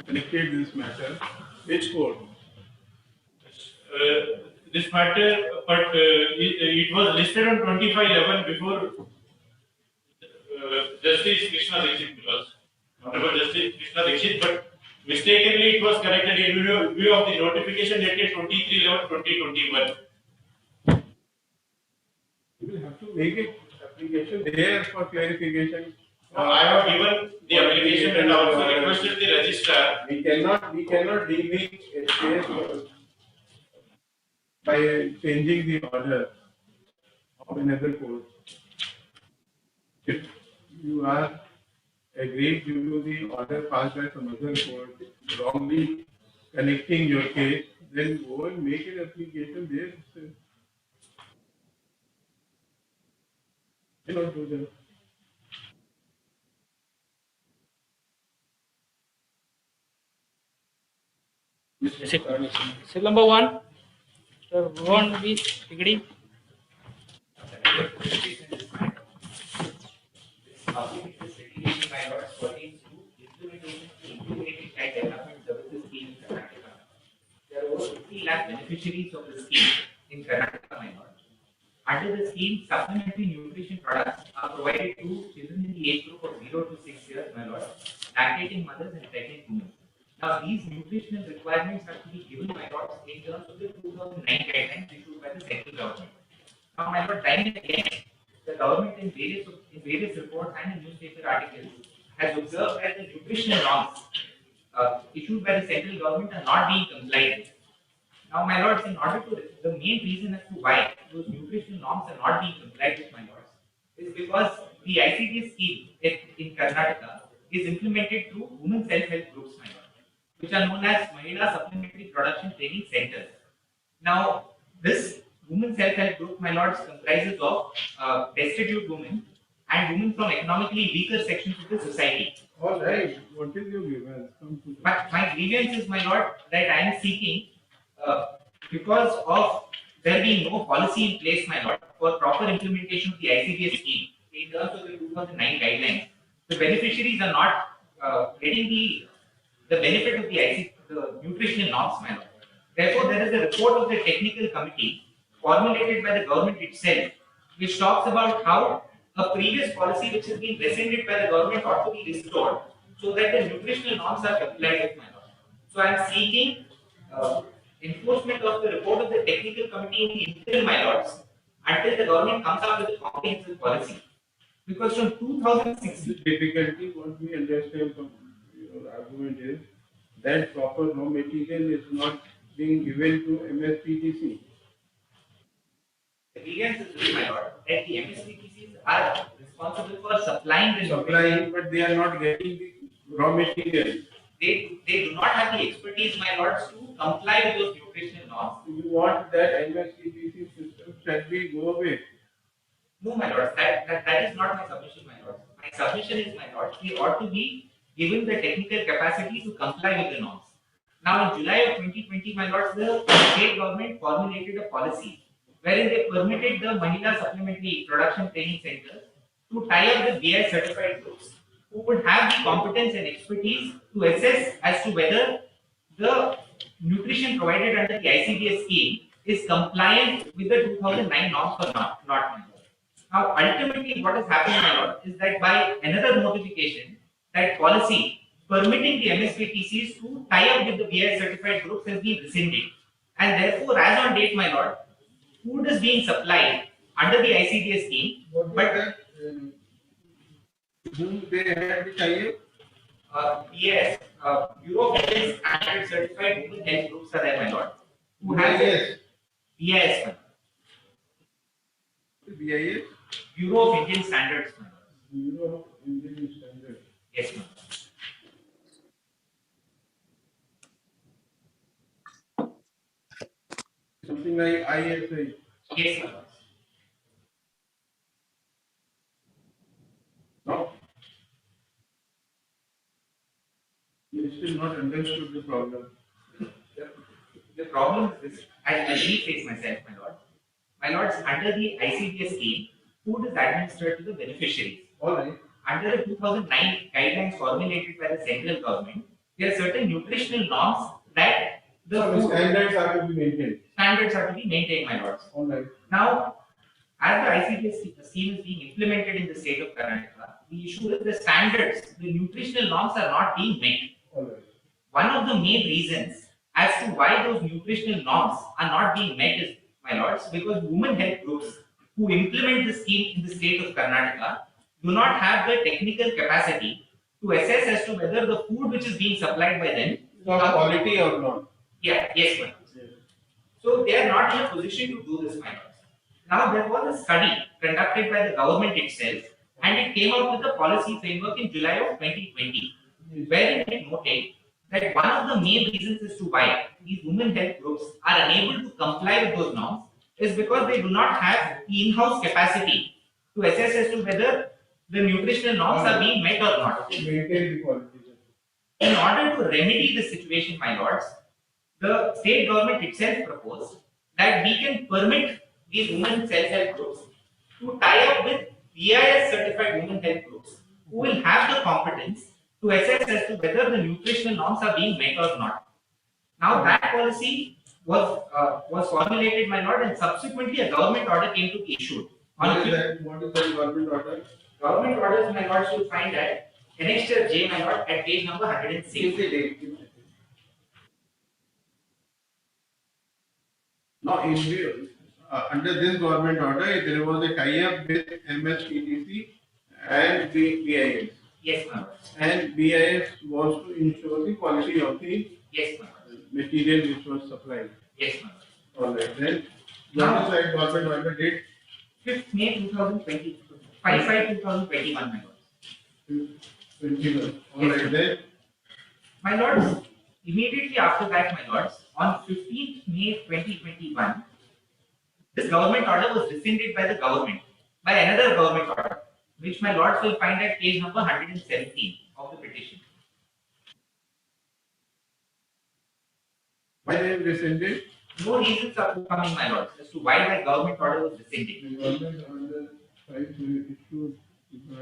connected this matter. Which court? This matter, but it was listed on 25/11 before Justice Krishna Dixit was. Honorable Justice Krishna Dixit, but mistakenly it was corrected in view of the notification dated 23/11/2021. You will have to make it application there for clarification. I have given the application and also requested the registrar. We cannot delete a case by changing the order of another court. If you are agreed due to the order passed by some other court wrongly connecting your case, then go and make an application there. You cannot do that. Cell number 1, Mr. Ron V. Higdi. There are over 50 lakh beneficiaries of the scheme in Karnataka, my lord. Under the scheme, supplementary nutrition products are provided to children in the age group of 0 to 6 years, my lord, lactating mothers and pregnant women. Now, these nutritional requirements have to be given, my lord, in terms of the 2009 guidelines issued by the central government. Now, my lord, time and again, the government in various reports and in newspaper articles has observed that the nutritional norms issued by the central government are not being complied with. Now, my lords, in order to the main reason as to why those nutritional norms are not being complied with, my lords, is because the ICDS scheme in Karnataka is implemented through women self-help groups, my lord, which are known as Mahila Supplementary Production Training Centers. Now, this women self-help group, my lords, comprises of destitute women and women from economically weaker sections of the society. All right. What is your grievance? My grievance is, my lord, that I am seeking, because of there being no policy in place, my lord, for proper implementation of the ICDS scheme in terms of the 2009 guidelines, the beneficiaries are not getting the benefit of the nutritional norms, my lord. Therefore, there is a report of the technical committee formulated by the government itself, which talks about how a previous policy which has been rescinded by the government ought to be restored so that the nutritional norms are complied with, my lord. So I am seeking enforcement of the report of the technical committee in the interim, my lords, until the government comes up with a comprehensive policy. Because from 2006, the difficulty, what we understand from your argument is that proper raw material is not being given to MSPTC. the grievance is this, my lord, that the MSPTCs are responsible for supplying the Supplying, but they are not getting the raw material. They do not have the expertise, my lords, to comply with those nutritional norms. You want that MSPTC system shall be go away. No, my lords, that is not my submission, my lords. My submission is, my lords, they ought to be given the technical capacity to comply with the norms. Now, in July of 2020, my lords, the state government formulated a policy wherein they permitted the Mahila Supplementary Production Training Centers to tie up with BI certified groups who would have the competence and expertise to assess as to whether the nutrition provided under the ICDS scheme is compliant with the 2009 norms or not. Now, ultimately, what has happened, my lord, is that by another notification, that policy permitting the MSPTCs to tie up with the BI certified groups has been rescinded. And therefore, as on date, my lord, food is being supplied under the ICDS scheme, but whom they had the tie-up? yes, Bureau of Indian Standard certified women health groups are there, my lord. Who has BIS. BIS, my lord. BIS? Bureau of Indian Standards, my lord. Bureau of Indian Standards. Yes, my lord. Something like ISI. Yes, my lord. No? You still not understood the problem. The problem is this. I rephrase myself, my lord. My lords, under the ICDS scheme, food is administered to the beneficiaries. All right. Under the 2009 guidelines formulated by the central government, there are certain nutritional norms that the So standards are to be maintained. standards are to be maintained, my lords. All right. Now, as the ICPS scheme is being implemented in the state of Karnataka, the issue is the standards, the nutritional norms are not being met. All right. One of the main reasons as to why those nutritional norms are not being met is, my lords, because women health groups who implement the scheme in the state of Karnataka do not have the technical capacity to assess as to whether the food which is being supplied by them is of quality or not. yes, my lords. So they are not in a position to do this, my lords. Now there was a study conducted by the government itself, and it came out with a policy framework in July of 2020, wherein it noted that one of the main reasons as to why these women health groups are unable to comply with those norms is because they do not have the in-house capacity to assess as to whether the nutritional norms are being met or not. Maintain the quality. In order to remedy this situation, my lords, the state government itself proposed that we can permit these women self-help groups to tie up with BIS certified women health groups who will have the competence to assess as to whether the nutritional norms are being met or not. Now that policy was formulated, my lord, and subsequently a government order came to be issued. What is that government order? Government orders, my lord, you'll find that Annexure J, my lord, at page number 106. Give the date. Now, in view, under this government order, there was a tie-up with MSPTC and BIS. Yes, my lord. And BIS was to ensure the quality of the Yes, my lord. material which was supplied. Yes, my lord. All right. Then, what is that government order date? 5th May 2020, 5/5/2021, my lord. 21. All Yes, right. Then, my lords, immediately after that, my lords, on 15th May 2021, this government order was rescinded by the government, by another government order, which my lords will find at page number 117 of the petition. why they have rescinded? No reasons are forthcoming, my lords, as to why that government order was rescinded. The government order tried to issue to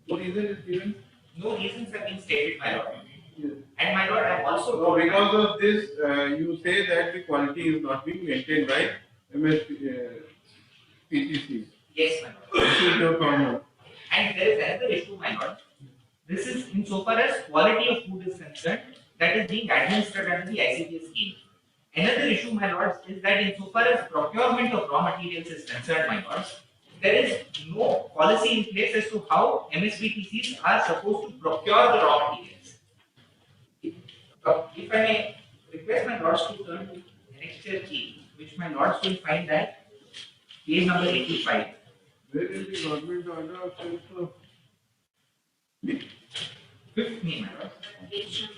what reason is given? No reasons have been stated, my lord. Yes. And my lord, I have also So because of this, you say that the quality is not being maintained by PTC. yes, my lord. This is your comment. And there is another issue, my lord. This is insofar as quality of food is concerned, that is being administered under the ICPS scheme. Another issue, my lords, is that insofar as procurement of raw materials is concerned, my lords, there is no policy in place as to how MSPTCs are supposed to procure the raw materials. If I may request my lords to turn to annexure key, which my lords will find that page number 85. Where is the government order of self? 5th May, my lords. Page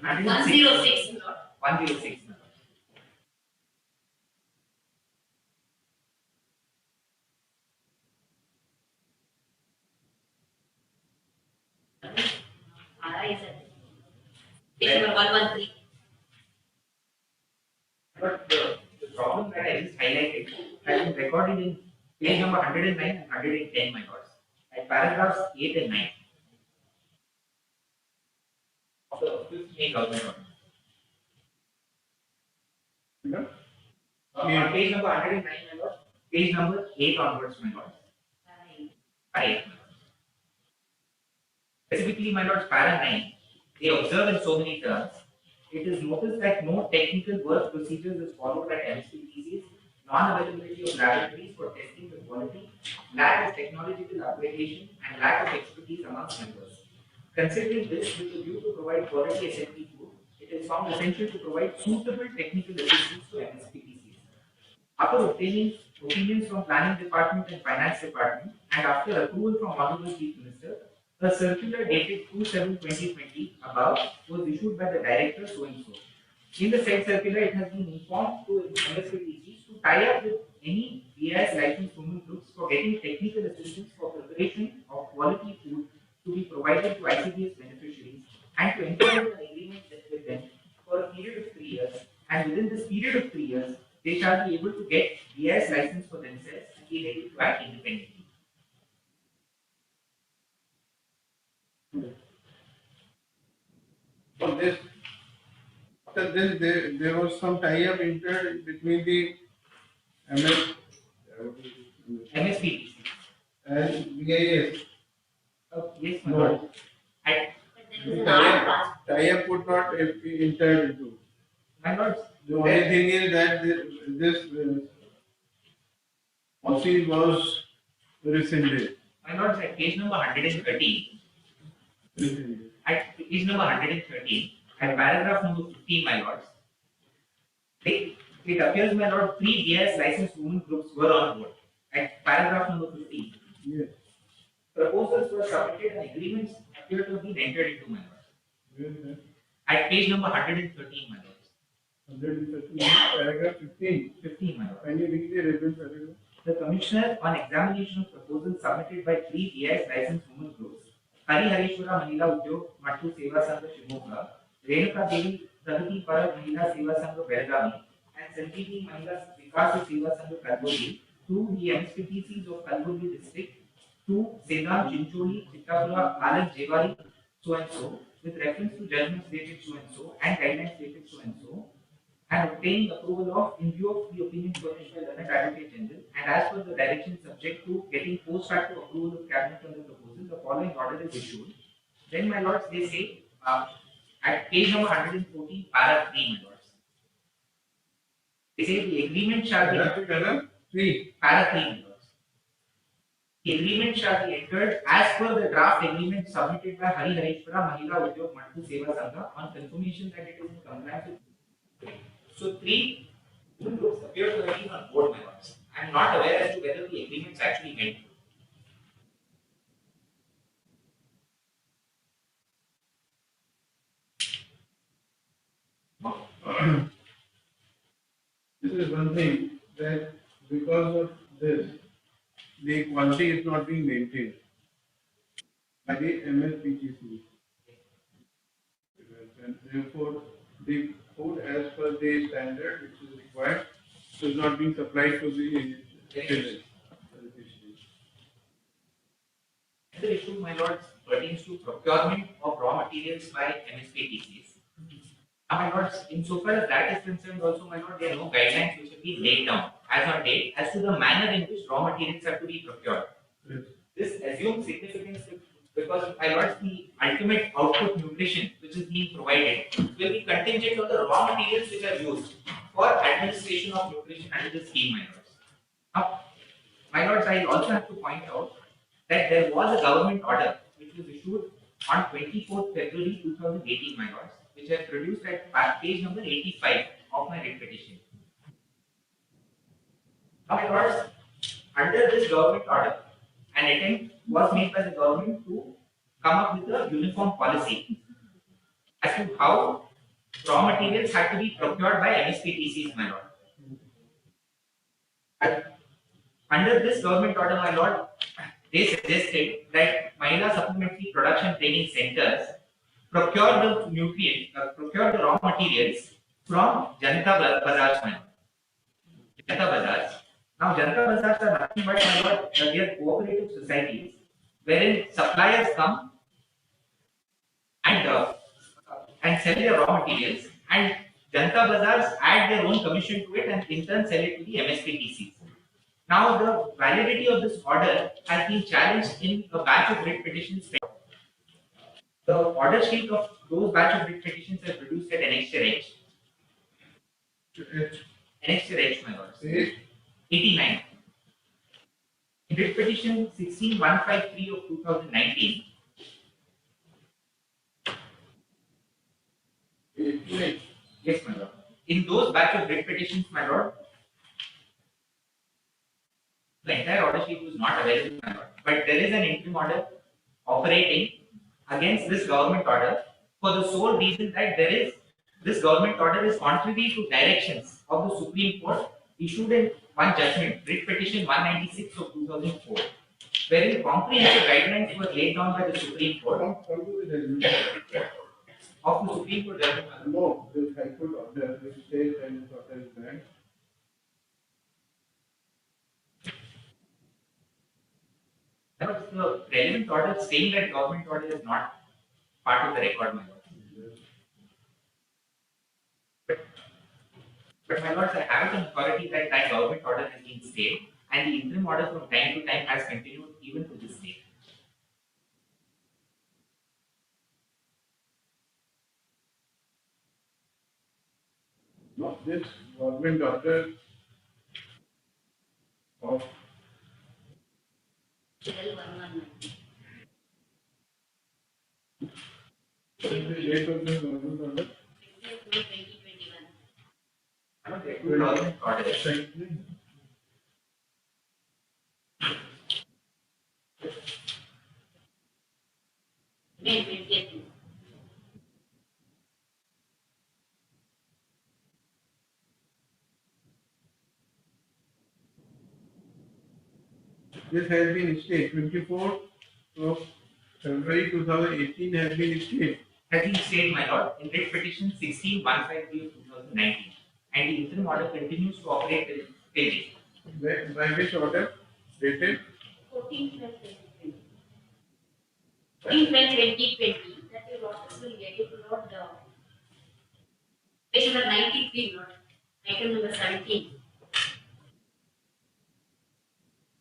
106. 106, Lord. 106, my lords. Is it? Page number 113. But the problem that I just highlighted has been recorded in page number 109 and 110, my lords, at paragraphs 8 and 9 of the 5th May government order. Yeah. On page number 109, my lords, page number 8 onwards, my lords. Right. Specifically, my lords, para 9, they observe in so many terms. It is noticed that no technical work procedures is followed at MSPTCs, non-availability of laboratories for testing the quality, lack of technological application, and lack of expertise amongst members. Considering this, with the view to provide quality SNP food, it is found essential to provide suitable technical assistance to MSPTCs. After obtaining opinions from Planning Department and Finance Department, and after approval from Honorable Chief Minister, a circular dated 2/7/2020 above was issued by the director so and so. In the said circular, it has been informed to MSPTCs to tie up with any BIS licensed women groups for getting technical assistance for preparation of quality food to be provided to ICBS beneficiaries and to enter into an agreement with them for a period of 3 years. And within this period of 3 years, they shall be able to get BIS license for themselves and be ready to act independently. So this, after this, there was some tie-up entered between the MS, MSPTC. and BIS. Yes, my No. lord. At, But there is an art pass. Tie-up could not be entered into. my lord, The only thing is that this policy was rescinded. my lord, at page number 113, Rescinded. at page number 113, at paragraph number 15, my lords, it appears, my lord, 3 BIS licensed women groups were on board. At paragraph number 15, Yes. proposals were submitted and agreements appear to have been entered into, my lord. Where is that? At page number 113, my lords. 113, paragraph 15. 15, my lord. Can you read the relevant paragraph? The Commissioner on examination of proposals submitted by 3 BIS licensed women groups, Hari Harishwara Mahila Udyog Mattu Seva Sangha Shimoga, Renuka Devi Pragati Parak Mahila Seva Sangha Belgavi, and Sanjeevani Mahila Vikas Seva Sangha Kalburgi to the MSPTCs of Kalburgi district to Sedam Chincholi, Chittapura, Alan Jewari, so and so, with reference to judgments dated so and guidelines dated so and obtaining approval of in view of the opinions furnished by the Advocate General, and as per the direction subject to getting post facto approval of Cabinet on the proposal, the following order is issued. Then, my lords, they say at page number 114, para 3, my lords. They say the agreement shall be Paragraph 3. para 3, my lords. The agreement shall be entered as per the draft agreement submitted by Hari Harishwara Mahila Udyog Mattu Seva Sangha on confirmation that it is in compliance with. So 3 groups appear to have been on board, my lords. I am not aware as to whether the agreements actually went through. This is one thing that because of this, the quality is not being maintained by the MSPTC. And therefore, the food as per the standard which is required is not being supplied to the children. Another issue, my lords, pertains to procurement of raw materials by MSPTCs. Now, my lords, insofar as that is concerned, also, my lord, there are no guidelines which have been laid down as on date as to the manner in which raw materials have to be procured. Yes. This assumes significance because, my lords, the ultimate output nutrition which is being provided will be contingent on the raw materials which are used for administration of nutrition under the scheme, my lords. Now, my lords, I also have to point out that there was a government order which was issued on 24th February 2018, my lords, which I produced at page number 85 of my writ petition. Now, my lords, under this government order, an attempt was made by the government to come up with a uniform policy as to how raw materials had to be procured by MSPTCs, my lord. And under this government order, my lord, they suggested that Mahila Supplementary Production Training Centers procure the nutrients, procure the raw materials from Janata Bazaars, my lord. Janata Bazaars. Now, Janata Bazaars are nothing but, my lord, they are cooperative societies wherein suppliers come and sell their raw materials, and Janata Bazaars add their own commission to it and in turn sell it to the MSPTCs. Now, the validity of this order has been challenged in a batch of writ petitions. The order sheet of those batch of writ petitions are produced at Annexure H. Annexure H, my lord. 89. In writ petition 16153 of 2019. Yes, my lord. In those batch of writ petitions, my lord, the entire order sheet was not available, my lord. But there is an interim order operating against this government order for the sole reason that this government order is contrary to directions of the Supreme Court issued in one judgment, writ petition 196 of 2004, wherein comprehensive guidelines were laid down by the Supreme Court of the Supreme Court judgment. No, the High Court order which says that this order is banned. But the relevant order saying that government order is not part of the record, my lord. But my lords, I have an authority that that government order has been stayed, and the interim order from time to time has continued even to this day. Not this government order of 12,119. what is the date of the government order? 2021. The government order. Exactly. May 20th. This has been stayed. 24th of February 2018 has been stayed. Has been stayed, my lord, in writ petition 16-153 of 2019, and the interim order continues to operate till date. By which order? Dated 14/12/2020. 14/12/2020. That your losses will get it to not page number 93, not item number 17.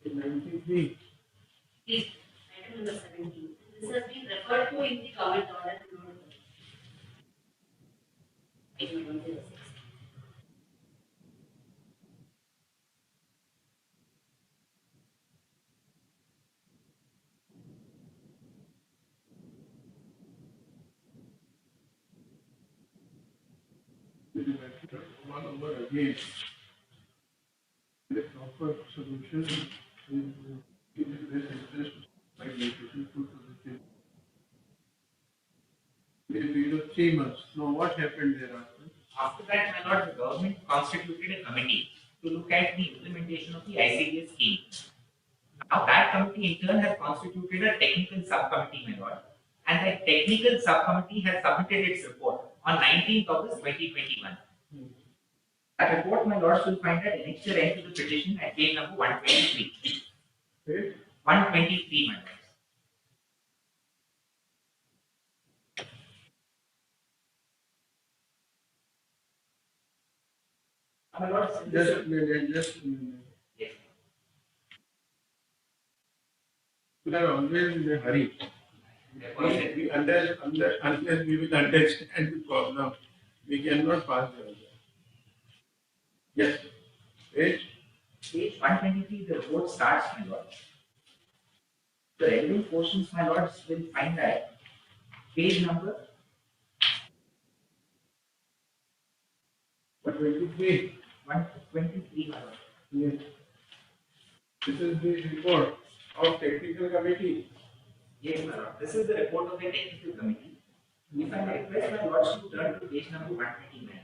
93. Please, item number 17. This has been referred to in the government order. Page number 106. One over again. The proper solution is in the best interest by location to the a period of 3 months. Now what happened thereafter? After that, my lord, the government constituted a committee to look at the implementation of the ICDS scheme. Now, that committee in turn has constituted a technical subcommittee, my lord, and that technical subcommittee has submitted its report on 19th August 2021. That report, my lords, will find that annexure N to the petition at page number 123. Okay? 123, my lords. My lords, Just a minute, just a minute. yes. We are always in a hurry. Unless we will understand the problem, we cannot pass the order. Yes. Page Page 123, the report starts, my lords. The relevant portions, my lords, will find that page number 123. 123, my lord. Yes. This is the report of technical committee. Yes, my lord. This is the report of the technical committee. If I may request my lords to turn to page number 129.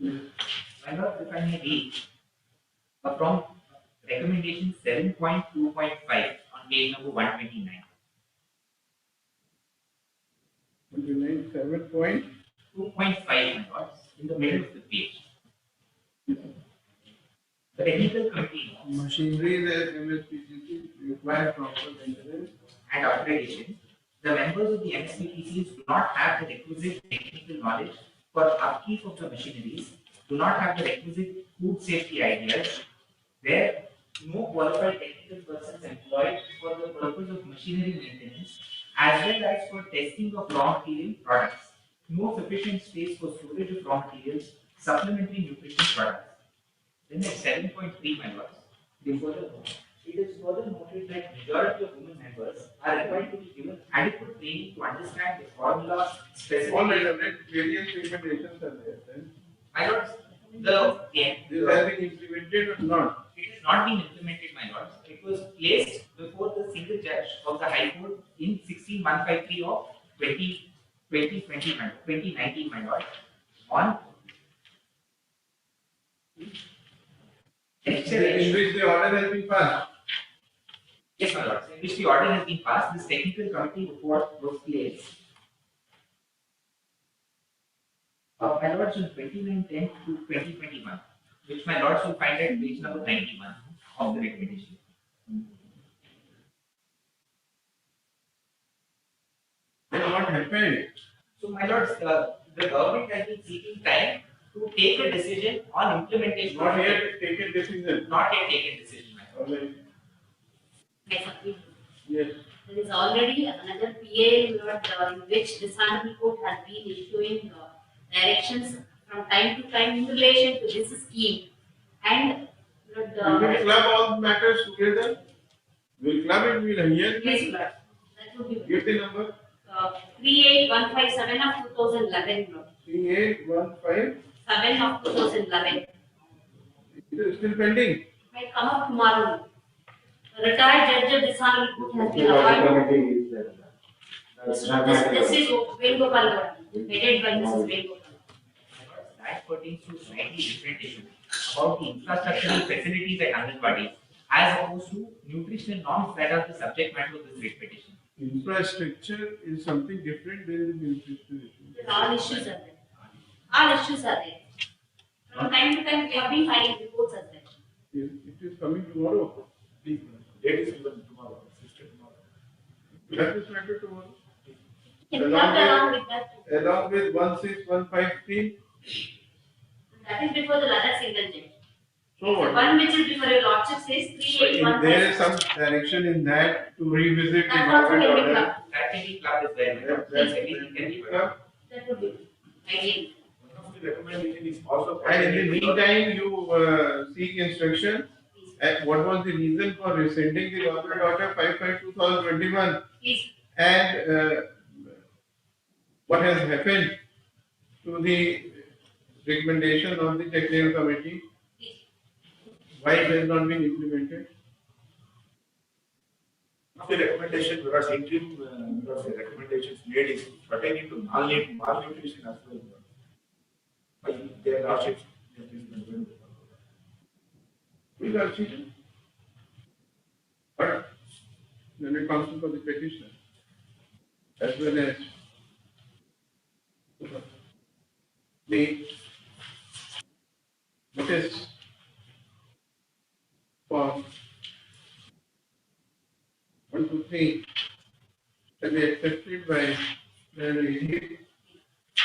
My lord, if I may read from recommendation 7.2.5 on page number 129. 7 point. 2.5, my lords, in the middle of the page. The technical committee Machinery that MSPCC require proper maintenance. and upgradation, the members of the MSPTCs do not have the requisite technical knowledge for upkeep of the machineries, do not have the requisite food safety ideas, where no qualified technical persons employed for the purpose of machinery maintenance, as well as for testing of raw material products, no sufficient space for storage of raw materials, supplementary nutrition products. Then at 7.3, my lords, they further note, it is further noted that majority of women members are required to be given adequate training to understand the formula All specifically. relevant various recommendations are there. Then My lords, this has been implemented or not? it has not been implemented, my lords. It was placed before the single judge of the High Court in 16153 of 2019, my lord, on In which the order has been passed. yes, my lords, in which the order has been passed. This technical committee report was placed. My lords, on 29/10 to 2021, which my lords will find at page number 91 of the recommendation. Then what happened? So, my lords, the government has been seeking time to take a decision on implementation. Not yet taken decision. Not yet taken decision, my lord. Alright. I agree. Yes. There is already another PA in which this honorable court has been issuing directions from time to time in relation to this scheme. And We will club all matters together. We'll club it, we'll hear. please, Lord, that would be Give the number. 38157 of 2011, Lord. 3815. 7 of 2011. It is still pending. Might come up tomorrow. The retired judge of this honorable court has been appointed. This is Venugopal, Lord, headed by Mrs. Venugopal. That pertains to slightly different issue about the infrastructural facilities at Anganwadis as opposed to nutritional norms that are the subject matter of this writ petition. Infrastructure is something different than the nutritional issue. All issues are there. All issues are there. From time to time, we have been filing reports as well. It is coming tomorrow. Please, date is given tomorrow, sister tomorrow. That is matter tomorrow. Can you come along with that? Along with 16153. That is before the other single judge. So The what? one which is before your lordship says So if 3815. there is some direction in that to revisit the That also government can be order. clubbed. That can be clubbed as well. That Everything can be clubbed. club. That would be ideal. One of the recommendation is also. And in the meantime, you seek instruction. And what was the reason for rescinding the government order 55/2021? Please, And what has happened to the recommendation of the technical committee? please. Why it has not been implemented? One of the recommendation, because interim, because the recommendations made is pertaining to malnutrition as well. By their lordship, We are cheating. But when it comes to the petitioner, as well as the notice for 1, 2, 3 shall be accepted by the lady.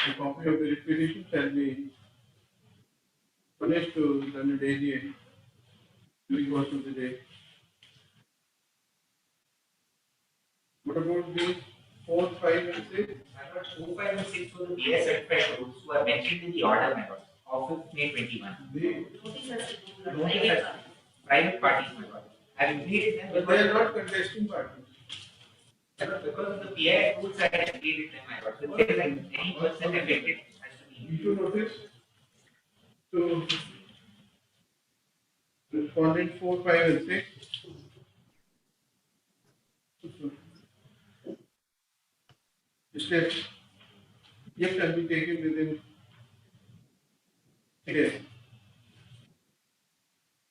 The copy of the petition shall be furnished to the daily during course of the day. What about the 4, 5 and 6? My lord, 4, 5 and 6 were the BS certified roads who are mentioned in the order, my lord, of 5th May 21. The, Notice has to go, Lord. Notice Private as party. private parties, my lord. I've included them but because, they are not contesting parties. because of the PI rules I have included them, my lord. So if there is any person affected, has to be. Issue notice to respondent 4, 5 and 6. Steps yet can be taken within a day.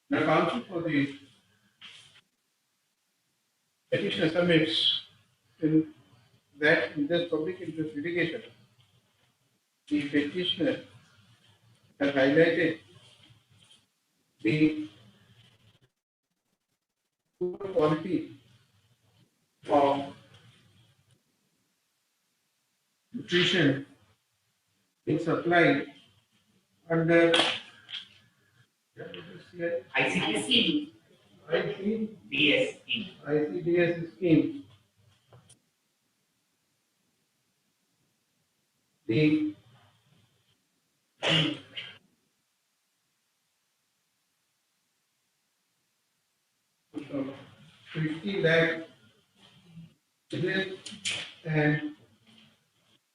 Now, counsel for the petitioner submits in that in this public interest litigation, the petitioner has highlighted the poor quality of nutrition being supplied under ICD, BS scheme. ICDS scheme. The uh, 50 lakh children and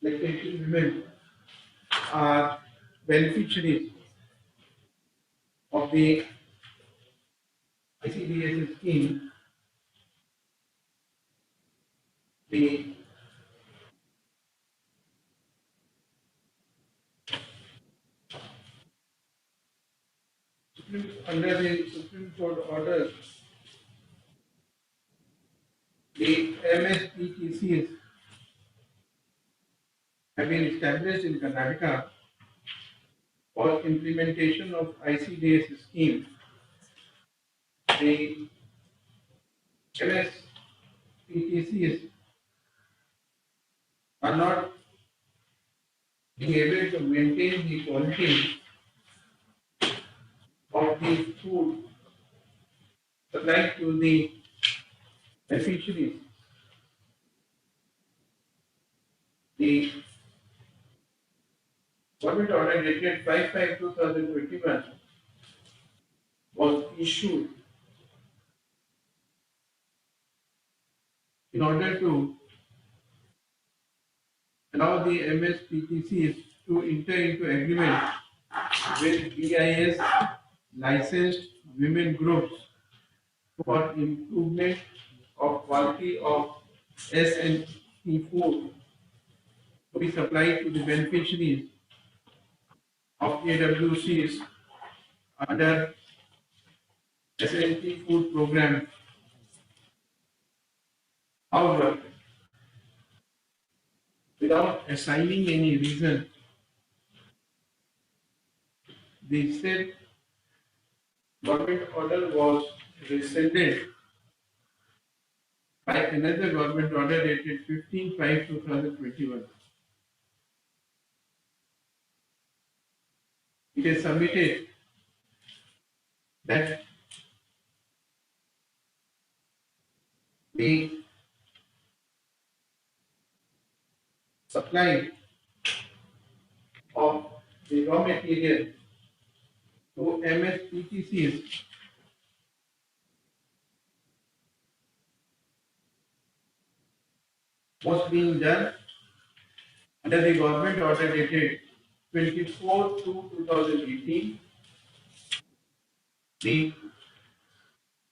lactation women are beneficiaries of the ICDS scheme. The under the Supreme Court order, the MSPTCs have been established in Karnataka for implementation of ICDS scheme. The MSPTCs are not being able to maintain the quality of the food supplied to the beneficiaries. The government order dated 5/5/2021 was issued in order to allow the MSPTCs to enter into agreement with BIS licensed women groups for improvement of quality of S&T food to be supplied to the beneficiaries of AWCs under S&T food program. However, without assigning any reason, the said government order was rescinded by another government order dated 15/5/2021. It is submitted that the supply of the raw material to MSPTCs was being done under the government order dated 24/2/2018. The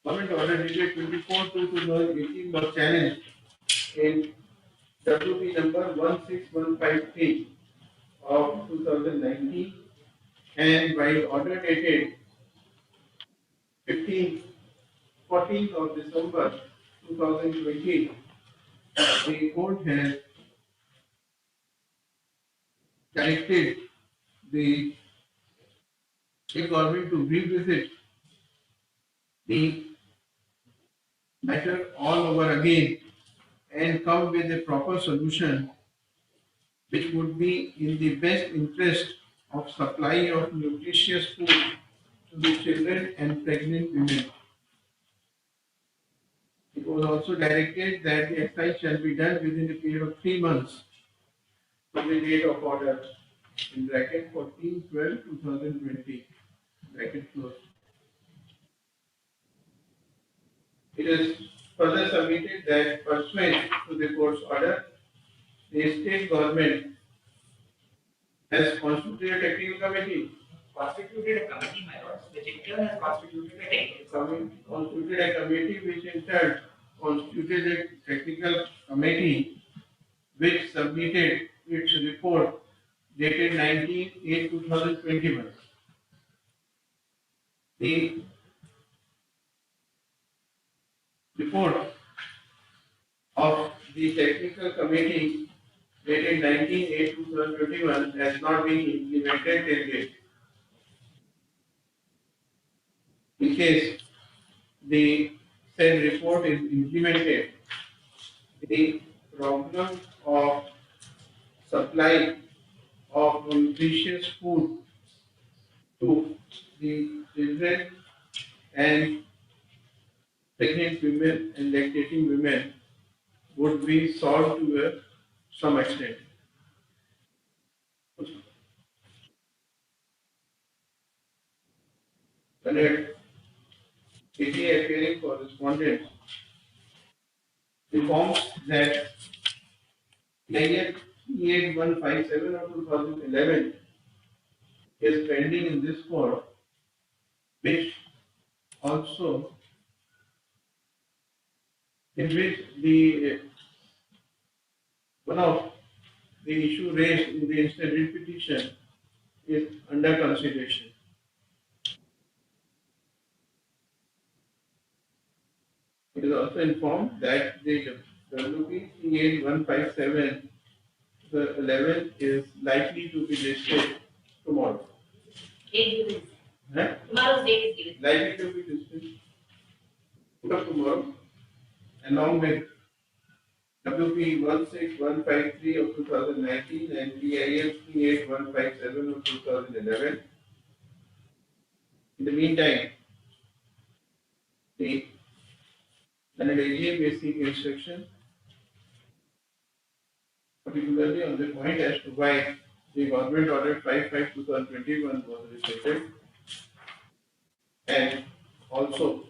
government order dated 24/2/2018 was challenged in WP number 16153 of 2019, and by order dated 14th of December 2020, the court has directed the state government to revisit the matter all over again and come with a proper solution which would be in the best interest of supply of nutritious food to the children and pregnant women. It was also directed that the exercise shall be done within a period of 3 months from the date of order, in bracket 14/12/2020, bracket close. It is further submitted that pursuant to the court's order, the state government has constituted a technical committee. Constituted a committee, my lords, which in turn has constituted a technical committee. Constituted a committee which in turn constituted a technical committee which submitted its report dated 19/8/2021. The report of the technical committee dated 19/8/2021 has not been implemented till date. In case the said report is implemented, the problem of supply of nutritious food to the children and pregnant women and lactating women would be solved to some extent. Leonard, CTA appearing for respondents, informs that CIF CH-157 of 2011 is pending in this court, which also in which the one of the issue raised in the instant writ petition is under consideration. It is also informed that the WP CH-157 the 11 is likely to be listed tomorrow. Date given. Huh? Tomorrow's date is given. Likely to be dismissed tomorrow, along with WP 16153 of 2019 and PIL 38157 of 2011. In the meantime, the AGA may seek instruction, particularly on the point as to why the government order 55/2021 was restated, and also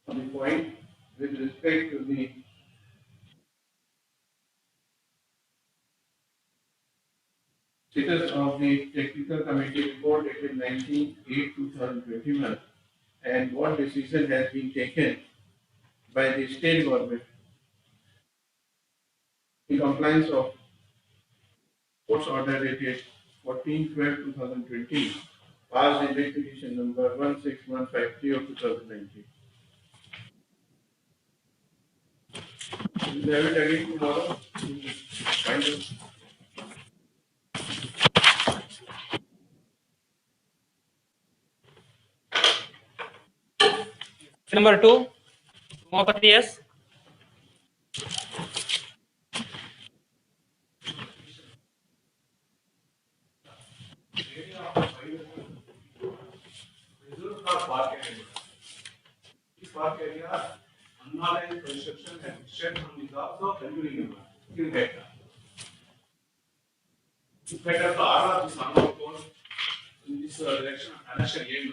on the point with respect to the status of the technical committee report dated 19/8/2021 and what decision has been taken by the state government in compliance of court's order dated 14/12/2020, passed in writ petition number 16153 of 2019. We will have it again tomorrow. We will find out. Number 2, Umapati, yes. Reserved for park area. This park area, unauthorized construction and shed from is also continuing in better. It's better to all of this unknown code in this direction of election aim.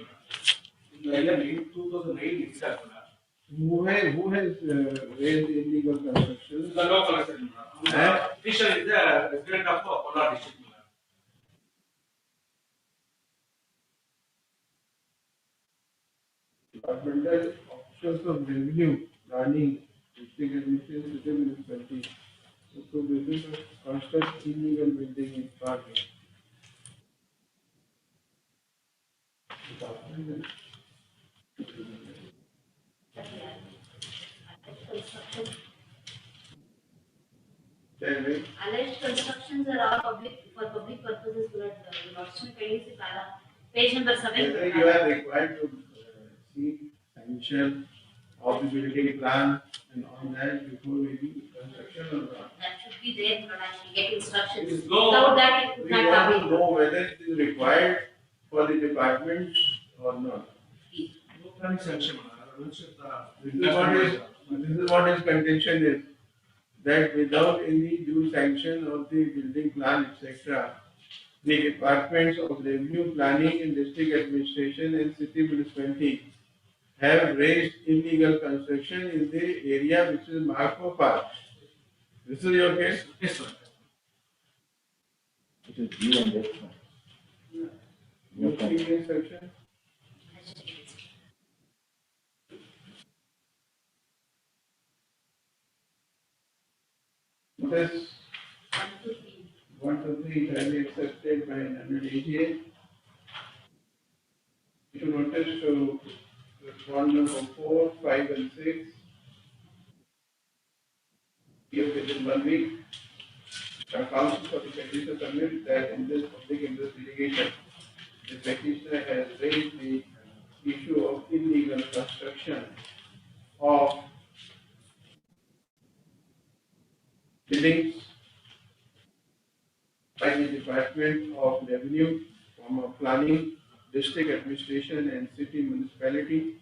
In the year 2008 itself, Who has raised illegal construction? the local assessment. Official is the resident of Kolar district. Departmental officials of revenue, planning, district administration, civil municipality. So this is a constant illegal building in parking. Tell me. Alleged constructions are all public, for public purposes, but the Lordship kindly see page number 7. Whether you are required to seek sanction of the building plan and all that before we do construction or not. That should be there, but I should get instructions. Is no- Without that, it could We not want come to in. know whether it is required for the department or not. No planning sanction. This is what his contention is, that without any due sanction of the building plan, etc., the departments of revenue planning and district administration and city municipality have raised illegal construction in the area which is marked for park. This is your case? Yes, sir. It is due on this one. You seek instruction? This 1 to 3 shall be accepted by an AGA. You notice to respond number 4, 5 and 6. Give within 1 week. The council for the petitioner submit that in this public interest litigation, the petitioner has raised the issue of illegal construction of buildings by the Department of Revenue, Planning, District Administration and City Municipality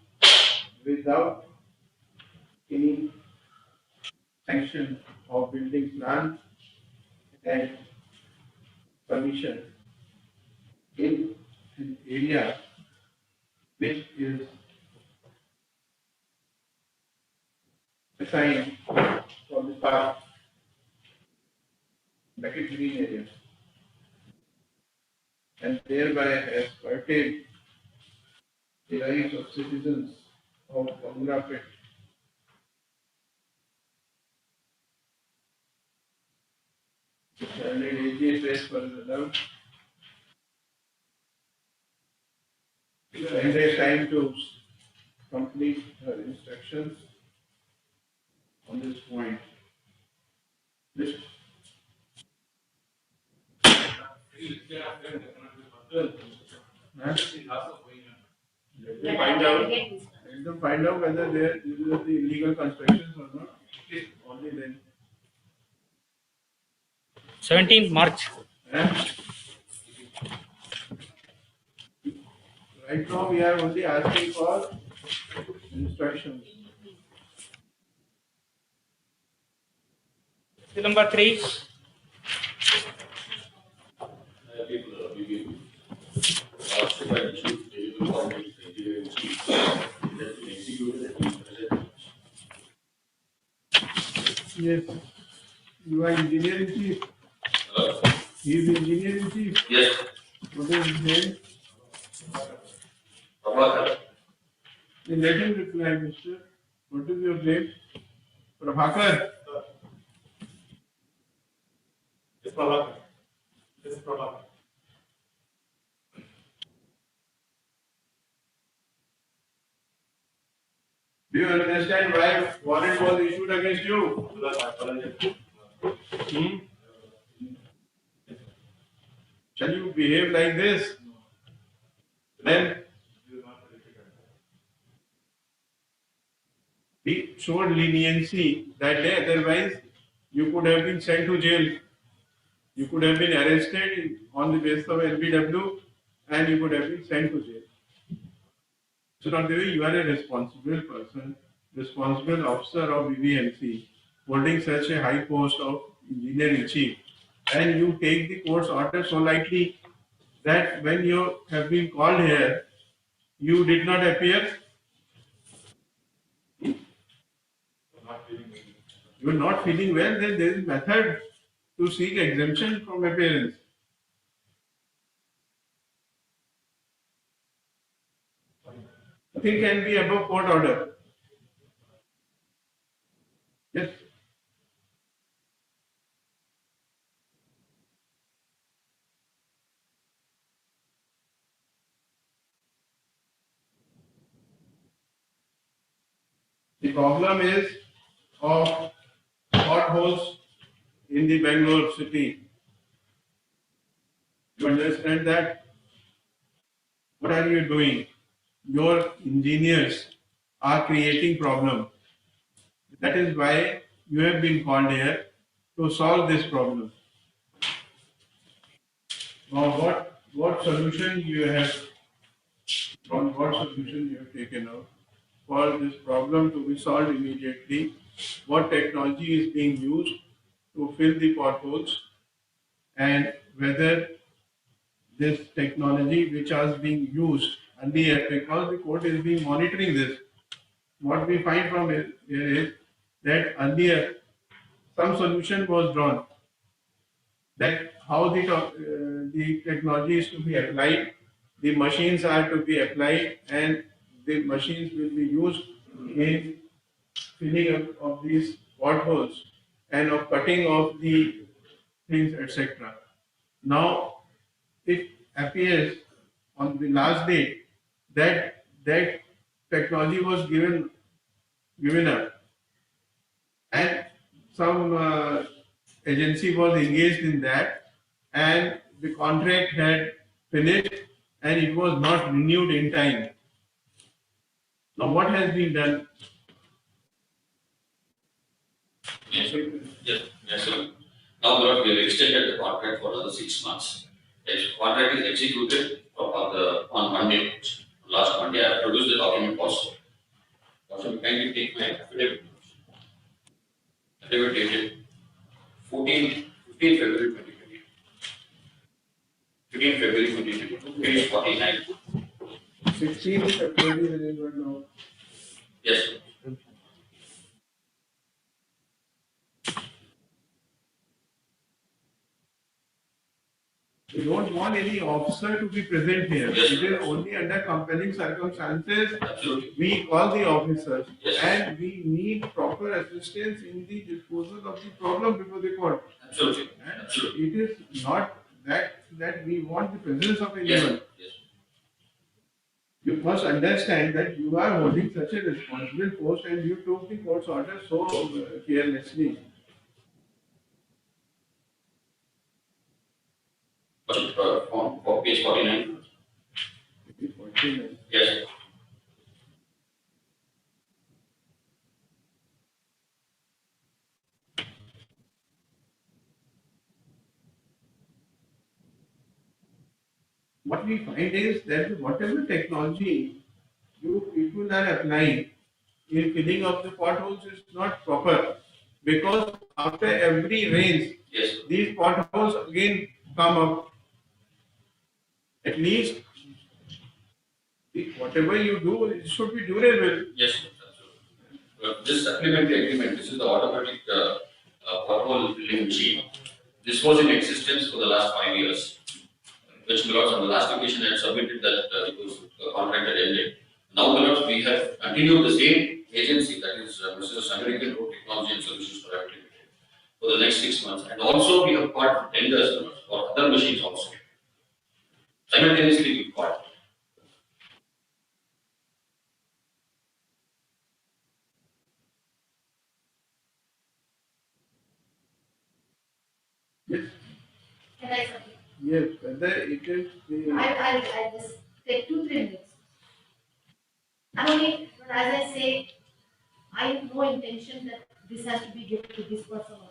without any sanction of building plan and permission in an area which is assigned for the park, Beckett Green area, and thereby has curtailed the rights of citizens of Bangla. And it is raised for the love. And there is time to complete her instructions on this point. This Let them find out. Let them find out whether there is the illegal constructions or not. Okay, only then. 17th March. And right now we are only asking for instructions. Bill number 3. Yes, you are engineer in chief. He is engineer in chief. Yes. What is his name? Prabhakar. Then let him reply, Mr. What is your name? Prabhakar. Yes, Prabhakar. Yes, Prabhakar. Do you understand why warrant was issued against you? Hmm? Shall you behave like this? Then he showed leniency that day, otherwise you could have been sent to jail. You could have been arrested on the basis of LBW and you could have been sent to jail. So not the way you are a responsible person, responsible officer of BBMC, holding such a high post of engineer in chief, and you take the court's order so lightly that when you have been called here, you did not appear. You are not feeling well, then there is method to seek exemption from appearance. Nothing can be above court order. Yes. The problem is of potholes in the Bangalore city. You understand that? What are you doing? Your engineers are creating problem. That is why you have been called here to solve this problem. Now, what solution you have? What solution you have taken out for this problem to be solved immediately? What technology is being used to fill the potholes, and whether this technology which was being used earlier, because the court is being monitoring this. What we find from here is that earlier some solution was drawn that how the technology is to be applied, the machines are to be applied, and the machines will be used in filling up of these potholes and of cutting of the things, etc. Now it appears on the last day that that technology was given up, and some agency was engaged in that, and the contract had finished and it was not renewed in time. Now what has been done? Yes, sir. Yes, yes, sir. Now, Lord, we have extended the contract for another 6 months. The contract is executed on Monday, last Monday. I have produced the document also. Also, kindly take my affidavit. Affidavit dated 15 February 2020. 15 February 2022, page 49. 16th February release right now. Yes, sir. We don't want any officer to be present here. Yes. It is only under compelling circumstances Absolutely. we call the officers, Yes. and we need proper assistance in the disposal of the problem before the court. Absolutely. And Absolutely. it is not that we want the presence of Yes, anyone. sir. Yes. You must understand that you are holding such a responsible post and you took the court's order so carelessly. But copy page 49. It is 49. Yes. What we find is that whatever technology you people are applying in filling of the potholes is not proper, because after every rains, Yes. these potholes again come up. At least whatever you do, it should be durable. Yes. This supplementary agreement, this is the automatic pothole filling machine. This was in existence for the last 5 years. Which Lords, on the last occasion I had submitted that it was the contract had ended. Now, Lords, we have continued the same agency, that is Mrs. American Road Technology and Solutions Private Limited, for the next 6 months. And also we have got tenders, Lords, for other machines also. Simultaneously we got. Yes, Can I submit? yes, whether it is the. I'll just take 2-3 minutes. I only, but as I say, I have no intention that this has to be given to this person or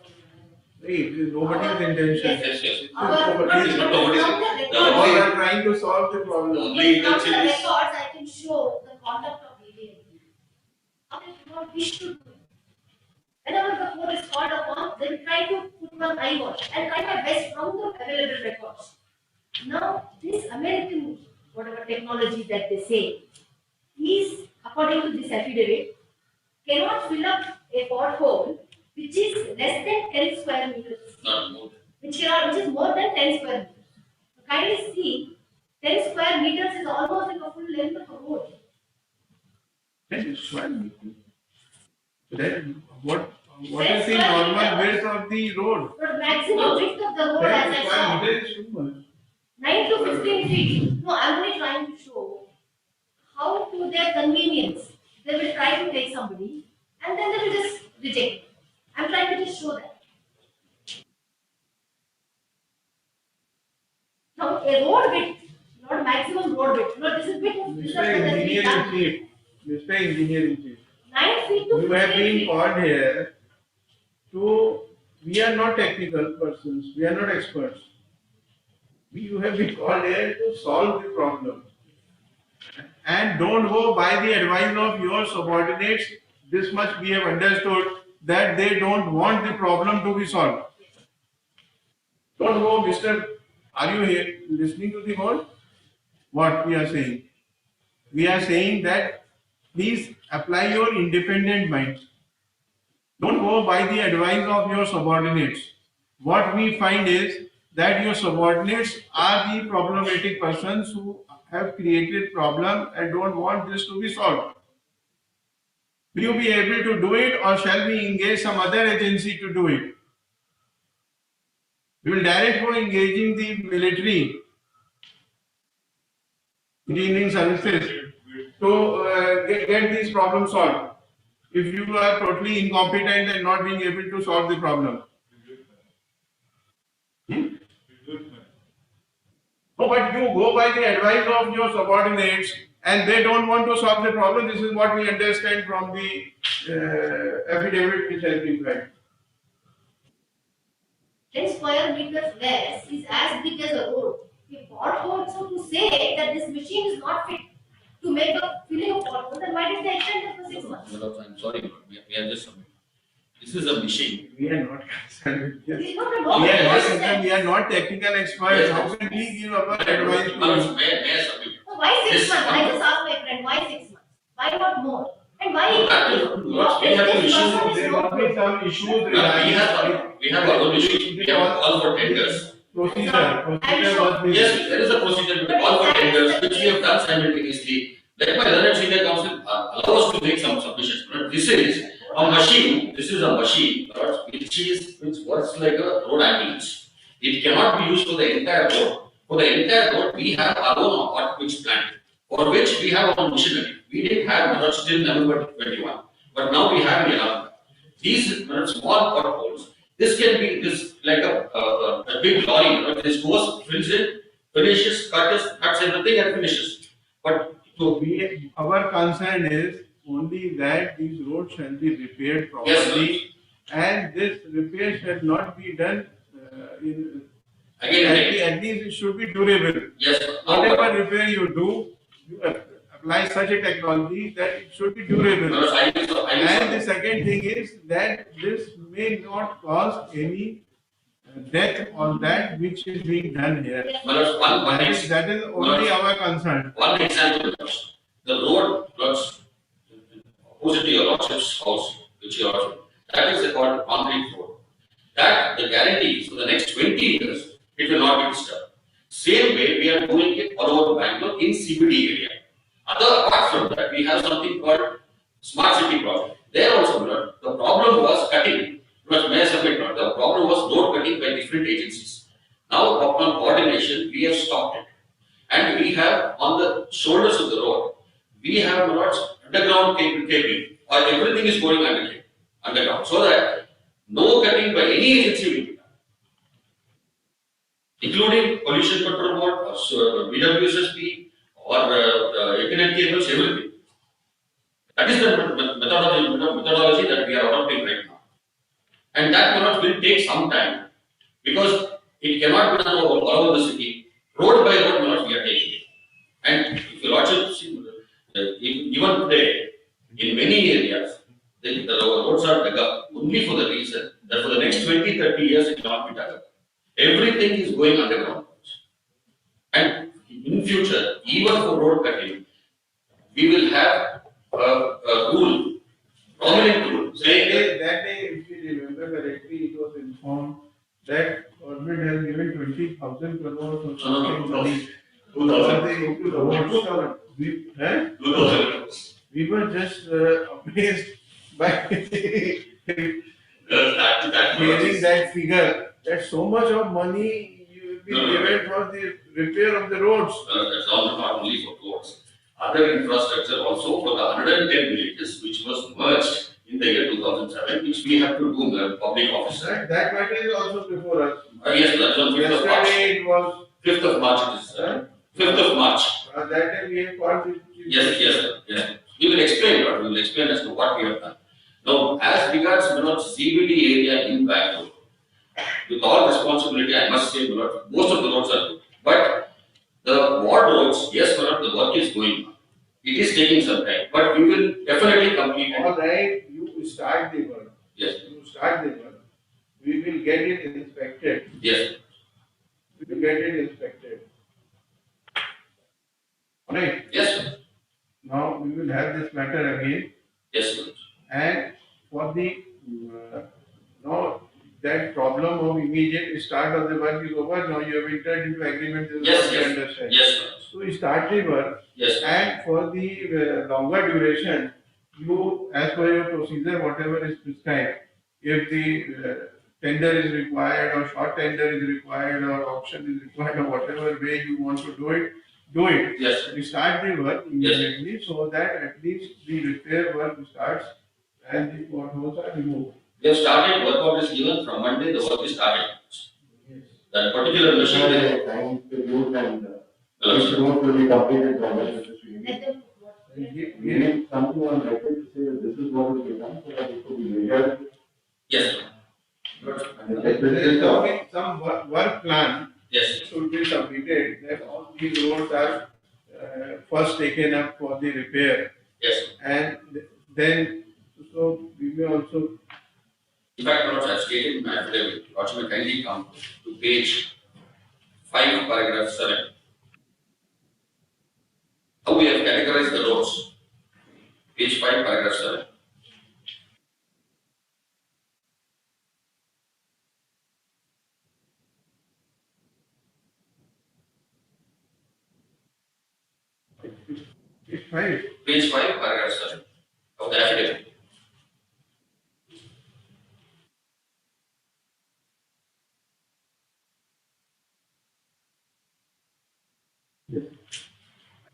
It is nobody's intention. Yes, yes. It is our, nobody's from nobody's- the the records, We are trying to solve the problem. Only from the intention is. records, I can show the conduct of ADA. I do not wish to do it. Whenever the code is called upon, then try to put my eyewash and try my best from the available records. Now, this American, whatever technology that they say, is, according to this affidavit, cannot fill up a pothole which is less than 10 square meters, Not more. which is more than 10 square meters. So kindly see, 10 square meters is almost like a full length of a road. That is one. Then what is That's the why- normal width of the road? But maximum width of the road, as I saw, 10 square meters is too much. 9 to 15 feet. No, I'm only trying to show how to their convenience, they will try to take somebody and then they will just reject. I'm trying to just show that. Now, a road width, not maximum road width. No, this is width of this is Mr. the Engineer in done. Chief, Mr. Engineer in Chief, 9 feet to you have 15 been feet. called here to, we are not technical persons, we are not experts. You have been called here to solve the problem. And don't go by the advice of your subordinates. This much we have understood, that they don't want the problem to be solved. Don't go, Mr. Are you here listening to the word? What we are saying? We are saying that please apply your independent mind. Don't go by the advice of your subordinates. What we find is that your subordinates are the problematic persons who have created problem and don't want this to be solved. Will you be able to do it, or shall we engage some other agency to do it? We will direct for engaging the military engineering services to get these problems solved. If you are totally incompetent and not being able to solve the problem. No, but you go by the advice of your subordinates and they don't want to solve the problem. This is what we understand from the affidavit which has been read. 10 square meters less is as big as a road. A pothole, so to say that this machine is not fit to make a filling of pothole, then why did they extend it for 6 months? I'm sorry, but we are just. This is a machine. We are not concerned with this. This is not a We road. are not concerned. We are not technical experts. Yes. How can we give our advice to Manoj, you? may I submit? So why 6 This months? one- I just asked my friend, why 6 months? Why not more? And why? We have to issue- There must be some issues We have our own issues. We have to call for tenders. Procedure must be. Yes, there is a procedure to call for tenders, which we have done simultaneously. Let my learned senior counsel allow us to make some submissions. But this is a machine, which works like a road ambulance. It cannot be used for the entire road. For the entire road, we have our own hot mix plant, for which we have our own machinery. We didn't have much till November 21, but now we have in Yalanda. These small potholes, this can be this like a big lorry, this goes, fills it, finishes, cuts everything and finishes. But So our concern is only that these roads shall be repaired yes, properly, and this repair shall not be done in again and again. at least it should be durable. Yes, Whatever repair you do, you apply such a technology that it should be durable. And the second thing is that this may not cause any death on that which is being done here. That is only our concern. One example, the road was opposite to your lordship's house, which you are, that is called concrete road. That the guarantee is for the next 20 years, it will not be disturbed. Same way we are doing it all over Bangalore in CBD area. Apart from that, we have something called smart city project. There also, the problem was cutting. It was Mayor Summit, the problem was road cutting by different agencies. Now, upon coordination, we have stopped it. And we have on the shoulders of the road, we have underground cabling, or everything is going underground, so that no cutting by any agency will be done, including pollution control board, or BWSSP, or Ethernet cables, everything. That is the methodology that we are adopting right now. And that will take some time, because it cannot be done all over the city. Road by road, we are taking it. And if you watch it, even today, in many areas, the roads are dug up only for the reason that for the next 20-30 years it will not be dug up. Everything is going underground. And in future, even for road cutting, we will have a rule, prominent rule, saying that day, if you remember correctly, it was informed that government has given 20,000 crores or something money. 2,000. We were just amazed by hearing that figure, that so much of money you will be given for the repair of the roads. That's not only for roads. Other infrastructure also for the 110 villages which was merged in the year 2007, which we have to do the public office. That matter is also before us. Yes, that's on 5th of March. Yesterday it was 5th of March it is. 5th of March. That time we have called it. Yes. We will explain as to what we have done. Now, as regards CBD area in Bangalore, with all responsibility, I must say, most of the roads are good. But the ward roads, yes, the work is going on. It is taking some time, but we will definitely complete it. All right, you start the work. Yes. You start the work. We will get it inspected. Yes. We will get it inspected. All right. Yes, sir. Now we will have this matter again. Yes, sir. And for the now that problem of immediate start of the work is over. Now you have entered into agreement. Yes. Understand. Yes, sir. So you start the work. Yes. And for the longer duration, you, as per your procedure, whatever is prescribed, if the tender is required or short tender is required or auction is required or whatever way you want to do it, do it. Yes. You start the work immediately so that at least the repair work starts and the potholes are removed. We have started, work order is given from Monday, the work is started. Yes. That particular machine is time to use and this road will be completed by the Let them. We need something on record to say that this is what will be done so that it could be measured. yes, sir. And There is some work plan Yes. should be submitted that all these roads are first taken up for the repair. Yes. And then, so we may also. In fact, I have stated in my affidavit, Watchman kindly come to page 5, paragraph 7. How we have categorized the roads. Page 5, paragraph 7. It's fine. Page 5, paragraph 7 of the affidavit.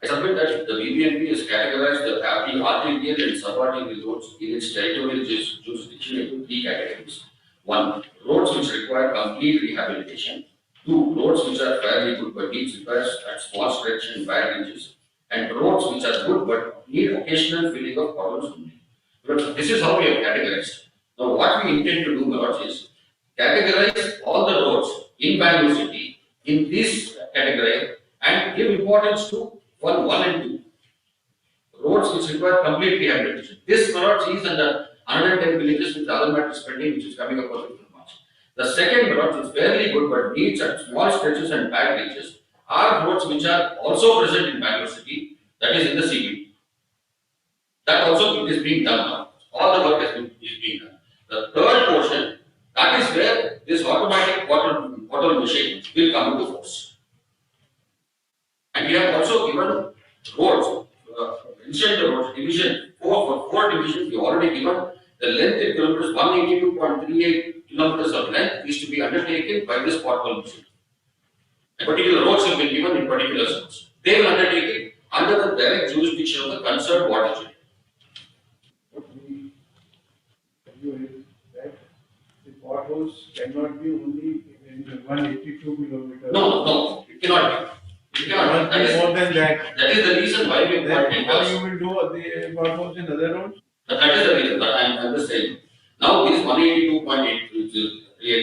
I submit that the BBMP has categorized the arterial and subarterial roads in its territorial jurisdiction into 3 categories. 1. Roads which require complete rehabilitation. Two, roads which are fairly good but need repairs at small stretch and bad reaches, and roads which are good but need occasional filling of potholes only. But this is how we have categorized. Now, what we intend to do, Lord, is categorize all the roads in Bangalore city in this category and give importance to one and two. Roads which require complete rehabilitation. This March is under 110 villages with other matters pending, which is coming up on 5th of March. The second road is fairly good but needs at small stretches and bad reaches are roads which are also present in Bangalore city, that is in the CBD. That also is being done now. All the work is being done. The third portion, that is where this automatic portal machine will come into force. And we have also given roads, mentioned the roads, division, four divisions, we already given the length in kilometers, 182.38 kilometers of length is to be undertaken by this portal machine. And particular roads have been given in particular zones. They will undertake it under the direct jurisdiction of the concerned watershed. What we tell you is that the potholes cannot be only in 182 kilometers. No, it cannot be. It cannot be. Must be more than that. That is the reason why we have got Then how tenders. you will do the potholes in other roads? That is the reason, but I'm just saying. Now this 182.8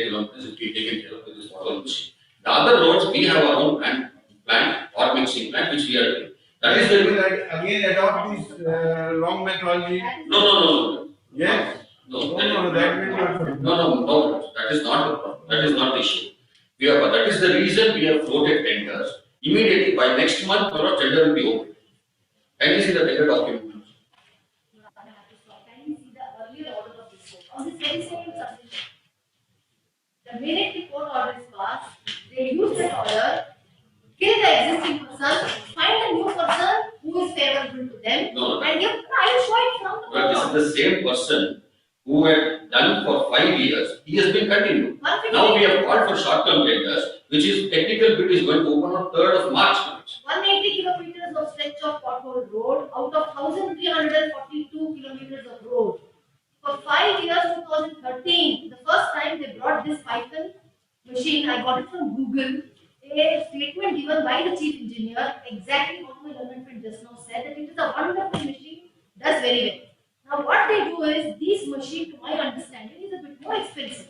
kilometers will be taken care of with this portal machine. The other roads, we have our own plant or mixing plant which we are doing. That is We the will again adopt this wrong methodology. no. Yes. No, That will not. No. That is not the problem. That is not the issue. That is the reason we have floated tenders. Immediately by next month, our tender will be open. Can you see the tender document? Can you see the earlier order of this court? On this very same subject. The minute the court order is passed, they use that order, kill the existing person, find a new person who is favorable to them, No. and give. I will show it from the But court this order. is the same person who had done for 5 years. He has been continued. Now we have called for short-term tenders, which is technical bid is going to open on 3rd of March. 180 kilometers of stretch of pothole road out of 1,342 kilometers of road. For 5 years, 2013, the first time they brought this Python machine, I got it from Google. A statement given by the chief engineer, exactly what my learned friend just now said, that it is a wonderful machine, does very well. Now, what they do is, this machine, to my understanding, is a bit more expensive.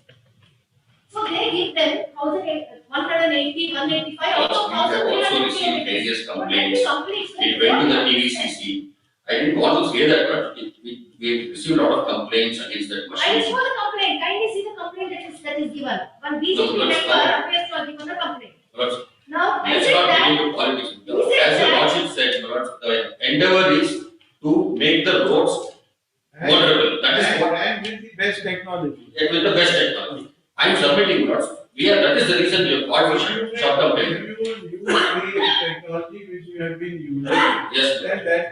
So they give them 180, 185, out of We have also 1,300 received kilometers. various But complaints. the complaints, It went to the TVCC. I didn't want to say that, but we received a lot of complaints against that I will machine. show the complaint. Kindly see the complaint that is given. One No, BJP let's member not. appears to have given a complaint. But Now, I let's said not get that. into politics. He said As the that- lordship said, the endeavor is to make the roads vulnerable. That is what, And with the best technology. with the best technology. I am submitting roads. That is the reason we have called for short-term tender. You use the technology which you have been using. Yes.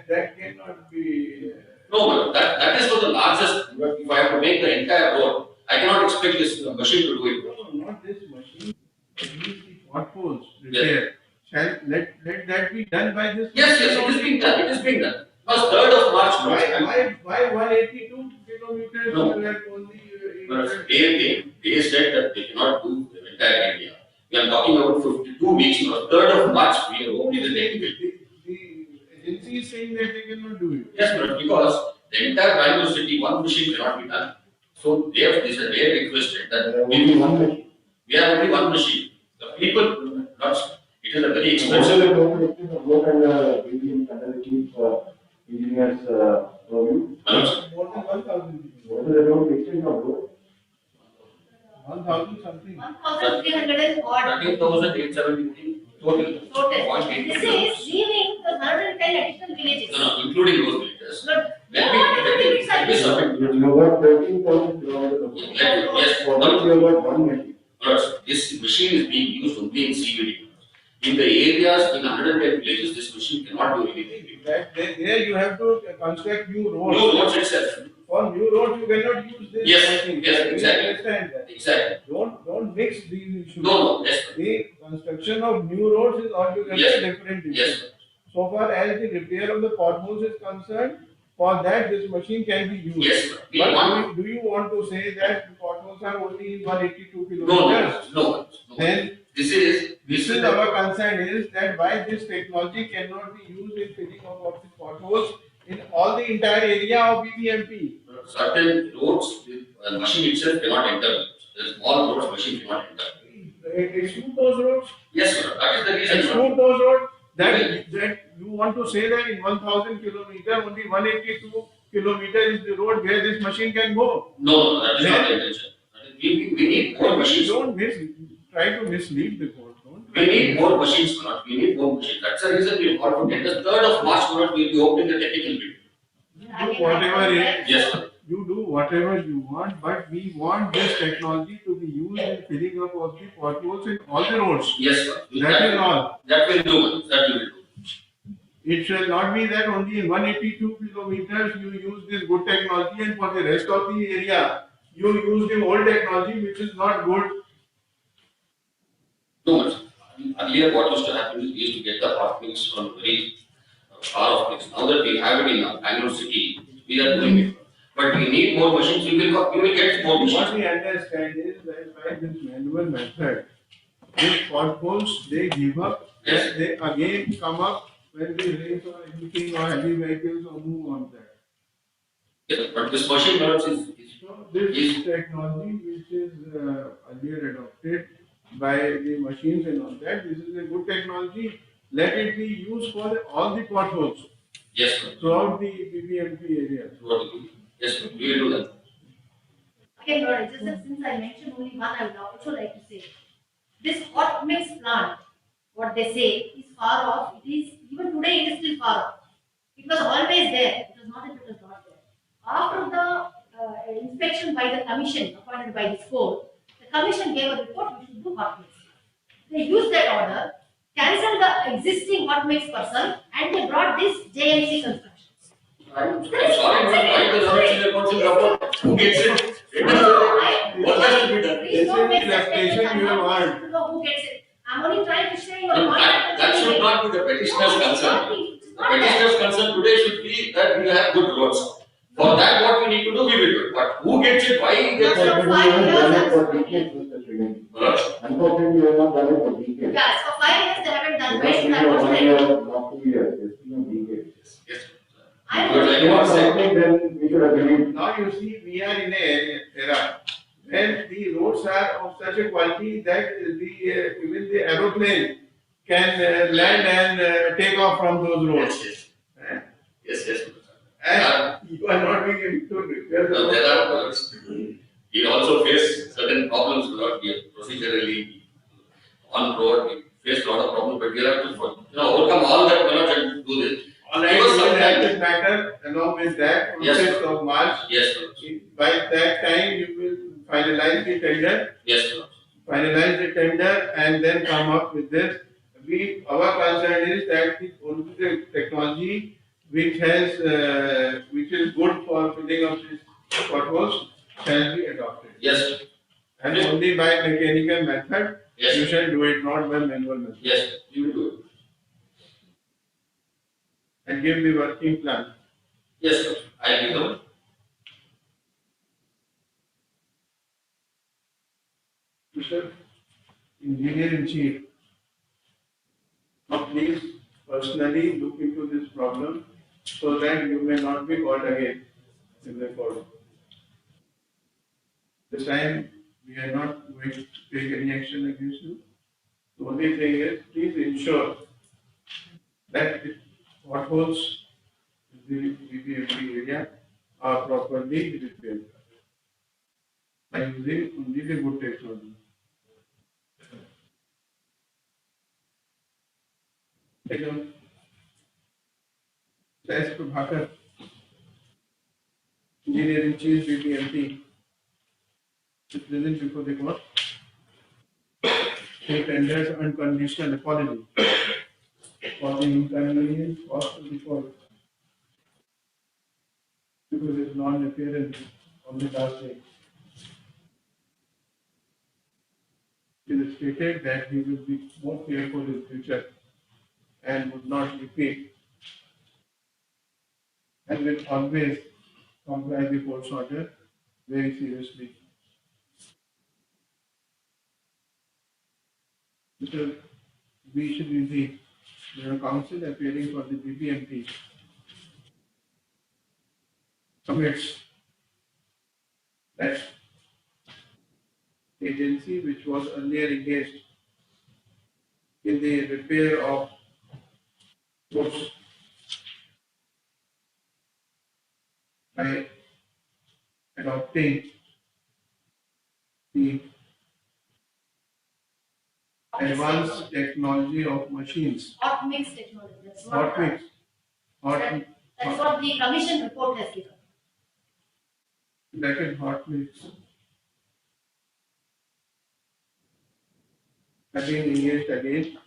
That cannot be. No, but that is for the largest. If I have to make the entire road, I cannot expect this machine to do it. No, not this machine. Use the potholes repair. Let that be done by this. Yes, it is being done. It is being done. Because 3rd of March, Why 182 kilometers? No. You have only. but they said that they cannot do the entire area. We are talking about 52 weeks. Now, 3rd of March, we are only the technical. The agency is saying that they cannot do it. Yes, but because the entire Bangalore city, one machine cannot be done. So they have requested that Only one machine. we have only one machine. The people, it is a very What is expensive. the total extent of work and building under the chief engineer's purview? More than 1,000. What is the total extent of work? 1,000 something. 1,300 and odd 13,873 total. total. This is leaving the 110 additional villages. No, including those villages. But Let me submit. You got 13,000 kilometers of work. Yes, For which you got one machine. This machine is being used only in CBD. In the areas in 110 villages, this machine cannot do anything. There you have to construct new roads. No roads itself. For new roads, you cannot use this. Yes, machine. yes, You exactly. understand that. Exactly. Don't mix these issues. No, yes, The construction of new roads is altogether Yes. different issue. yes. So far as the repair of the potholes is concerned, for that this machine can be used. Yes, we But want. do you want to say that the potholes are only in 182 No, kilometers? no. Then This is our concern is that why this technology cannot be used in filling of the potholes in all the entire area of BBMP. certain roads, the machine itself cannot enter. The small roads, machine cannot enter. Exclude those roads. Yes, sir. That is the reason. Exclude those roads. That you want to say that in 1,000 kilometers, only 182 kilometers is the road where this machine can go. No, that is not the intention. We need more machines. Don't try to mislead the court. We need more machines, Manoj. We need more machines. That's the reason we want to get the 3rd of March, Manoj, we will be opening the technical bid. Do whatever Yes, sir. you do whatever you want, but we want this technology to be used in filling up of the potholes in all the roads. Yes, sir. That is all. That will do. That will do. It shall not be that only in 182 kilometers you use this good technology and for the rest of the area you use the old technology which is not good. No, sir. Earlier, what used to happen is we used to get the hot mix from very far off place. Now that we have it in Bangalore city, we are doing it. But we need more machines. We will get more machines. What we understand is that by this manual method, these potholes they give up. Yes. They again come up when the rains or anything or heavy vehicles or move on that. Yes, but this machine perhaps is So this technology which is earlier adopted by the machines and all that, this is a good technology. Let it be used for all the potholes yes, sir. throughout the BBMP area. Yes, sir. We will do that. Again, Lord, just that since I mentioned only one, I would also like to say this hot mix plant, what they say, is far off. It is even today it is still far off. It was always there. It was not that it was not there. After the inspection by the commission appointed by this court, the commission gave a report we should do hot mix. They used that order, cancelled the existing hot mix person, and they brought this JMC constructions. I'm sorry, but why the National Council report? Who gets it? What has to be done? Please don't make This is such the statements. expectation you I'm not want. supposed to know who gets it. I'm only trying to share your No, point. that should not be the petitioner's concern. The petitioner's concern today should be that we have good roads. For that, what we need to do, we will do. But who gets it, why he gets it? Sir, 5 years, For decades, Mr. Srigan. Manoj, Unfortunately, we have not done it for decades. yes, for 5 years they haven't done. Where It's should not I been go a 1 to? year, not 2 years, it's been a decade. yes. I But like If you you are want saying, something, then we should agree. Now you see, we are in an era when the roads are of such a quality that even the aeroplane can land and take off from those roads. yes, yes, yes. And you are not being able to repair the Now, there are roads. we also face certain problems without we procedurally on road. We face a lot of problems, but we have to overcome all that. Manoj, and do this. All right, Give us we some will have time. this matter along with that on Yes, 6th sir. of March. Yes, Manoj. By that time, you will finalize the tender, Yes, Manoj. finalize the tender, and then come up with this. Our concern is that only the technology which is good for filling up these potholes shall be adopted. Yes, And only by mechanical method, yes, you shall do it, not by manual method. yes, we will do it. And give the working plan. Yes, sir. I will do it. Mr. Engineer in Chief, please personally look into this problem so that you may not be caught again in the court. This time, we are not going to take any action against you. The only thing is, please ensure that the potholes in the BBMP area are properly repaired by using only the good technology. Second, S. Prabhakar, Engineer in Chief BBMP, is present before the court. He tenders unconditional apology for the inconvenience caused to the court because of his non-appearance on the last day. It is stated that he will be more careful in future and would not repeat and will always comply the court's order very seriously. Mr. V. Shrinidhi, the council appearing for the BBMP, submits that agency which was earlier engaged in the repair of roads by adopting the advanced technology of machines. Hot mix technology, that's what. Hot mix. Hot, That's what the commission report has given. that is hot mix. Have been engaged again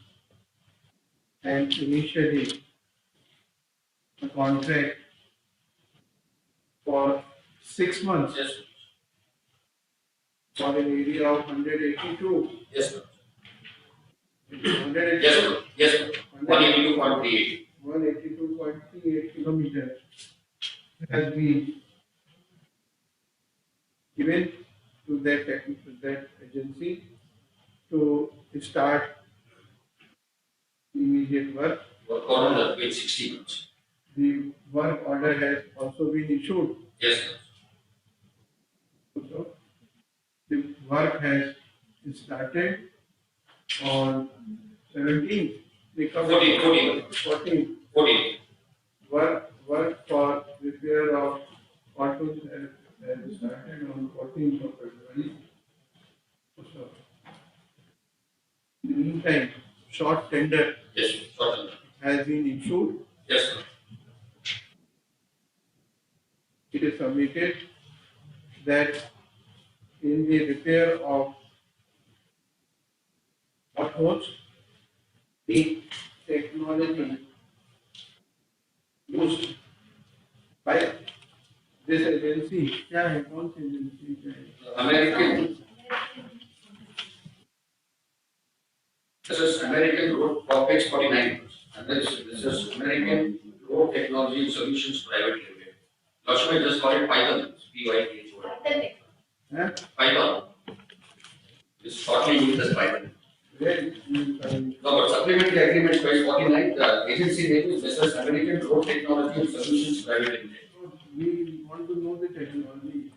and initially a contract for 6 months Yes, for an area of 182. yes, sir. 182. Yes, sir. Yes, sir. 182.38. 182.38 kilometers has been given to that agency to start immediate work. Work order has been 60 months. The work order has also been issued. Yes, sir. So the work has started on 17th. 14. 14. Work for repair of potholes has started on 14th of February. So, in the meantime, short tender Yes, sir. Short term. has been issued. Yes, sir. It is submitted that in the repair of potholes, the technology used by this agency, क्या है कौन सी agency है? American, this is American Road Topics 49. And this is American Road Technology Solutions Private Limited. Lakshmi just call it Python. Python. Huh? Python. It's shortly used as Python. Where is the No, but supplementary agreement by 49, the agency name is Mrs. American Road Technology and Solutions Private Limited. we want to know the technology.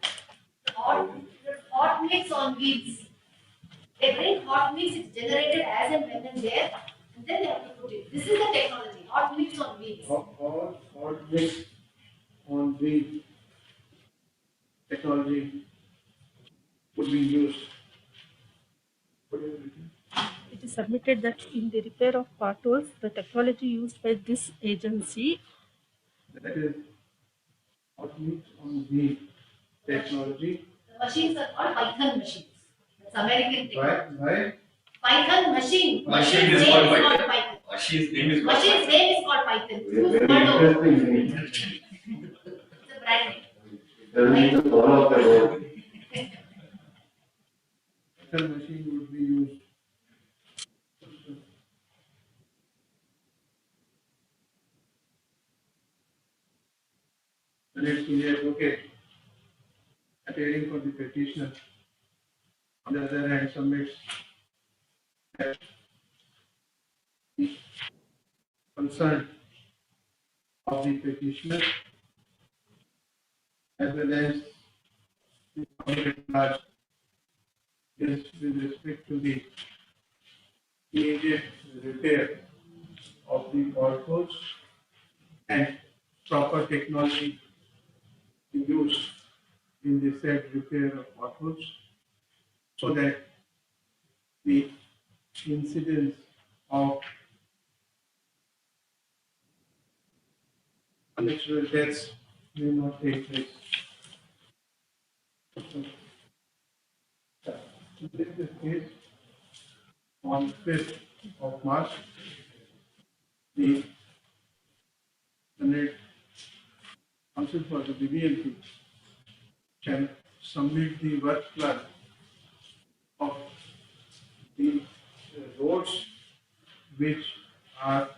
Hot mix on wheels. They bring hot mix, it's generated as and when and there, and then they have to put it. This is the technology, hot mix on wheels. Or mix on the technology would be used. What is it? It is submitted that in the repair of potholes, the technology used by this agency That is hot mix on the technology. The machines are called Python machines. That's American technology. Why? Python machine. Machine is name called is Python. Python. Machine's name is Machine's name is called Python. Use Very word over. interesting. It's a brand name. Doesn't need to follow up the road. Excel machine would be used. The next senior advocate appearing for the petitioner. On the other hand, submits that the concern of the petitioner as well as the public at large is with respect to the immediate repair of the potholes and proper technology used in the said repair of potholes so that the incidence of unnatural deaths may not take place. This is case on 5th of March, the Senate Council for the BBMP can submit the work plan of the roads which are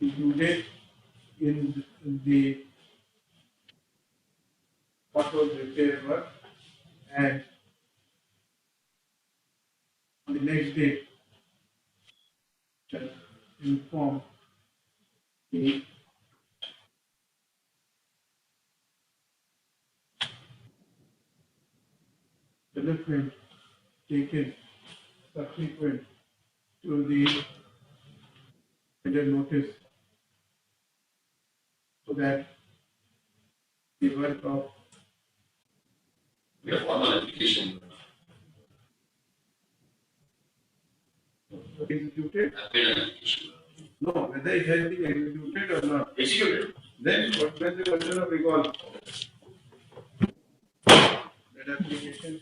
included in the pothole repair work and the next day, inform the development taken subsequent to the notice so that the work of We have formal application. executed, I've made an application. no, whether it has been executed or not, Executed. then what was the version of recall? That application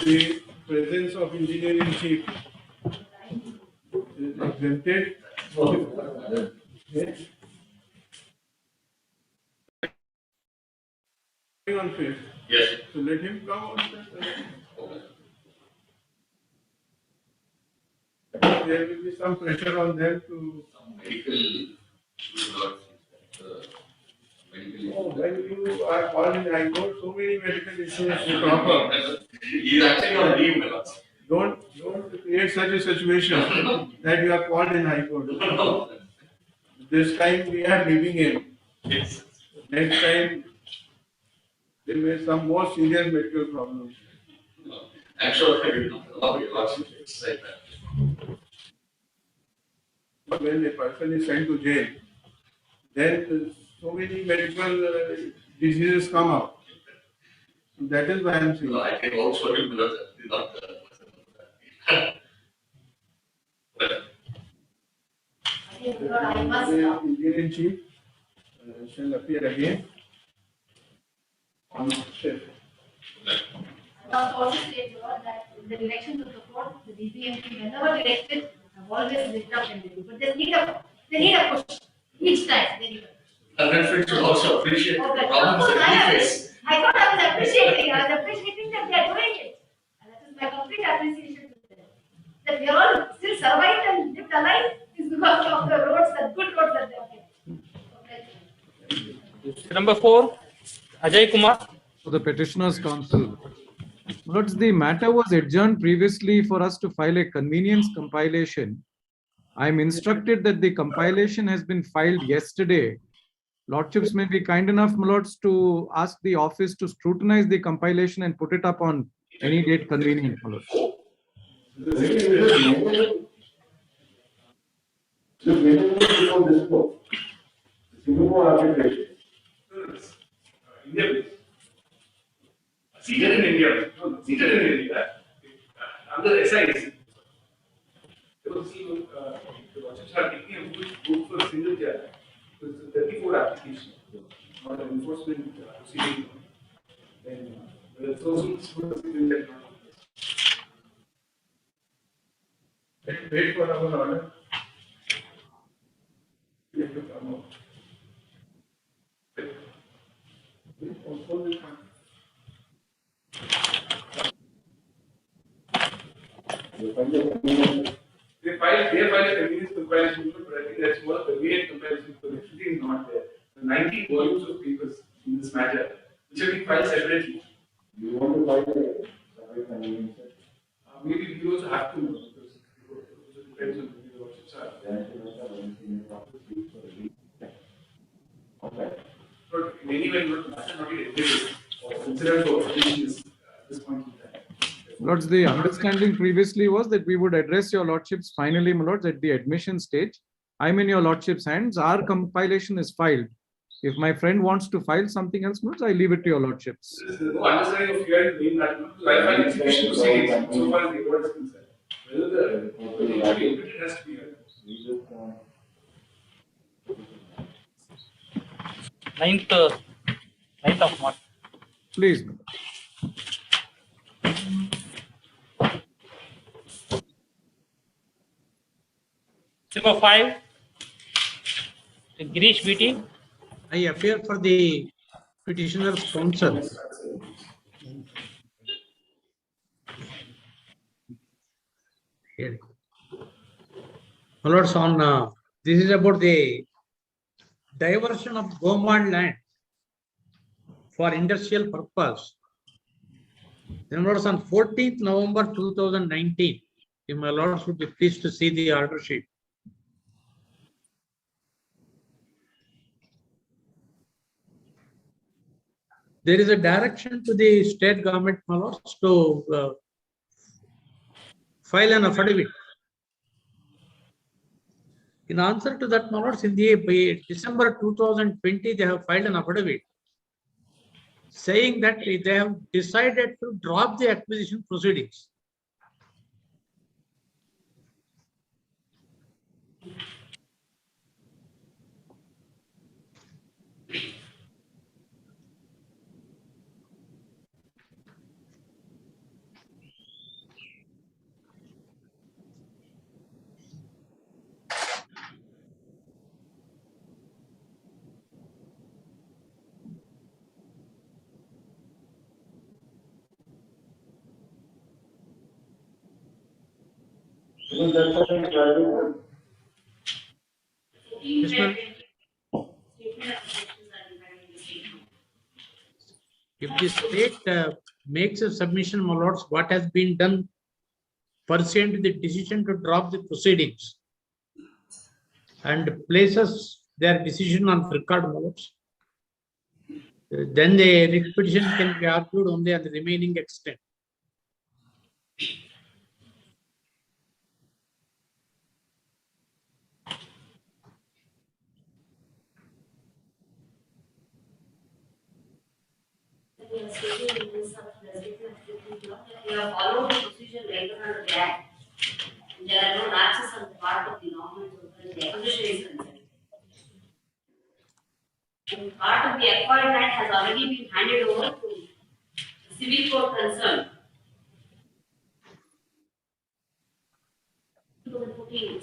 the presence of engineering chief is exempted. Yes. On fifth. Yes. So let him come on that. Okay. There will be some pressure on them to. Medical. Oh, when you are called in high court, so many medical issues to talk about. He is actually on leave, my lord. Don't create such a situation that you are called in high court. This time we are leaving him. Yes. Next time there may be some more serious medical problems. I'm sure I will not allow your lordship to say that. But when a person is sent to jail, then so many medical diseases come up. That is why I am saying. No, I can also him not but I think, Lord, I must the stop. engineer chief shall appear again on fifth. I must also state, Lord, that in the elections of the court, the DPMP, whenever elected, have always lit up and they but they need a push. Each time they need a push. and then should also appreciate the Okay. problems Of course, that we face. I thought I was appreciating. I was appreciating that they are doing it. And that is my complete appreciation to them. That we are all still survived and lived alive is because of the roads, the good roads that they have kept. Okay. Number 4, Ajay Kumar. For the petitioner's counsel. Lords, the matter was adjourned previously for us to file a convenience compilation. I am instructed that the compilation has been filed yesterday. Lordships may be kind enough, my lords, to ask the office to scrutinize the compilation and put it up on any date convenient, my lords. Singapore arbitration. India, seated in India, no, seated in India, under SIS. So see, the lordships are taking a good for a single judge. So it's a 34 application, not an enforcement proceeding. Then the proceedings for a single judge. Wait for our order. We have to come out. Also will come. They filed a convenience compilation, but I think that's more convenient comparison because the actually is not there. The 90 volumes of papers in this matter, which have been filed separately. You want to file a separate convenience? Maybe we also have to, because it depends on the lordships are. Okay. But in any way, not yet admitted or considered for application at this point in time. Lords, the understanding previously was that we would address your lordships finally, my lords, at the admission stage. I'm in your lordship's hands. Our compilation is filed. If my friend wants to file something else, my lords, I leave it to your lordships. There is no understanding of fear in doing that. I find execution proceedings so far as the court is concerned. Whether the it has to be. 9th of March. Please. Number 5, Girish BT. I appear for the petitioner's counsel. Here. My lords, on this is about the diversion of Gomand land for industrial purpose. Then what was on 14th November 2019? If my lords would be pleased to see the order sheet. There is a direction to the state government, my lords, to file an affidavit. In answer to that, my lords, in the December 2020, they have filed an affidavit saying that they have decided to drop the acquisition proceedings. Yes, ma'am. If the state makes a submission, my lords, what has been done pursuant to the decision to drop the proceedings and places their decision on record, my lords, then the writ petition can be argued only on the remaining extent. We have followed the procedure later under the Act. There are no lapses on the part of the government as the acquisition is concerned. And part of the acquired land has already been handed over to the civil court concerned. 2014.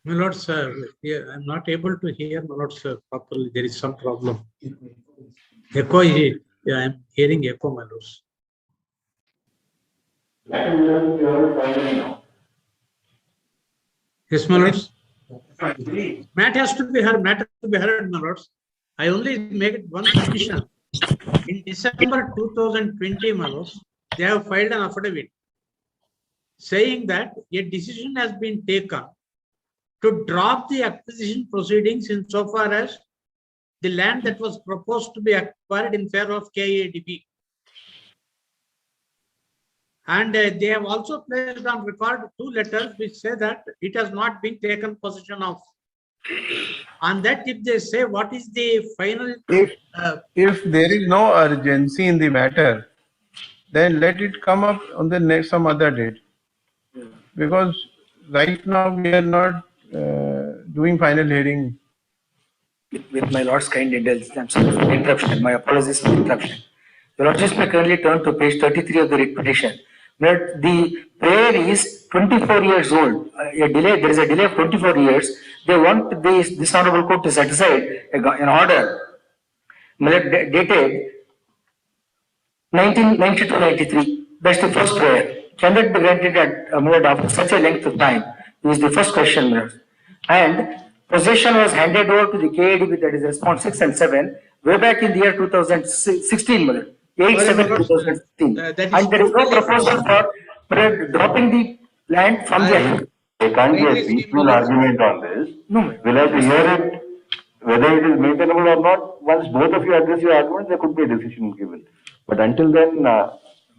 My lords, I'm not able to hear my lords properly. There is some problem. Echo is it? Yeah, I'm hearing echo, my lords. Yes, my lords. Matter has to be heard. Matter to be heard, my lords. I only make one petition. In December 2020, my lords, they have filed an affidavit saying that a decision has been taken to drop the acquisition proceedings insofar as the land that was proposed to be acquired in favor of KADB. And they have also placed on record 2 letters which say that it has not been taken possession of. On that, if they say what is the final... If there is no urgency in the matter, then let it come up on the next some other date. Because right now we are not doing final hearing. With my Lord's kind indulgence, I'm sorry for the interruption. My apologies for the interruption. Your Lordship may kindly turn to page 33 of the writ petition, But the prayer is 24 years old. There is a delay of 24 years. They want this honorable court to set aside an order dated 1992-93. That's the first prayer. Can that be granted after such a length of time? Is the first question. And possession was handed over to the KADB, that is response 6 and 7, way back in the year 2016. 8/7/2016. And there is no proposal for dropping the land from the. There can't be a peaceful argument on this. No. We'll have to hear it, whether it is maintainable or not. Once both of you address your arguments, there could be a decision given. But until then,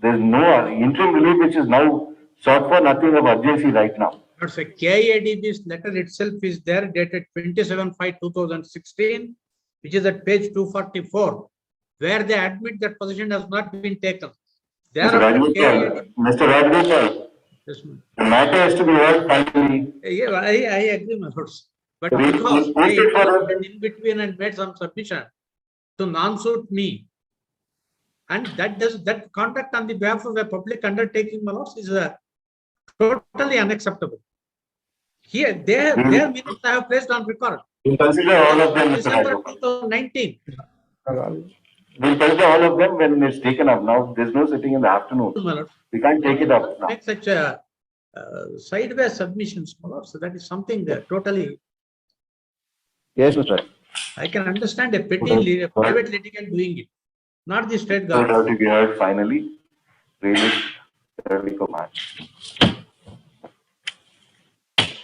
there's no interim relief which is now sought for, nothing of urgency right now. But the KIADB's letter itself is there, dated 27/5/2016, which is at page 244, where they admit that position has not been taken. Mr. Rajgopal, Yes, ma'am. the matter has to be heard finally. Yeah, I agree, my lords. But We- because we they posted for a- interrupted in between and made some submission to non-suit me, and that conduct on the behalf of a public undertaking, my lords, is totally unacceptable. Here, their minutes I have placed on record. We'll consider all of them, Mr. December Rajgopal. 2019. We'll consider all of them when it's taken up. Now, there's no sitting in the afternoon. My lord. We can't take it up now. Make such a sideways submissions, my lord. So that is something that totally, Yes, Mr. I can understand a private litigant doing it, not the state So it has government. to be heard finally. Raise it early for March.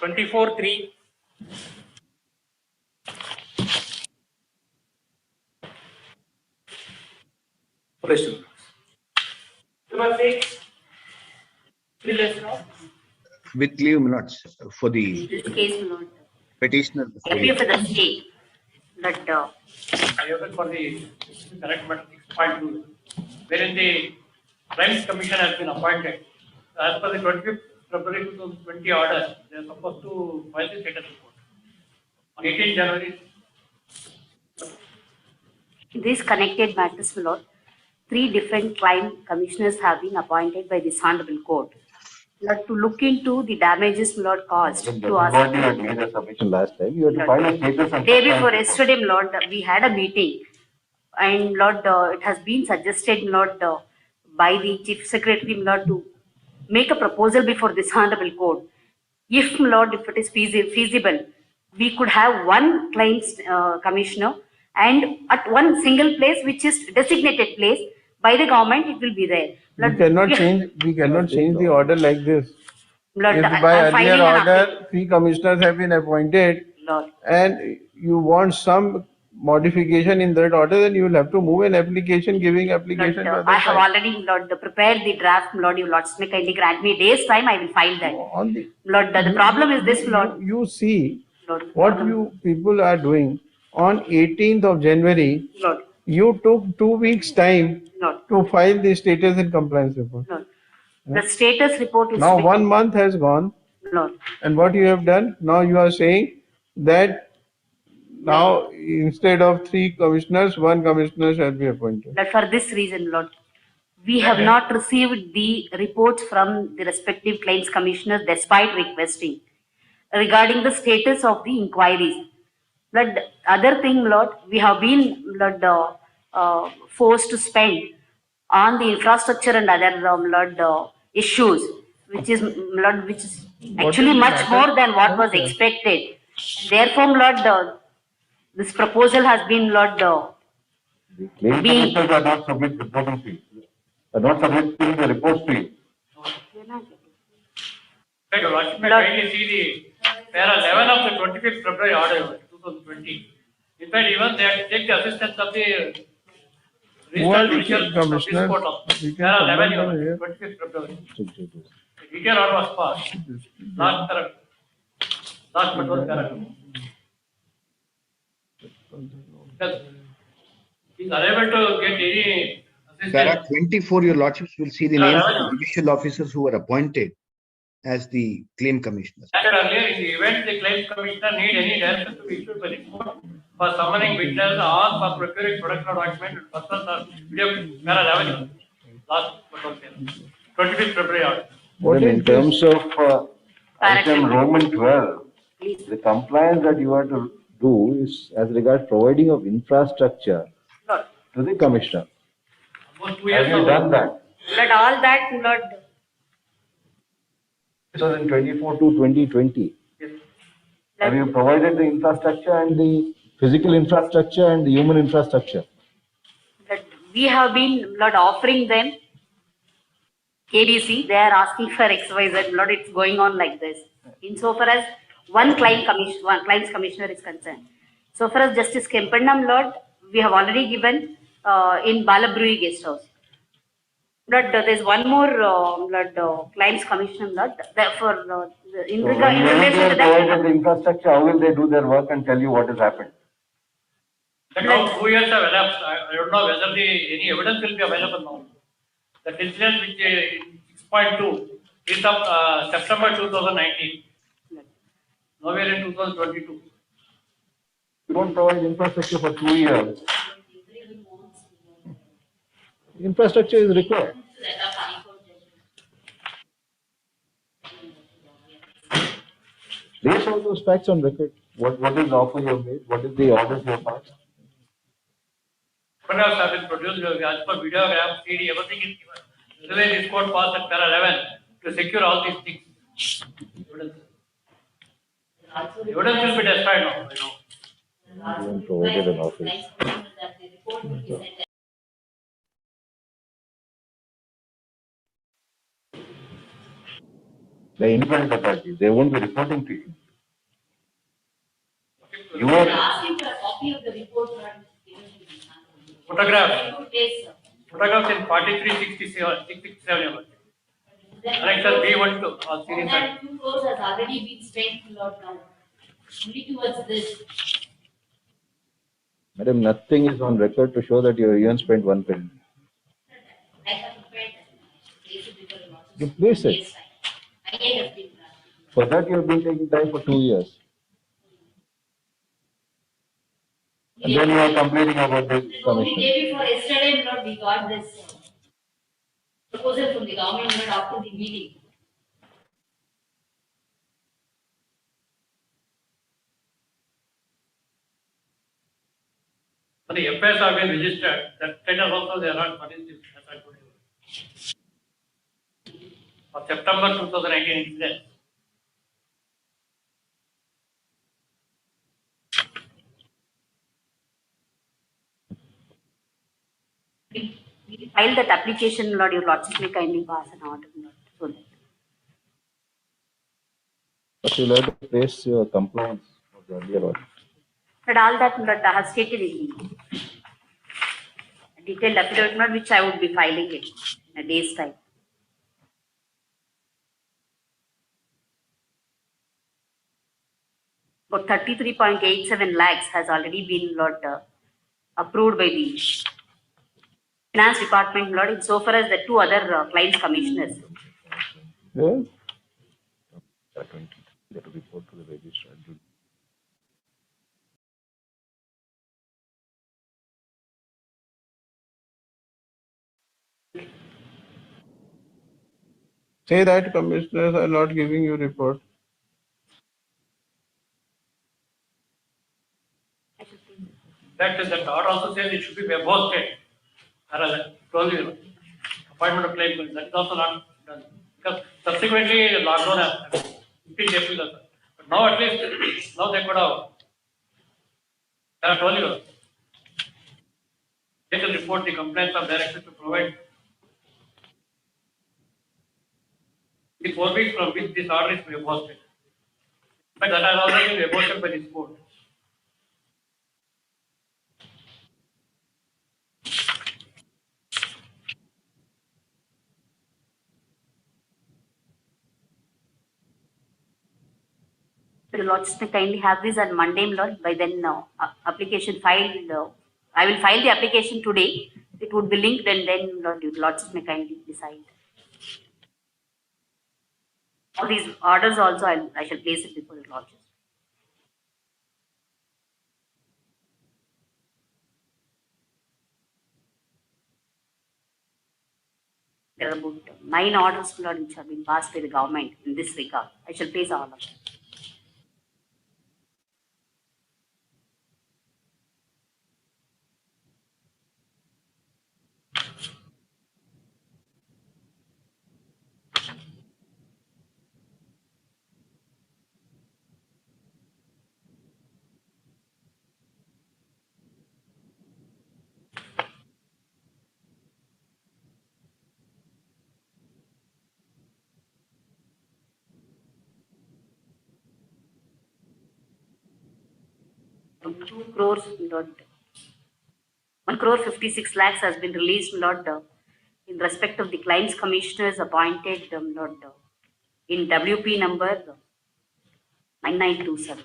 24-3. Question. Number 6. With leave, my lords, for the This case, Lord, petitioner. appeal for the state that I open for the correct matter 6.2, wherein the Crimes Commission has been appointed. As per the 25th February 2020 order, they are supposed to file the status report. On 18 January, these connected matters, Lord, 3 different crime commissioners have been appointed by this honorable court. Lord, to look into the damages, Lord, caused to us. Before you had made a submission last time, you had to file a status and. Day before yesterday, Lord, we had a meeting, and Lord, it has been suggested, Lord, by the Chief Secretary, Lord, to make a proposal before this honorable court. If, Lord, if it is feasible, we could have one claims commissioner, and at one single place, which is designated place by the government, it will be there. Lord, We cannot change the order like this. Lord, If by I'm earlier filing an appeal. order, 3 commissioners have been appointed Lord, and you want some modification in that order, then you will have to move an application giving application. Lord, for I that have time. already, Lord, prepared the draft, Lord, you Lords may kindly grant me a day's time, I will file that. On the, Lord, the problem is this, Lord. you see Lord, what you people are doing. On 18th of January, Lord, you took 2 weeks time Lord, to file the status and compliance report. Lord. The status report is. Now with- 1 month has gone, Lord, and what you have done, now you are saying that now instead of 3 commissioners, 1 commissioner shall be appointed. that for this reason, Lord, we have not received the reports from the respective claims commissioners despite requesting regarding the status of the inquiries. Lord, other thing, Lord, we have been, Lord, forced to spend on the infrastructure and other, Lord, issues, which is, Lord, which is actually is the much matter? more than what was Okay. expected. Therefore, Lord, this proposal has been, Lord, Claim Being- commissioners are not reporting to you. Are not submitting the reports to you. Your Lordship may Lord. kindly see the para 11 of the 25th February order 2020. In fact, even they had to take the assistance of the Who are regional the judicial of this commissioners? court also. We can Para 11, comment on Your here. 25th February. The detailed order was passed. Last paragraph. Last but one paragraph. Because he's unable to get any Para assistance. 24, your lordships will see the Yeah, names yeah. of the judicial officers who were appointed as the claim commissioners. As said earlier, in the event the claims commissioner need any direction to be issued by the court for summoning witness or for procuring production of document and persons or video, para 11, last but one paragraph. 25th February order. Then in terms of item Roman 12, the compliance that you have to do is as regards providing of infrastructure Lord, to the commissioner. almost 2 years Have you now. done that? But all that, Lord, 2024 to 2020. Yes. Have you provided the infrastructure and the physical infrastructure and the human infrastructure? that we have been, Lord, offering them ABC, they are asking for XYZ, Lord, it's going on like this. Insofar as one client's commissioner is concerned. So far as Justice Kempannam, Lord, we have already given in Balabrui guest house. Lord, there's one more Lord, client's commissioner, Lord, therefore, in So regard, when in you relation to have that. provided the infrastructure, how will they do their work and tell you what has happened? That now 2 years have elapsed. I don't know whether any evidence will be available now. That incident which 6.2 is of September 2019. Nowhere in 2022. You don't provide infrastructure for 2 years. Infrastructure is required. Place all those facts on record. What is the offer you have made? What is the orders you have passed? Photographs have been produced as per videograph, CD, everything is given. Today this court passed at para 11 to secure all these things. Evidence. Evidence will be destroyed now. You haven't provided an office. The independent authorities, they won't be reporting to you. You are Asking for a copy of the report, Lord. Photographs. Photographs in 4367. Annexes B1 to all series. And 2 crores has already been spent, Lord, now. Only towards this. Madam, nothing is on record to show that you even spent 1 penny. I have prepared place it before the law. You place it. Yes, I have been. For that you have been taking time for 2 years. And then you are complaining about the Only commission. day before yesterday, Lord, we got this proposal from the government, Lord, after the meeting. When the affairs have been registered, that status also they are not. What is this? As I told you. For September 2019 incident. We filed that application, Lord, your Lordship may kindly pass an order, Lord, so that. But you'll have to place your compliance of the earlier order. But all that, Lord, I have stated in the detailed affidavit, Lord, which I would be filing it in a day's time. About 33.87 lakhs has already been, Lord, approved by the Finance Department, Lord, insofar as the 2 other clients commissioners. Yeah. That will report to the registrar. Say that commissioners are not giving you report. That is, that order also says it should be web hosted. Told you, appointment of claim, that is also not done. Because subsequently, lockdown happened, 15 April. Also. But now at least, now they could have. I told you, they can report the complaints of directors to provide the 4 weeks from which this order is web hosted. But that has already been web hosted by this court. The Lordship may kindly have this on Monday, Lord. By then, application filed. I will file the application today. It would be linked, and then Lord, the Lordship may kindly decide. All these orders also, I shall place it before the Lordship. There are about 9 orders, my lord, which have been passed by the government in this regard. I shall place all of them. From 2 crores, my lord, 1 crore 56 lakhs has been released, my lord, in respect of the claims commissioners appointed, my lord, in WP number 9927,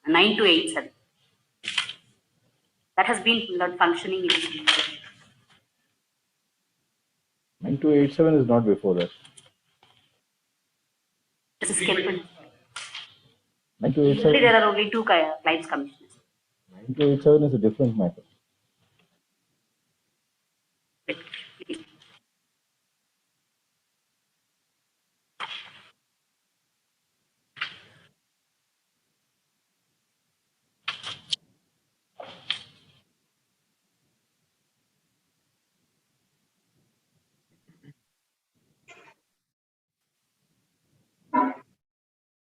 9287. That has been, my lord, functioning in the 9287 is not before that. This is scheduled. 9287. There are only 2 claims commissioners. 9287 is a different matter.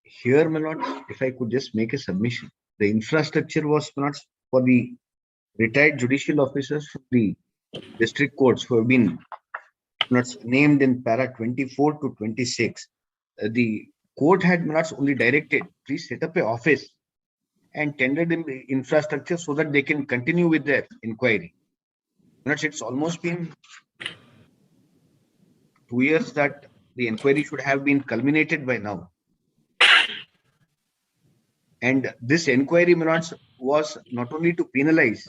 Here, my lord, if I could just make a submission, the infrastructure was not for the retired judicial officers from the district courts who have been not named in para 24 to 26. The court had not only directed, please set up an office and tender them the infrastructure so that they can continue with their inquiry. It's almost been 2 years that the inquiry should have been culminated by now. And this inquiry was not only to penalize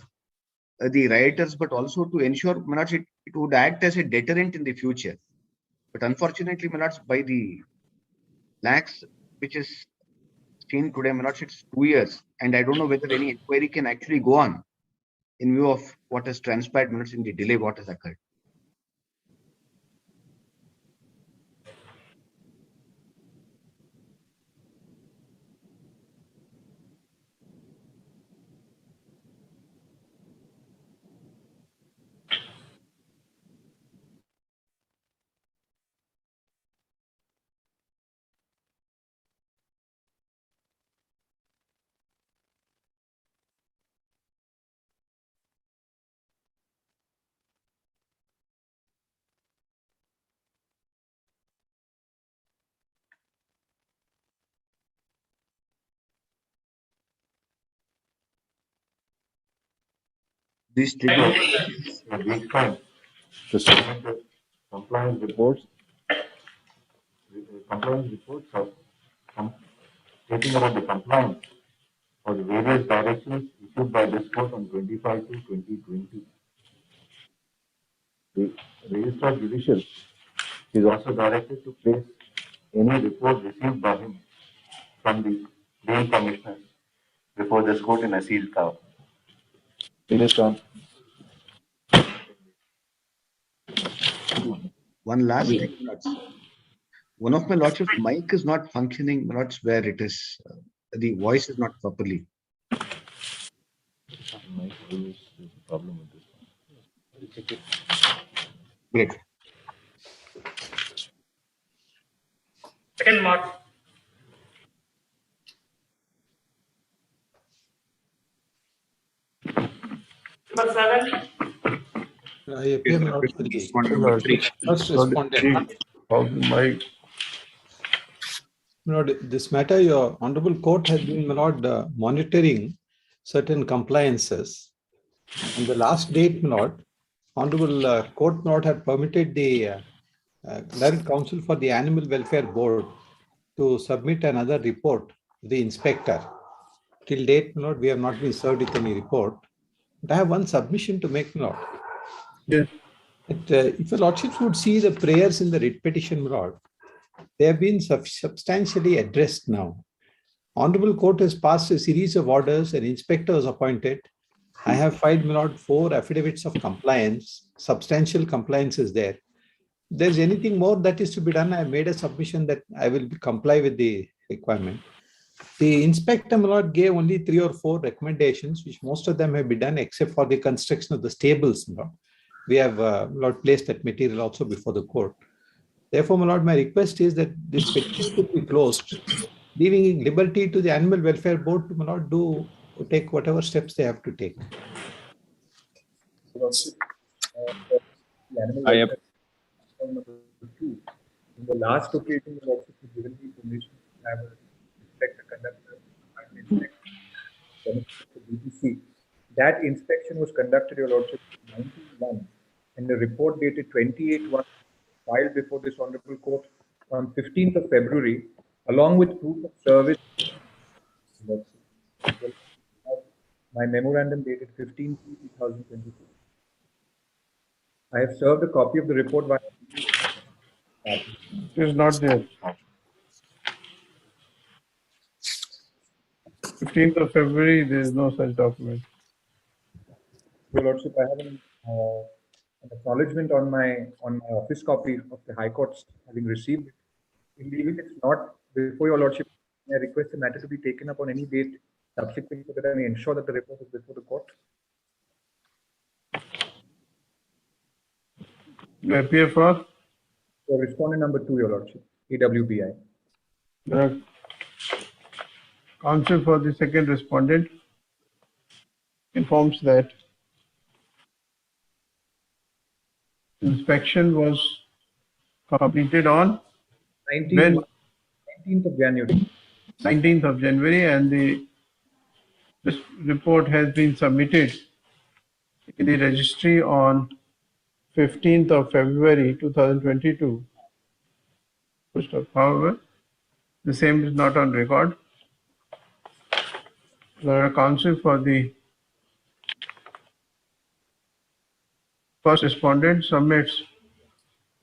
the rioters, but also to ensure it would act as a deterrent in the future. But unfortunately, by the lakhs which is seen today, it's 2 years, and I don't know whether any inquiry can actually go on in view of what has transpired in the delay what has occurred. These triggers a weak time to submit the compliance reports. Compliance reports are stating about the compliance for the various directions issued by this court on 25 to 2020. The Registrar Judicial is also directed to place any report received by him from the Bail Commissioners before this court in a sealed cover. It is on. One last thing. One of my lordship's mic is not functioning, not where it is. The voice is not properly. Mic always is a problem with this. Great. Second mark. Number 7. I appear not to the first respondent. This matter, your Honorable Court has been, my lord, monitoring certain compliances. On the last date, my lord, Honorable Court, my lord, had permitted the Clerical Council for the Animal Welfare Board to submit another report to the inspector. Till date, my lord, we have not been served with any report. But I have one submission to make, my lord. Yes. If your lordships would see the prayers in the writ petition, my lord, they have been substantially addressed now. Honorable Court has passed a series of orders and inspectors appointed. I have filed, my lord, 4 affidavits of compliance. Substantial compliance is there. there's anything more that is to be done, I made a submission that I will comply with the requirement. The inspector, my lord, gave only 3 or 4 recommendations, which most of them have been done except for the construction of the stables. My lord. We have Lord placed that material also before the court. Therefore, my lord, my request is that this petition should be closed, leaving liberty to the Animal Welfare Board to, my lord, take whatever steps they have to take. The animal I welfare number 2. In the last occasion, you also given me permission to have an inspector conductor and inspect the BTC. That inspection was conducted, Your Lordship, in 1991, and the report dated 28/1 filed before this honorable court on 15th of February, along with proof of service. My memorandum dated 15/2/2022. I have served a copy of the report by. It is not there. 15th of February, there is no such document. Your Lordship, I have an acknowledgement on my office copy of the High Court's having received it. If it's not before Your Lordship, I request the matter to be taken up on any date subsequent so that I may ensure that the report is before the court. You appear for? So respondent number 2, Your Lordship, AWBI. The counsel for the second respondent informs that inspection was completed on 19th of January. 19th of January, and this report has been submitted in the registry on 15th of February 2022. However, the same is not on record. The counsel for the first respondent submits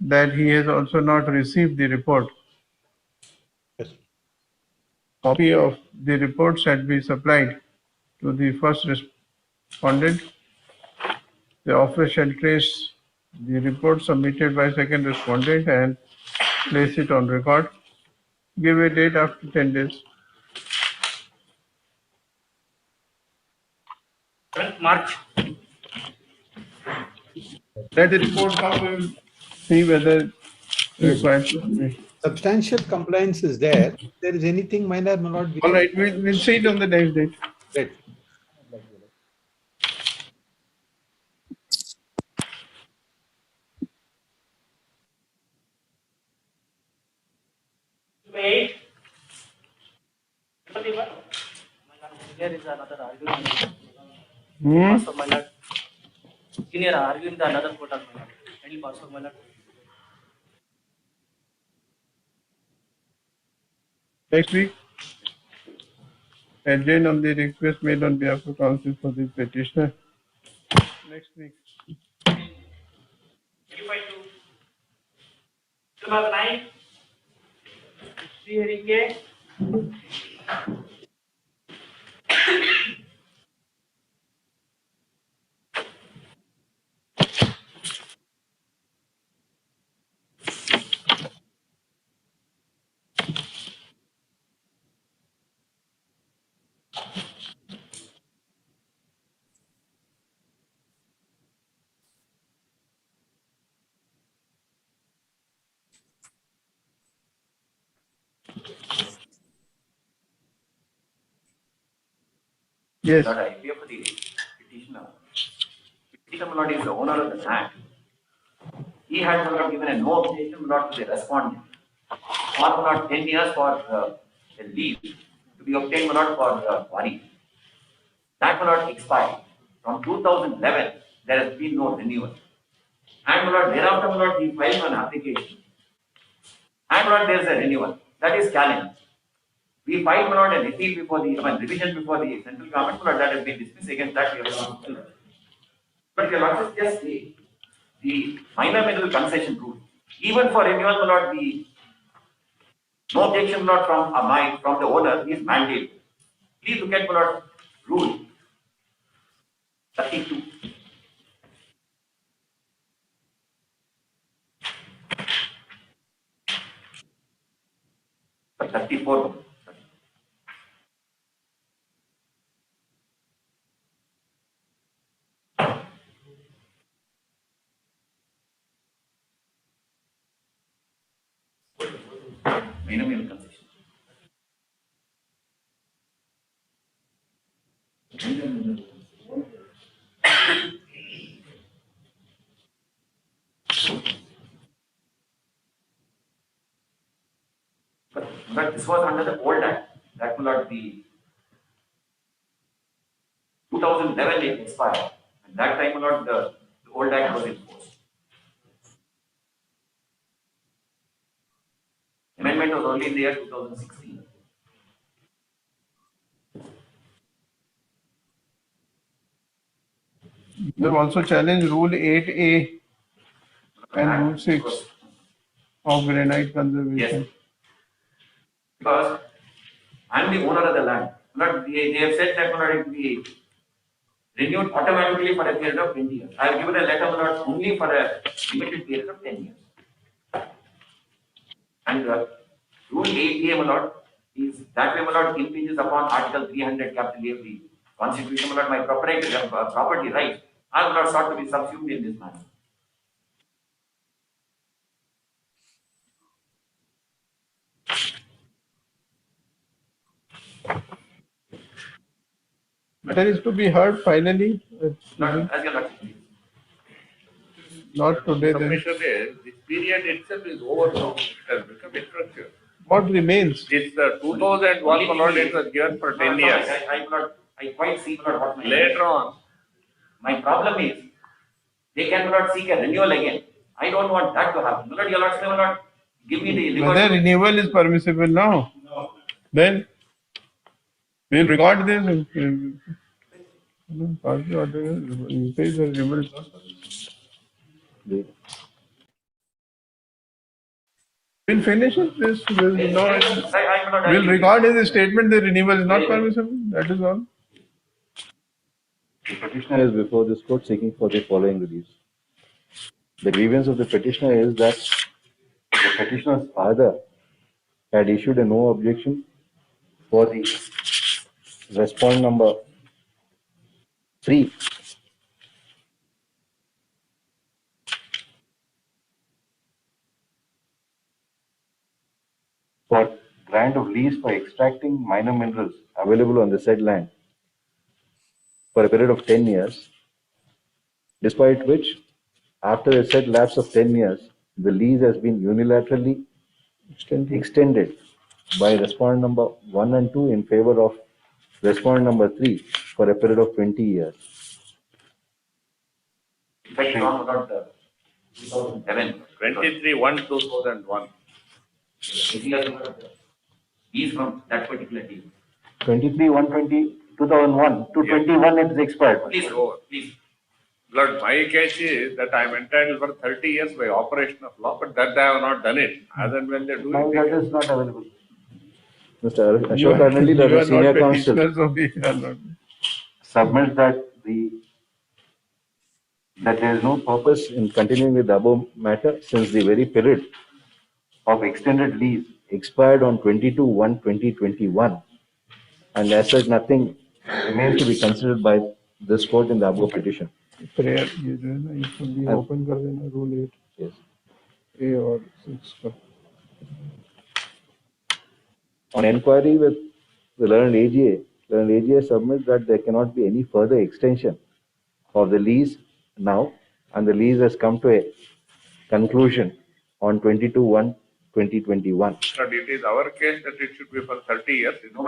that he has also not received the report. Copy of the report shall be supplied to the first respondent. The office shall trace the report submitted by second respondent and place it on record. Give a date after 10 days. March. Let the report come, we will see whether required. Substantial compliance is there. If there is anything minor, my lord. All right, we'll see it on the next date. Great. Wait. There is another argument. Pass for my lord. Senior arguing the another court of my lord. Kindly pass for my lord. Next week, adjourn on the request made on behalf of counsel for the petitioner. Next week. 9. Hearing K. Yes. That I appear for the petitioner. Petitioner Lord is the owner of the land. He had not given a no objection not to the respondent. Or not 10 years for a leave to be obtained not for quarry. That will not expire. From 2011, there has been no renewal. And Lord, thereafter, Lord, he filed an application. And Lord, there is a renewal. That is challenge. We filed Lord an appeal before the revision before the central government, Lord, that has been dismissed. Against that, we have not. But your Lord just say the minor mineral concession rule. Even for renewal, Lord, the no objection, Lord, from the owner is mandated. Please look at Lord rule 32. 34. Minimum concession. But this was under the old act. That will not be 2011 it expired. And that time will not the old act was enforced. Amendment was only in the year 2016. They have also challenged Rule 8A and Rule 6 of granite conservation. Yes. Because I am the owner of the land. Not they have said that it will be renewed automatically for a period of 20 years. I have given a letter not only for a limited period of 10 years. And Rule 8A is that way impinges upon Article 300 capital A of the Constitution. My property right. I will not sought to be subsumed in this manner. Matter is to be heard finally. Not as your Not today. Then. This period itself is over now. It has become infrastructure. What remains? It's the 2001 allot, it was given for 10 years. I quite see what my Later on. My problem is they cannot seek a renewal again. I don't want that to happen. Your Lordship will not give me the liberty. Whether renewal is permissible now? No. Then we'll record this. We'll finish it. We'll record as a statement the renewal is not permissible. That is all. The petitioner is before this court seeking for the following reliefs. The grievance of the petitioner is that the petitioner's father had issued a no objection for the response number 3 for grant of lease for extracting minor minerals available on the said land for a period of 10 years, despite which, after a said lapse of 10 years, the lease has been unilaterally extended by respondent number 1 and 2 in favor of respondent number 3 for a period of 20 years. Effect on about 2007. 23/1/2001. He's from that particular deal. 23/1/2001 to 21 it is expired. Please, please. Lord, my case is that I am entitled for 30 years by operation of law, but that they have not done it. As and when they do Now it, that is not available. Mr. Ashok Arnaldi, the senior counsel, submits that there is no purpose in continuing with the above matter since the very period of extended lease expired on 22/1/2021, and as such nothing remains to be considered by this court in the above petition. Prayer ये जो है ना इसको भी open कर देना Rule 8. Yes. A और 6 का. On inquiry with the learned AGA submits that there cannot be any further extension of the lease now, and the lease has come to a conclusion on 22/1/2021. but it is our case that it should be for 30 years. No,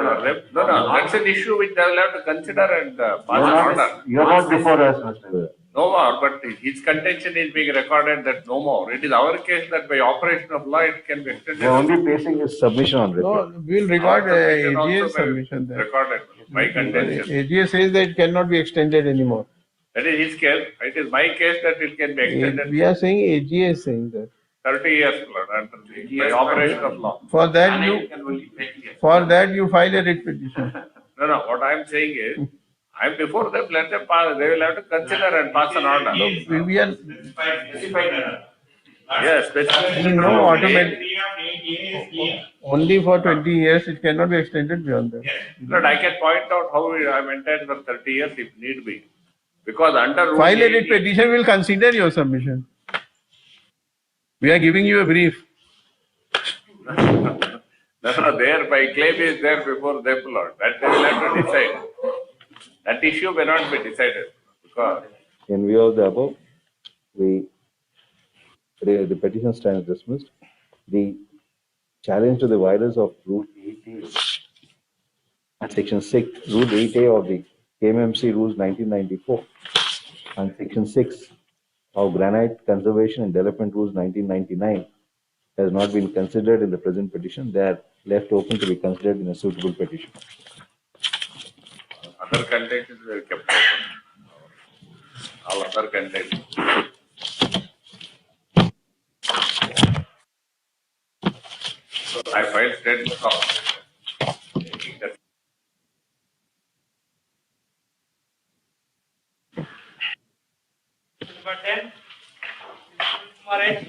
that's an issue which they will have to consider and pass an order. You are not before us, Mr. No more, but his contention is being recorded that no more. It is our case that by operation of law it can be extended. They are only placing his submission on record. No, we'll record AGA submission there. Recorded by contention. AGA says that it cannot be extended anymore. That is his case. It is my case that it can be extended. We are saying AGA is saying that. 30 years, Lord, by operation of law. For that you file a writ petition. No, what I am saying is, I am before them, let them pass, they will have to consider and pass an order. We are. Yes, that's no automatic. Only for 20 years, it cannot be extended beyond that. But I can point out how I maintained for 30 years if need be. Because under rule File a 80 writ petition, will consider your submission. We are giving you a brief. no, there, my claim is there before them, Lord. That they will have to decide. That issue may not be decided. Because In view of the above, the petition stands dismissed. The challenge to the violence of Rule 8A and Section 6, Rule 8A of the KMMC Rules 1994 and Section 6 of Granite Conservation and Development Rules 1999 has not been considered in the present petition. They are left open to be considered in a suitable petition. other contentions were kept open. All other contentions. So I filed statement of taking that. Number 10. Kumar H.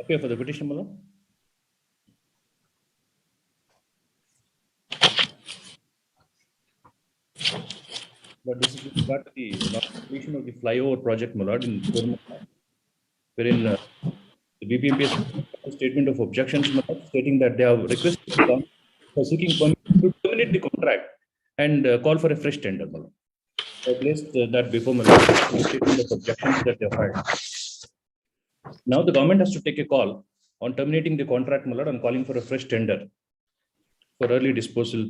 Appear for the petition, Malone. But this is with regard to the completion of the flyover project, Malad, in Karnataka, wherein the BBMP has a statement of objections, Malad, stating that they have requested the government for seeking permission to terminate the contract and call for a fresh tender, Malad. I placed that before Malad, the statement of objections that they have filed. Now the government has to take a call on terminating the contract, Malad, and calling for a fresh tender for early disposal.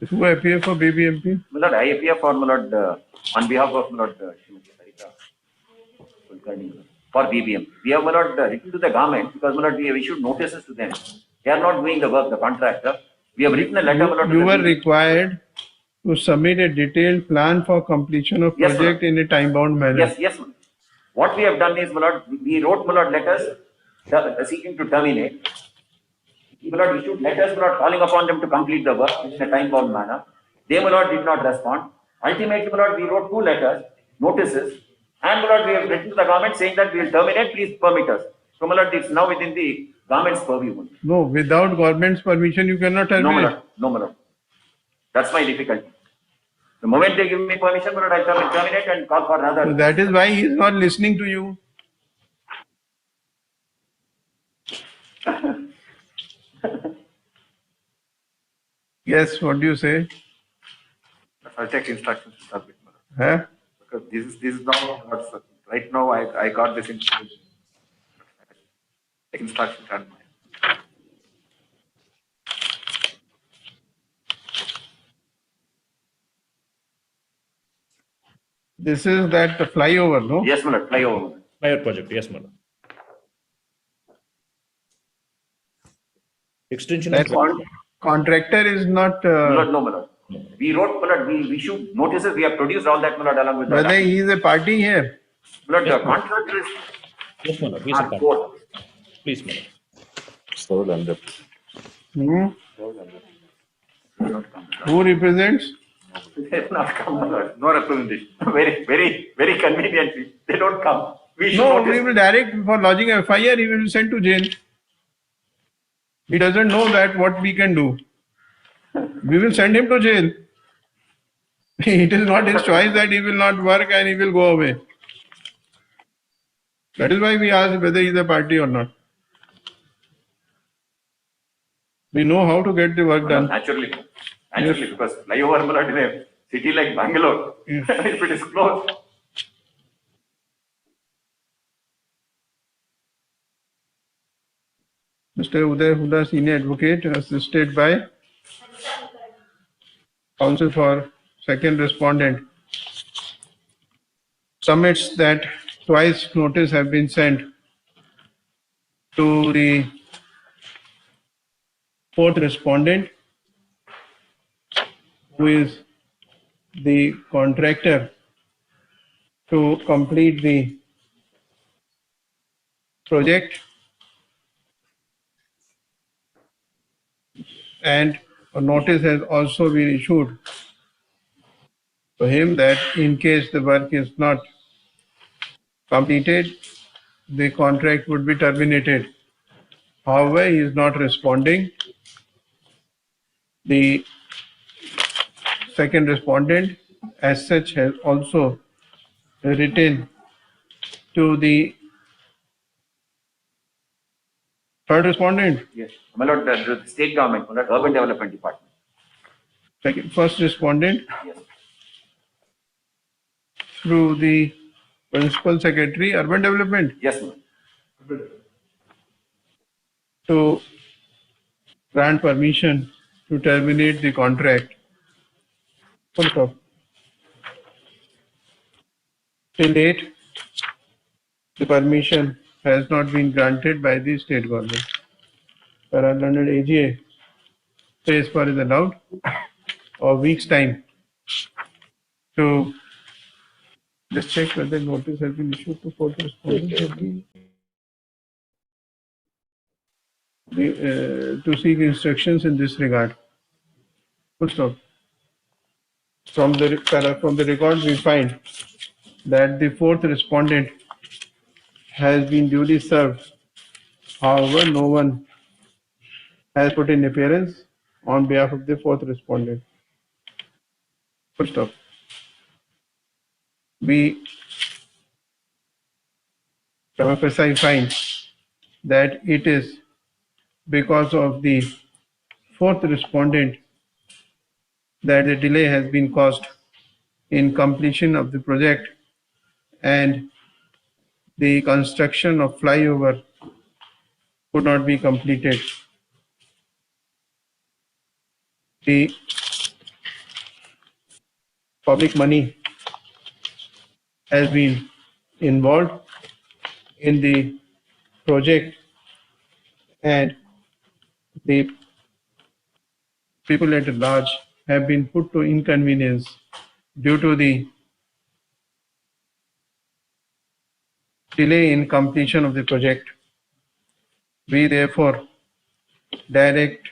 Who appear for BBMP? Milord, I appear for Milord on behalf of Milord Srimati Sarita Kulkarni for BBM. We have Milord written to the government because Milord we have issued notices to them. They are not doing the work, the contractor. We have written a letter, Milord. You were required to submit a detailed plan for completion of Yes, project in a time-bound manner. Yes, yes. What we have done is, Milord, we wrote Milord letters seeking to terminate. Milord issued letters, Milord, calling upon them to complete the work in a time-bound manner. They, Milord, did not respond. Ultimately, Milord, we wrote 2 letters, notices, and Milord, we have written to the government saying that we will terminate, please permit us. So, Milord, it's now within the government's purview. No, without government's permission, you cannot terminate. No, Milord. No, Milord. That's my difficulty. The moment they give me permission, Milord, I terminate and call for another. So that is why he is not listening to you. Yes, what do you say? I'll take instructions to submit. Huh? Because this is now what's right now. I got this information. Take instructions and This is that flyover, no? Yes, Milord, flyover. Flyover project, yes, Malad. Extension That of contractor is not. Milord, no, Milord. We wrote, Milord, we issued notices, we have produced all that, Milord, along with that. Whether he is a party here. Milord, the contractor is. Yes, Malad. He is a party. Please, Malad. So under. Who represents? They have not come, Milord. No representation. Very conveniently. They don't come. We should No, notice. we will direct for lodging a FIR, he will send to jail. He doesn't know that what we can do. We will send him to jail. It is not his choice that he will not work and he will go away. That is why we ask whether he is a party or not. We know how to get the work done. Naturally, because flyover, Milord, in a city like Bangalore, if it is closed. Mr. Uday Huda, Senior Advocate, assisted by Counsel for Second Respondent, submits that twice notice have been sent to the fourth respondent, who is the contractor, to complete the project, and a notice has also been issued to him that in case the work is not completed, the contract would be terminated. However, he is not responding. The second respondent, as such, has also written to the third respondent. Yes. My lord, the state government, my lord, urban development department. First respondent. Yes. Through the Principal Secretary, Urban Development. Yes, ma'am. To grant permission to terminate the contract. Full stop. Till date, the permission has not been granted by the state government. Whereas under AGA, phase 4 is allowed a week's time to just check whether notice has been issued to fourth respondent to seek instructions in this regard. Full stop. From the record, we find that the fourth respondent has been duly served. However, no one has put in appearance on behalf of the fourth respondent. Full stop. We from FSI find that it is because of the fourth respondent that the delay has been caused in completion of the project, and the construction of flyover could not be completed. The public money has been involved in the project, and the people at large have been put to inconvenience due to the delay in completion of the project. We therefore direct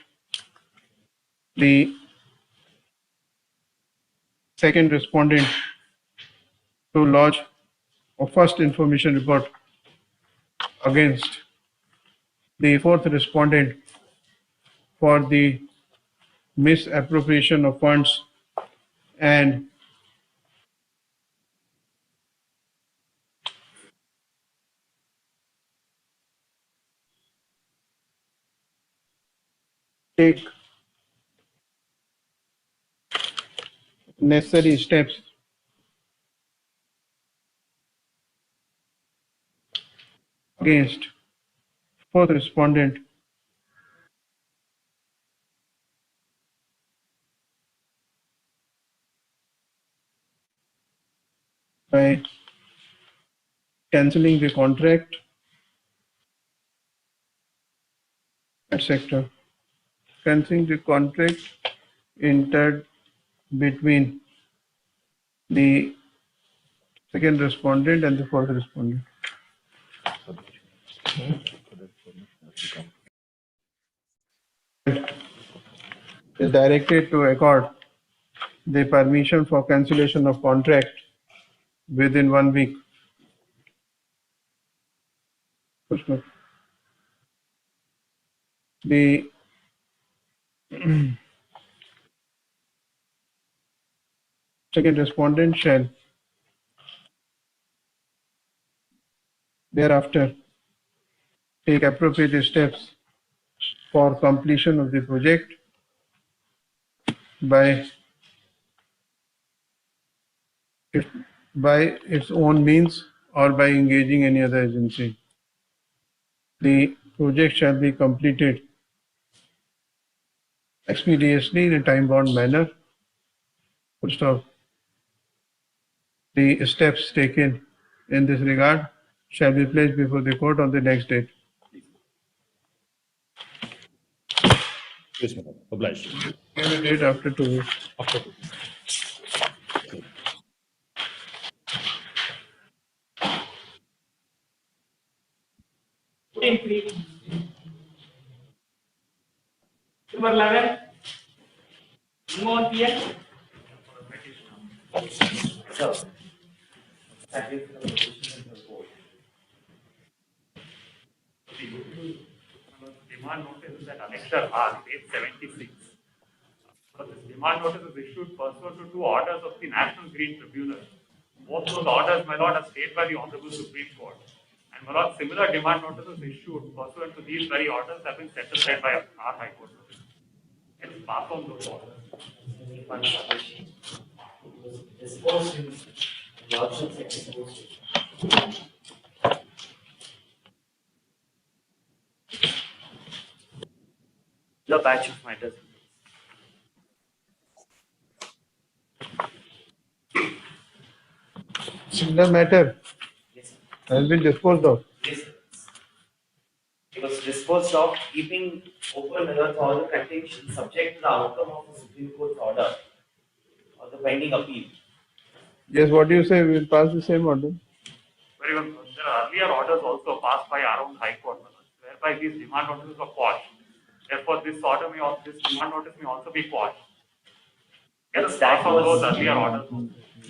the second respondent to lodge a first information report against the fourth respondent for the misappropriation of funds and take necessary steps against fourth respondent by cancelling the contract, etc. Cancelling the contract entered between the second respondent and the fourth respondent. Is directed to accord the permission for cancellation of contract within 1 week. The second respondent shall thereafter take appropriate steps for completion of the project by its own means or by engaging any other agency. The project shall be completed expeditiously in a time-bound manner. Full stop. The steps taken in this regard shall be placed before the court on the next date. Yes, madam. Obliged. Give a date after 2 weeks. After 2 weeks. Number 11. Move on here. So, that is the position of the board. Demand notice is at Annexure R, page 76. So this demand notice is issued pursuant to two orders of the National Green Tribunal. Both those orders, my lord, are stayed by the Honorable Supreme Court. And my lord, similar demand notices issued pursuant to these very orders have been set aside by our High Court. Let's pass on those orders. Disposed in lordship disposed. The batch of matters. Similar matter Yes, has been disposed of. yes. It was disposed of, keeping open whether the order contention subject to the outcome of the Supreme Court's order or the pending appeal. Yes, what do you say? We will pass the same order. Very well. There are earlier orders also passed by our own High Court, whereby these demand notices were quashed. Therefore, this order may, this demand notice may also be quashed. Yes, That pass on those was, earlier orders.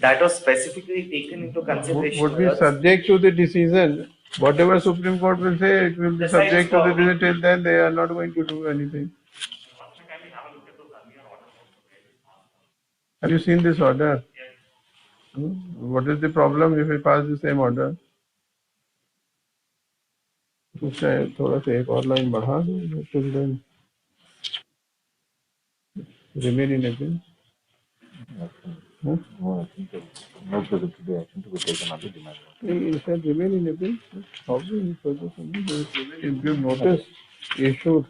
that was specifically taken into consideration. Would be subject to the decision. Whatever Supreme Court will say, it will be subject to the decision. Till then, they are not going to do anything. Have you seen this order? What is the problem if we pass the same order? थोड़ा सा एक और line बढ़ा दो till then remain in abeyance. No, I think no precipitated action to be taken on the demand. It said remain in abeyance. Probably further if you notice issued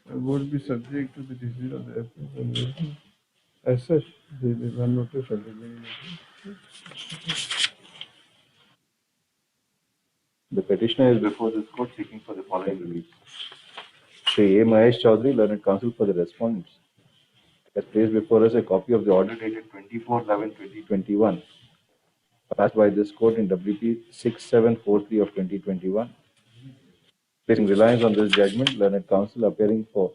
would be subject to the decision of the appeal. As such, the one notice shall remain in abeyance. The petitioner is before this court seeking for the following relief. Shri A. Mahesh Chaudhary, learned counsel for the respondents, has placed before us a copy of the order dated 24/11/2021, passed by this court in WP 6743 of 2021. Placing reliance on this judgment, learned counsel appearing for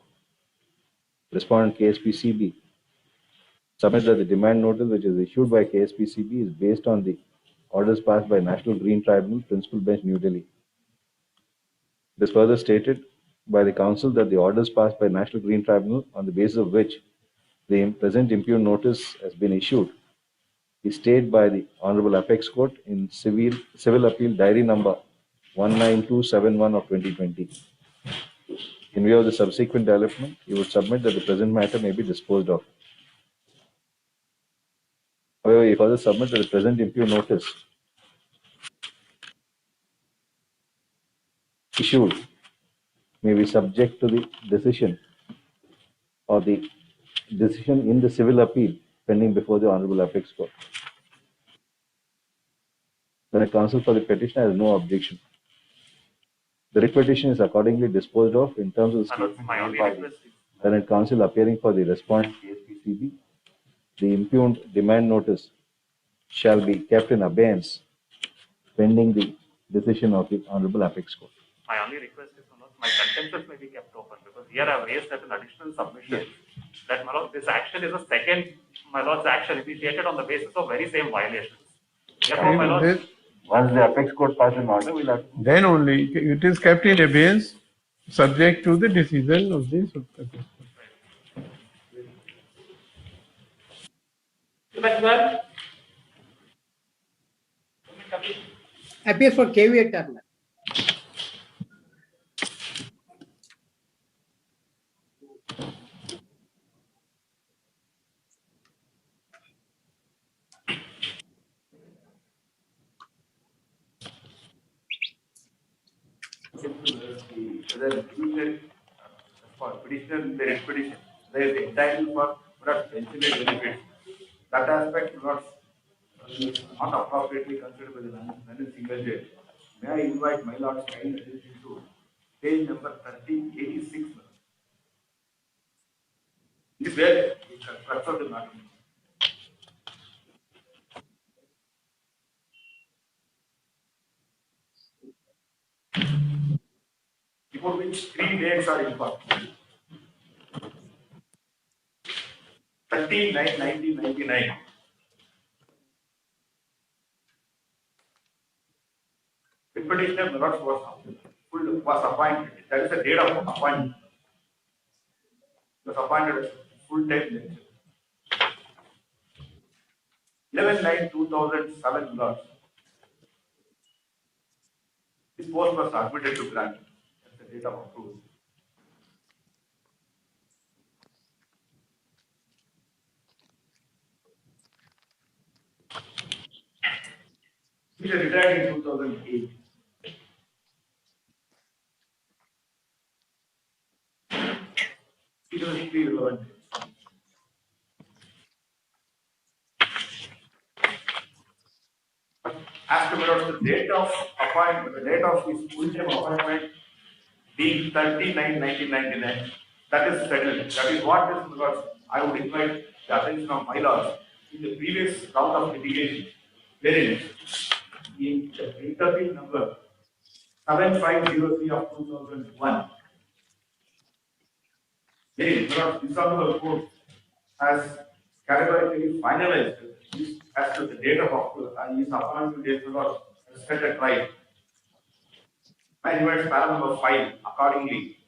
respondent KSPCB submits that the demand notice which is issued by KSPCB is based on the orders passed by National Green Tribunal, Principal Bench, New Delhi. It is further stated by the council that the orders passed by National Green Tribunal, on the basis of which the present impugned notice has been issued, is stayed by the Honorable Apex Court in Civil Appeal Diary Number 19271 of 2020. In view of the subsequent development, he would submit that the present matter may be disposed of. However, he further submits that the present impugned notice issued may be subject to the decision or the decision in the civil appeal pending before the Honorable Apex Court. The counsel for the petitioner has no objection. The writ petition is accordingly disposed of in terms of the statement made by the Senate counsel appearing for the respondent KSPCB. The impugned demand notice shall be kept in abeyance pending the decision of the Honorable Apex Court. My only request is, my contentious may be kept open because here I have raised as an additional submission that, my lord, this action is a second, my lord's action initiated on the basis of very same violations. Therefore, my lord, Once the Apex Court passes an order, we'll have to. Then only it is kept in abeyance, subject to the decision of the Supreme Court. Appears for KVA Turner. Petitioner, the expedition, there is entitled for pension benefits. That aspect not appropriately considered by the London single judge. May I invite my lord's kind attention to page number 1386. This is where the crux of the matter. For which 3 dates are important. 13/9/1999. The petitioner was appointed. That is the date of appointment. Was appointed as full-time lecturer. 11/9/2007, Lord. This post was submitted to grant. That's the date of approval. He retired in 2008. It was deeply relevant. As to the date of appointment, the date of his full-time appointment being 30/9/1999, that is settled. That is what is because I would invite the attention of my lords in the previous round of litigation, wherein in the interview number 7503 of 2001, wherein this honorable court has categorically finalized this as to the date of his appointment date was set at trial. I invite para number 5 accordingly.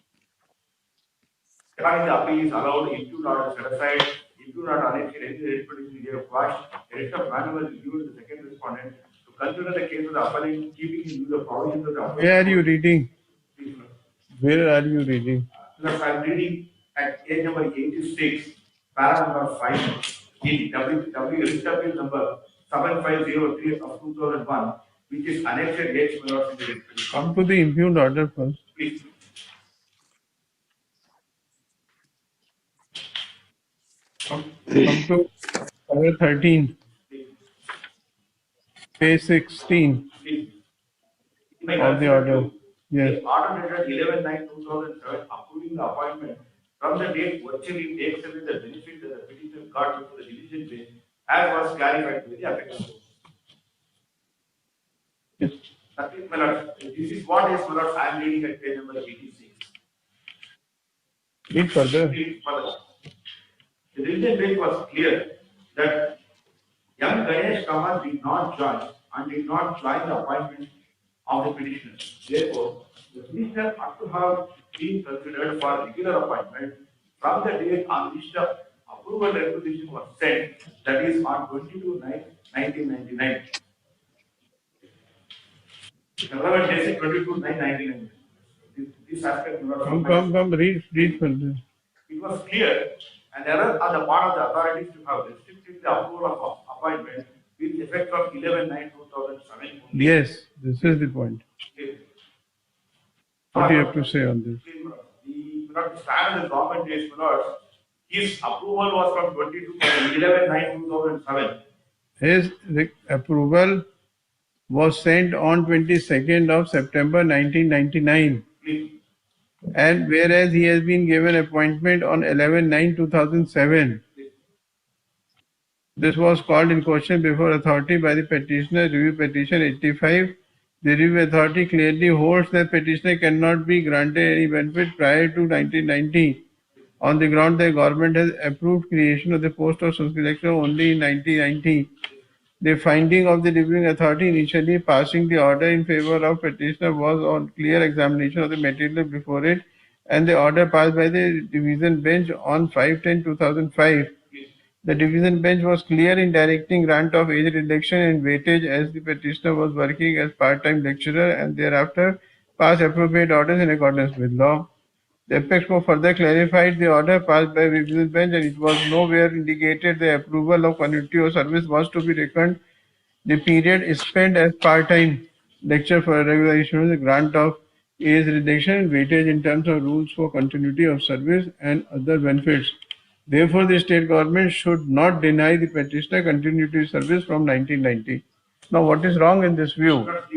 Regarding the appeal is allowed, impute order set aside, impute order annexed any petition here quashed, erect of manual review the second respondent to consider the case of the appellant, keeping in view the provisions of the appellant. Where are you reading? Where are you reading? Because I am reading at page number 86, para number 5, in WW writ appeal number 7503 of 2001, which is annexed H. Millards in the writ petition. Come to the impugned order first. Please. Come to order 13, page 16 of the order. Yes. The order dated 11/9/2007 approving the appointment from the date virtually takes away the benefit that the petitioner got before the diligent bench, as was clarified with the affected. Yes. Nothing, my lord. This is what is, my lord, I am reading at page number 86. Read further. Read further. The diligent bench was clear that young Ganesh Kamal did not join the appointment of the petitioner. Therefore, the petitioner ought to have been considered for regular appointment from the date on which the approval requisition was sent, that is on 22/9/1999. Relevant date is 22/9/1999. This aspect. Come, read further. It was clear an error on the part of the authorities to have restricted the approval of appointment with effect from 11/9/2007. Yes, this is the point. What do you have to say on this? The standard government days, his approval was from 11/9/2007. His approval was sent on 22nd of September 1999. And whereas he has been given appointment on 11/9/2007, this was called in question before authority by the petitioner, review petition 85. The review authority clearly holds that petitioner cannot be granted any benefit prior to 1990 on the ground that the government has approved creation of the post of Sanskrit lecturer only in 1990. The finding of the reviewing authority initially passing the order in favor of petitioner was on clear examination of the material before it, and the order passed by the division bench on 5/10/2005. The division bench was clear in directing grant of age reduction and weightage as the petitioner was working as part-time lecturer, and thereafter passed appropriate orders in accordance with law. The apex court further clarified the order passed by the division bench, and it was nowhere indicated the approval of continuity of service was to be reckoned the period spent as part-time lecturer for regular issuance, the grant of age reduction and weightage in terms of rules for continuity of service and other benefits. Therefore, the state government should not deny the petitioner continuity of service from 1990. Now, what is wrong in this view? Therefore,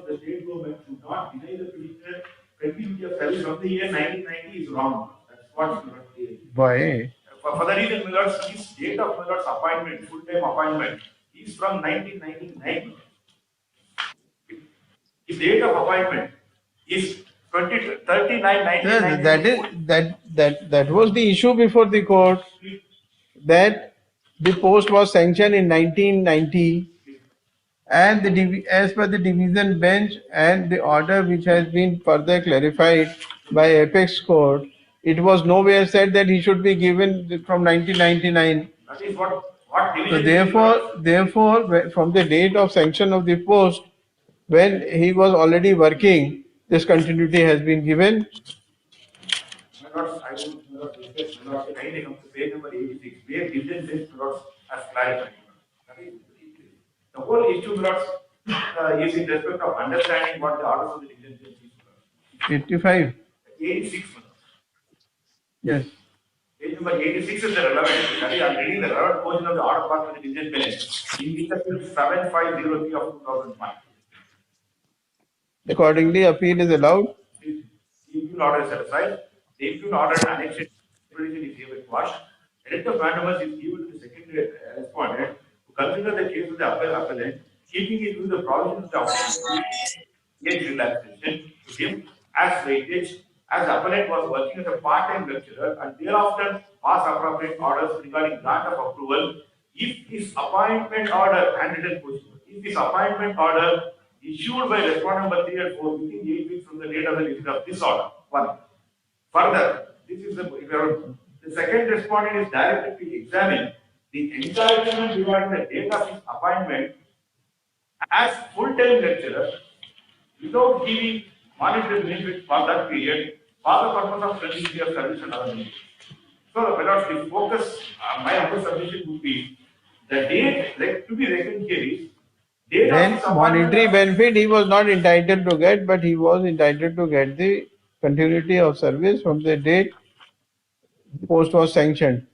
the state government should not deny the petitioner continuity of service from the year 1990 is wrong. That's what's not clear. Why? For the reason, Millards, his date of Millards' appointment, full-time appointment, is from 1999. His date of appointment is 39/1999. That was the issue before the court, that the post was sanctioned in 1990 and as per the division bench and the order which has been further clarified by Apex Court, it was nowhere said that he should be given from 1999. That is what So division. therefore, from the date of sanction of the post, when he was already working, this continuity has been given. My lords, I will discuss, my lords, kindly come to page number 86, where division bench, my lords, has clarified. That is, the whole issue, my lords, is in respect of understanding what the orders of the division bench is. 85. 86, my lords. Yes. Page number 86 is the relevant. That is, I am reading the relevant portion of the order passed by the division bench in December 7503 of 2001. Accordingly, appeal is allowed. The impugn order is set aside. The impugn order and annexation is hereby quashed. A writ of mandamus is given to the second respondent to consider the case of the appellant, keeping it with the provisions of the appellant age relaxation to him as weightage, as the appellant was working as a part-time lecturer and thereafter pass appropriate orders regarding grant of approval if his appointment order, handwritten question, if his appointment order issued by respondent number 3 and 4 within 8 weeks from the date of the receipt of this order. One. Further, this is the second respondent is directed to examine the entitlement regarding the date of his appointment as full-time lecturer without giving monetary benefit for that period for the purpose of continuity of service and other means. So, the focus, my humble submission would be the date to be reckoned here is date Then of monetary benefit he was not entitled to get, but he was entitled to get the continuity of service from the date the post was sanctioned.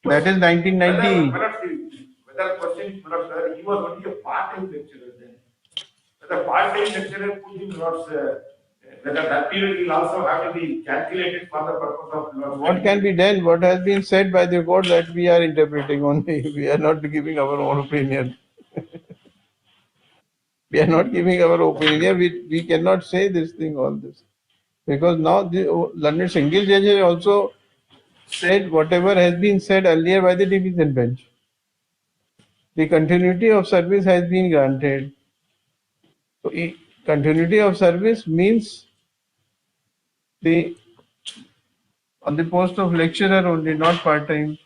That is 1990. Whether question, whether he was only a part-time lecturer then, whether part-time lecturer could be not, whether that period will also have to be calculated for the purpose of. What can be done? What has been said by the court that we are interpreting only. We are not giving our own opinion. We are not giving our opinion. We cannot say this thing, all this. Because now the learned single judge has also said whatever has been said earlier by the division bench. The continuity of service has been granted. So, continuity of service means the on the post of lecturer only, not part-time.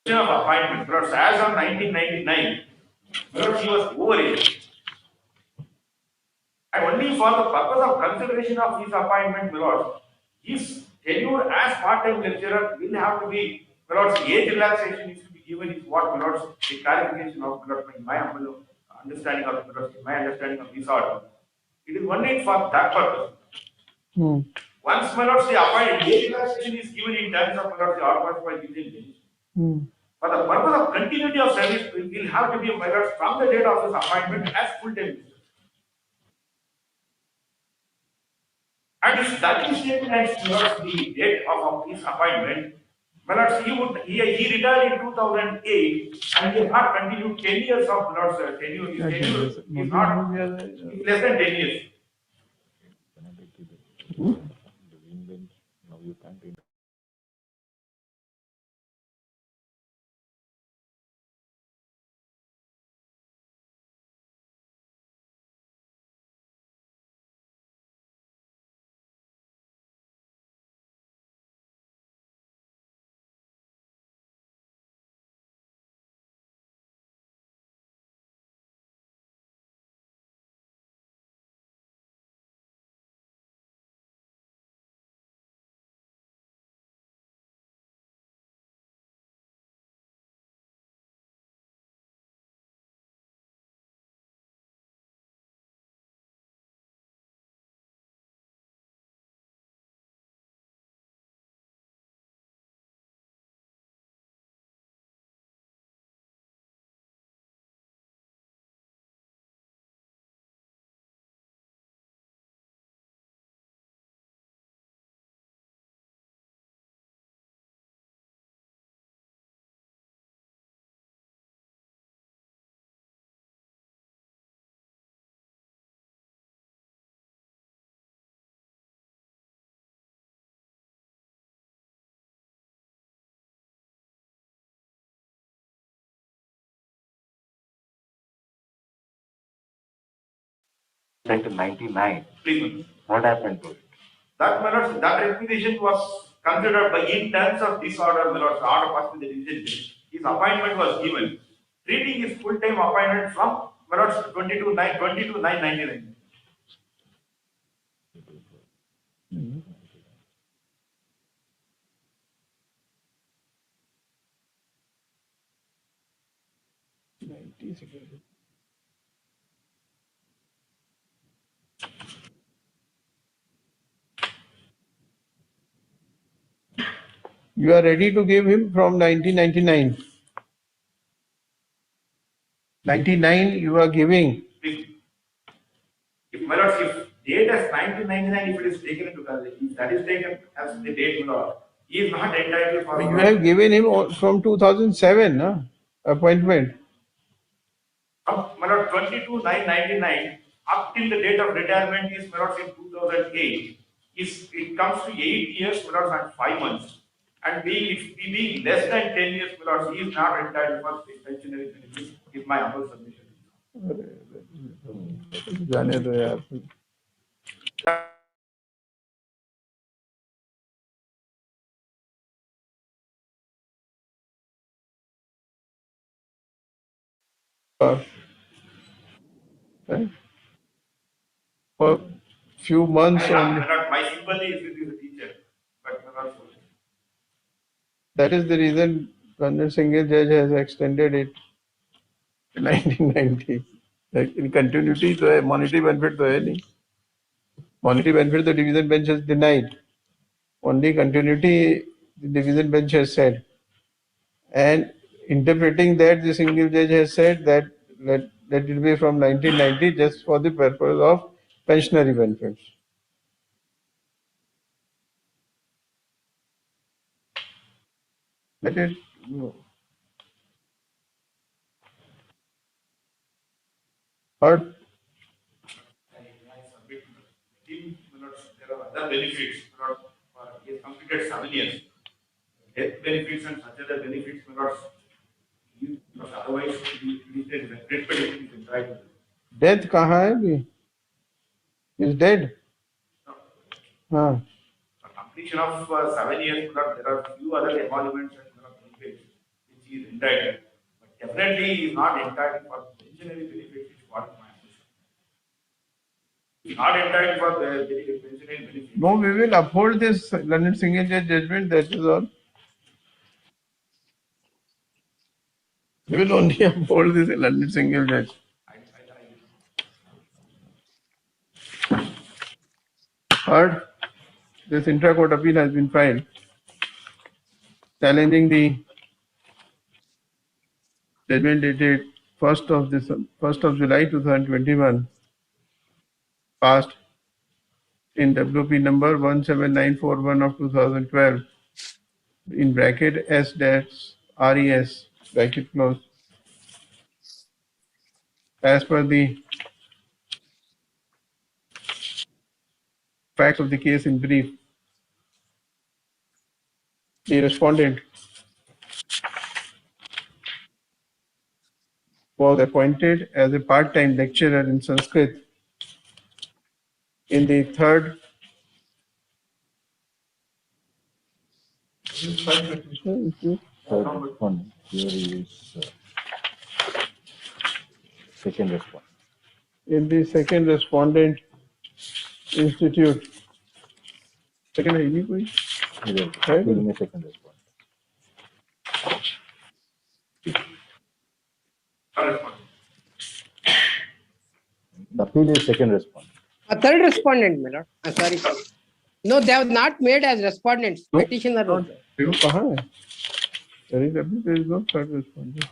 Of appointment, because as of 1999, because he was overaged. And only for the purpose of consideration of his appointment, Lord, his tenure as part-time lecturer will have to be, Lord's age relaxation is to be given is what, Lord's the clarification of my humble understanding of my understanding of this order. It is only for that purpose. Once, my lords, the appointed age relaxation is given in terms of, my lords, the order by division bench. For the purpose of continuity of service, will have to be, my lords, from the date of his appointment as full-time lecturer. And if that is taken as the date of his appointment, my lords, he retired in 2008 and he has not continued 10 years of, my lords, tenure. His tenure is not less than 10 years. Until 99. Please. What happened to it? That, my lords, that requisition was considered by in terms of this order, my lords, the order passed with the division bench. His appointment was given, treating his full-time appointment from, my lords, 22/9/99. You are ready to give him from 1999. 99 you are giving. If, my lords, if date as 1999, if it is taken into consideration, if that is taken as the date, my lord, he is not entitled for. You have given him from 2007 appointment. From, my lord, 22/9/99 up till the date of retirement is, my lords, in 2008. It comes to 8 years, my lords, and 5 months. And being less than 10 years, my lords, he is not entitled for pensionary benefits, is my humble submission. जाने दो यार. For few months only. My sympathy is with the teacher, but my lords, That is the reason one single judge has extended it to 1990. Like in continuity, तो है monetary benefit तो है नहीं. Monetary benefit the division bench has denied. Only continuity the division bench has said. And interpreting that, the single judge has said that let it be from 1990 just for the purpose of pensionary benefits. Let it heard. there are other benefits, my lords, he has completed 7 years. Death benefits and such other benefits, my lords, otherwise he is entitled. Death कहाँ है अभी? Is dead. हाँ. Completion of 7 years, my lord, there are few other emoluments and benefits which he is entitled. But definitely he is not entitled for pensionary benefits, which is what my understanding. He is not entitled for the pensionary benefits. No, we will uphold this London single judge judgment, that is all. We will only uphold this London single judge. Third, this intra-court appeal has been filed challenging the judgment dated 1st of July 2021, passed in WP number 17941 of 2012, in bracket S-RES, bracket close. As per the facts of the case in brief, the respondent was appointed as a part-time lecturer in Sanskrit in the third Third respondent. Here is second respondent. in the second respondent institute. Second है नहीं कोई? Here is second respondent. The appeal is second respondent. A third respondent, my lord. Sorry. No, they have not made as respondents. Petitioner. देखो कहाँ है? There is no third respondent.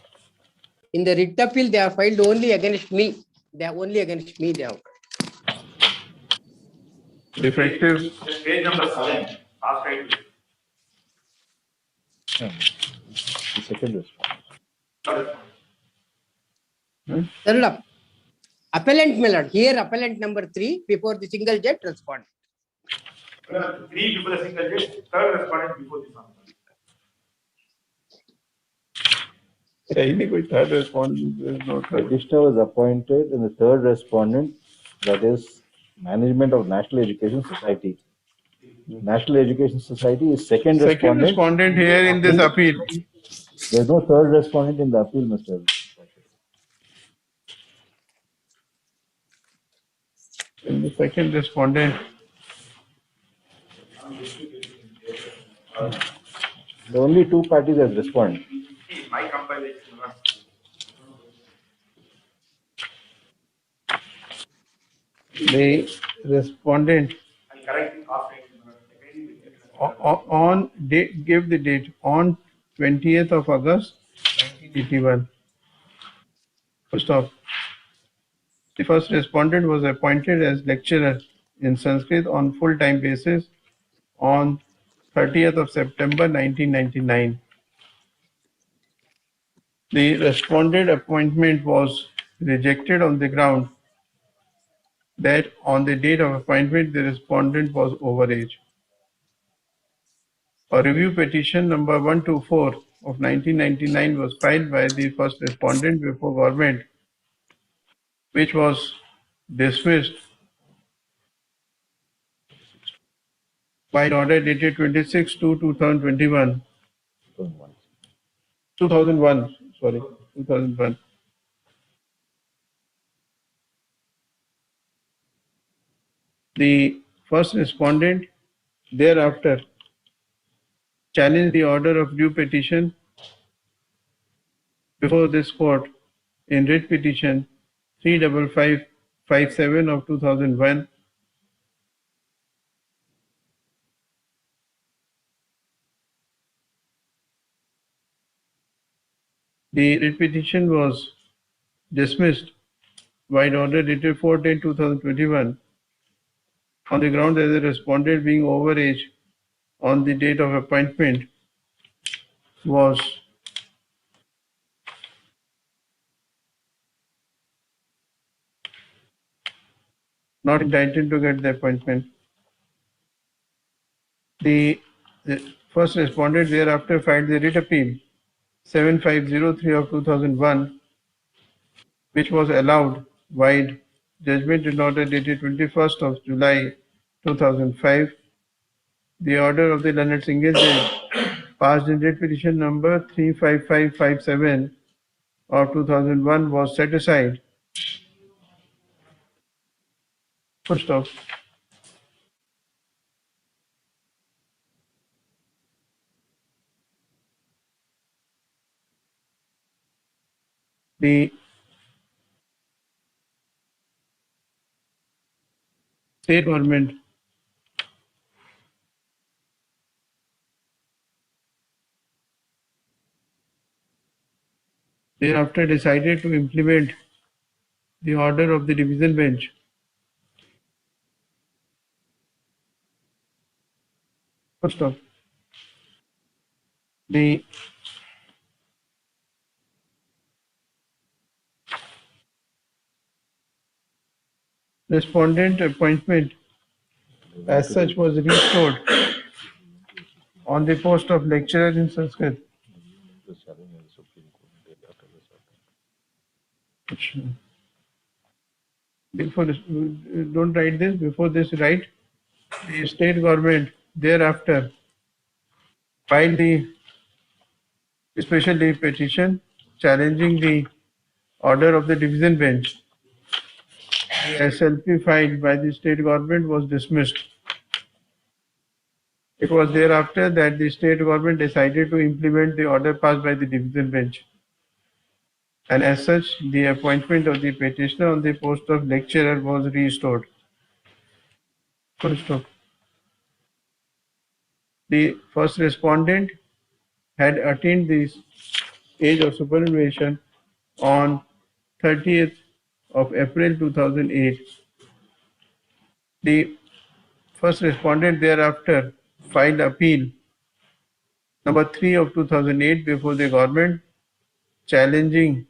In the writ appeal, they have filed only against me. They have only against me. They have. Defective. Page number 7, last title. The second respondent. Third up. Appellant, my lord. Here, appellant number 3 before the single judge respondent. 3 before the single judge, third respondent before the one. Any कोई third respondent, there is no third. Register was appointed and the third respondent that is Management of National Education Society. National Education Society is second respondent here in this appeal. There is no third respondent in the appeal, Mr. And the second respondent. The only two parties as respond. My compilation not. The respondent Correctly half on date, give the date on 20th of August 1981. First off, the first respondent was appointed as lecturer in Sanskrit on full-time basis on 30th of September 1999. The respondent appointment was rejected on the ground that on the date of appointment the respondent was overage. A review petition number 124 of 1999 was filed by the first respondent before government, which was dismissed by an order dated 26/2/2021. 2001. The first respondent thereafter challenged the order of due petition before this court in writ petition 35557 of 2001. The writ petition was dismissed by an order dated 4/10/2021 on the ground that the respondent being overage on the date of appointment was not entitled to get the appointment. The first respondent thereafter filed the writ appeal 7503 of 2001, which was allowed wide judgment in order dated 21st of July 2005. The order of the Learned Single Judge passed in writ petition number 35557 of 2001 was set aside. First off, the state government thereafter decided to implement the order of the division bench. First off, the respondent appointment as such was restored on the post of lecturer in Sanskrit. Before this, don't write this, before this write, the state government thereafter filed the special leave petition challenging the order of the division bench. The SLP filed by the state government was dismissed. It was thereafter that the state government decided to implement the order passed by the division bench. And as such, the appointment of the petitioner on the post of lecturer was restored. Full stop. The first respondent had attained the age of superannuation on 30th of April 2008. The first respondent thereafter filed appeal number 3 of 2008 before the government challenging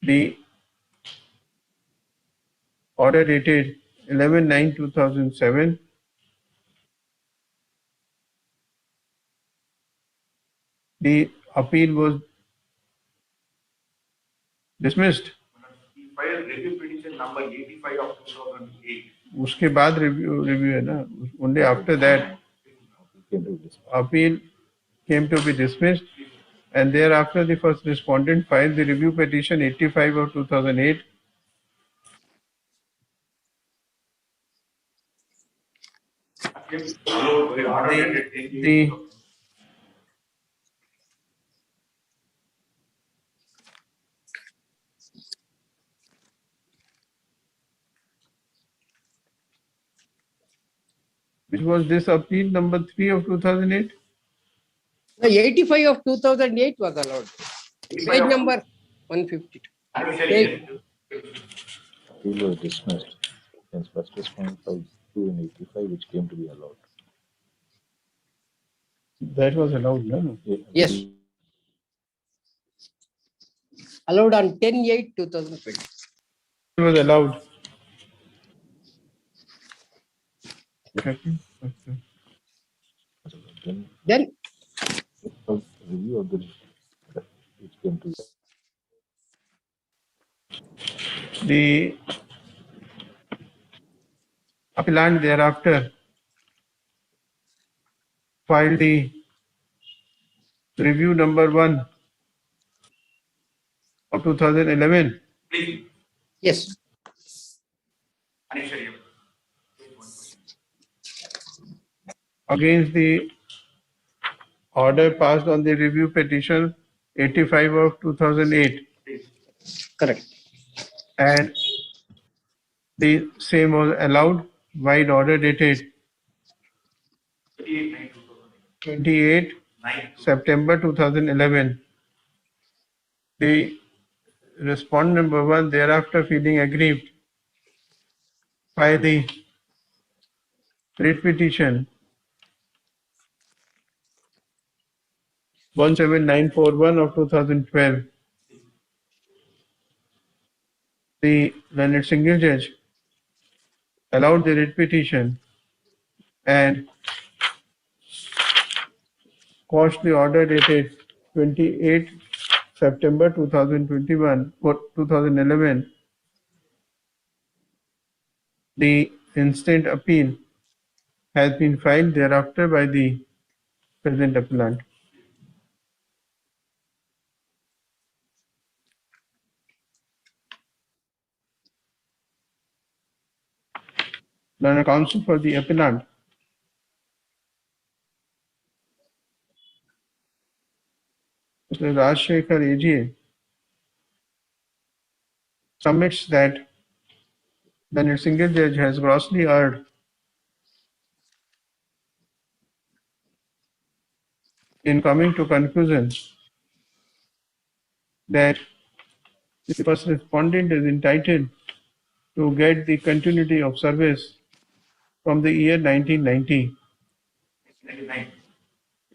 the order dated 11/9/2007. The appeal was dismissed. He filed review petition number 85 of 2008. उसके बाद review है ना. Only after that appeal came to be dismissed, and thereafter the first respondent filed the review petition 85 of 2008. The which was this appeal number 3 of 2008? The 85 of 2008 was allowed. Page number 152. Appeal was dismissed. Hence, first respondent filed 2 in 85, which came to be allowed. That was allowed, no? Yes. Allowed on 10/8/2020. It was allowed. Okay. Then Review of the which came to The appellant thereafter filed the review number 1 of 2011. yes. Against the order passed on the review petition 85 of 2008. Correct. And the same was allowed by order dated 28 September 2011. The respondent number 1 thereafter feeling aggrieved by the writ petition 17941 of 2012. The learned single judge allowed the writ petition and quashed the order dated 28 September 2021 or 2011. The instant appeal has been filed thereafter by the present appellant. Learned counsel for the appellant, Mr. Rajshekhar AGA, submits that the single judge has grossly erred in coming to conclusion that the first respondent is entitled to get the continuity of service from the year 1990.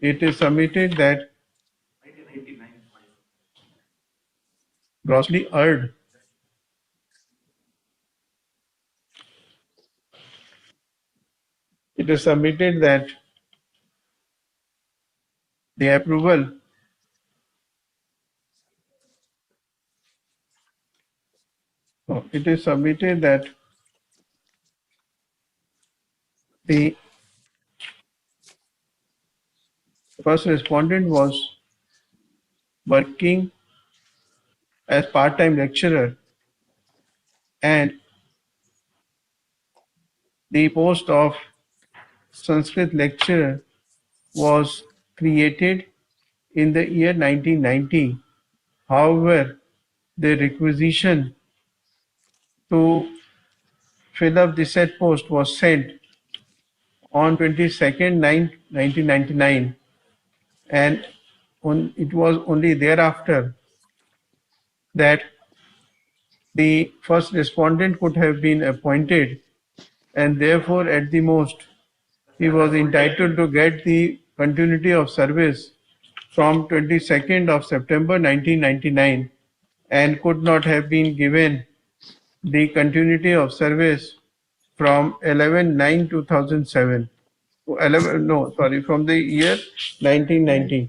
It is submitted that grossly erred. It is submitted that the approval it is submitted that the first respondent was working as part-time lecturer and the post of Sanskrit lecturer was created in the year 1990. However, the requisition to fill up the said post was sent on 22nd 9 1999, and it was only thereafter that the first respondent could have been appointed, and therefore at the most he was entitled to get the continuity of service from 22nd of September 1999 and could not have been given the continuity of service from 11/9/2007. 11, no, sorry, from the year 1990.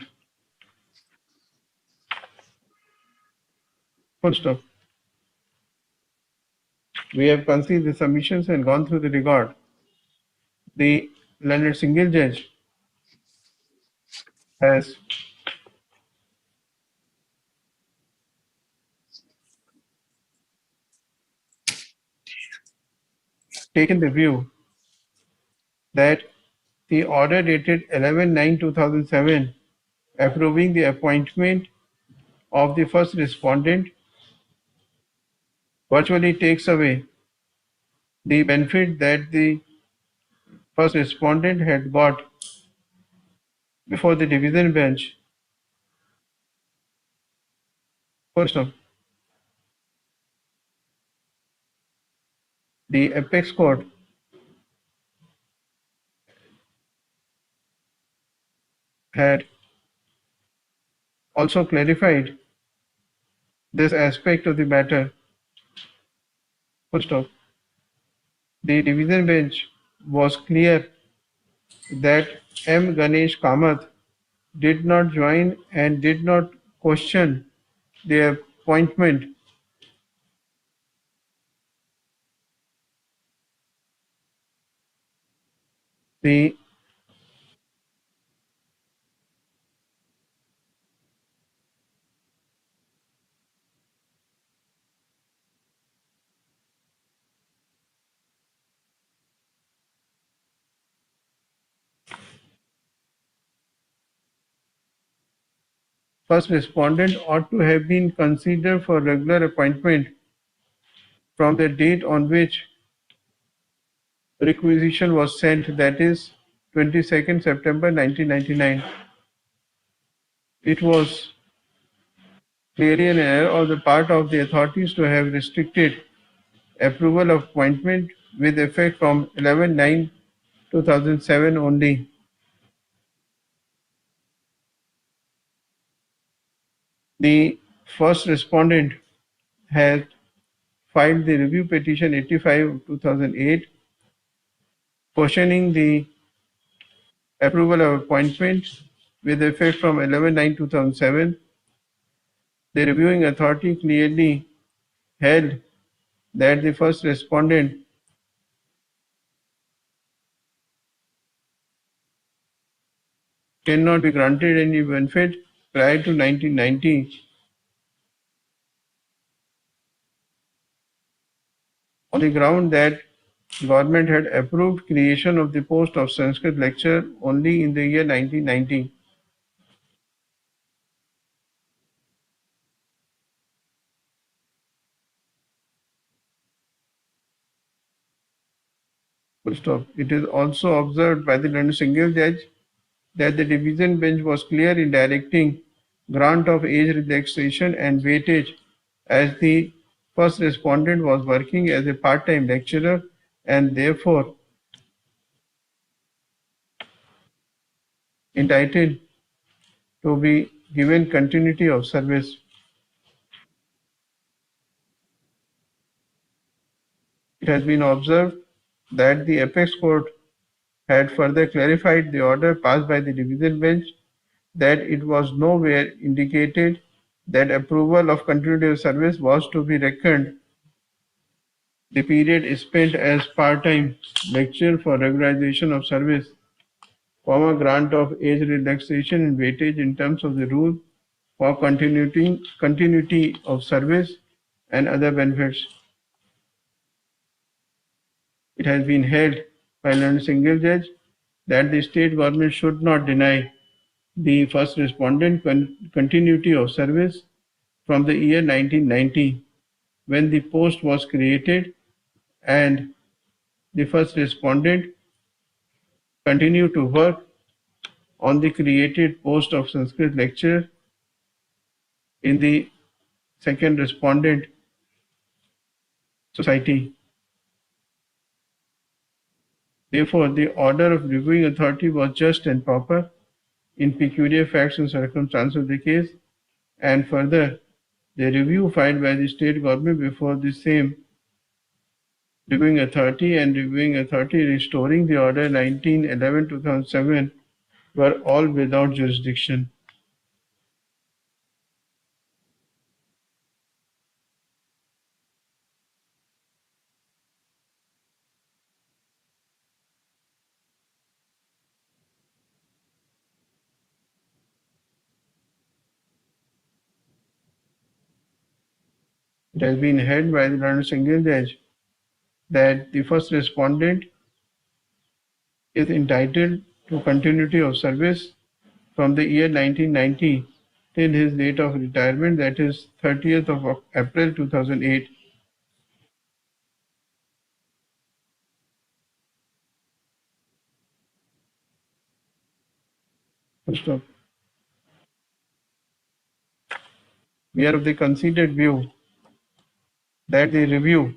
Full stop. We have considered the submissions and gone through the record. The learned single judge has taken the view that the order dated 11/9/2007 approving the appointment of the first respondent virtually takes away the benefit that the first respondent had got before the division bench. First of the apex court had also clarified this aspect of the matter. First of the division bench was clear that M. Ganesh Kamath did not join and did not question the appointment. The first respondent ought to have been considered for regular appointment from the date on which requisition was sent, that is 22nd September 1999. It was clearly an error on the part of the authorities to have restricted approval of appointment with effect from 11/9/2007 only. The first respondent has filed the review petition 85/2008 questioning the approval of appointment with effect from 11/9/2007. The reviewing authority clearly held that the first respondent cannot be granted any benefit prior to 1990 on the ground that government had approved creation of the post of Sanskrit lecturer only in the year 1990. Full stop. It is also observed by the learned single judge that the division bench was clear in directing grant of age relaxation and weightage as the first respondent was working as a part-time lecturer and therefore entitled to be given continuity of service. It has been observed that the apex court had further clarified the order passed by the division bench that it was nowhere indicated that approval of continuity of service was to be reckoned the period spent as part-time lecturer for regularization of service, grant of age relaxation and weightage in terms of the rule for continuity of service and other benefits. It has been held by a single judge that the state government should not deny the first respondent continuity of service from the year 1990 when the post was created and the first respondent continued to work on the created post of Sanskrit lecturer in the second respondent society. Therefore, the order of reviewing authority was just and proper in peculiar facts and circumstances of the case, and further, the review filed by the state government before the same reviewing authority and reviewing authority restoring the order 1911/2007 were all without jurisdiction. It has been held by the learned single judge that the first respondent is entitled to continuity of service from the year 1990 till his date of retirement, that is 30th of April 2008. First off, we are of the conceded view that the review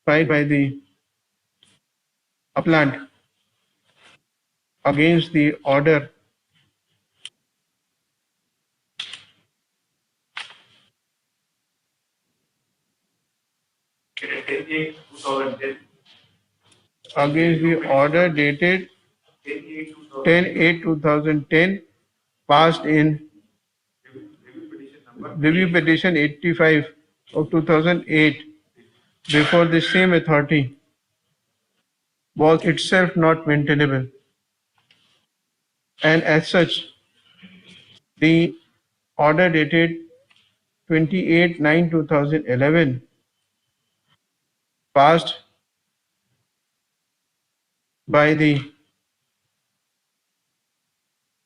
filed by the appellant against the order dated 10/8/2010 passed in review petition 85 of 2008 before the same authority was itself not maintainable, and as such the order dated 28/9/2011 passed by the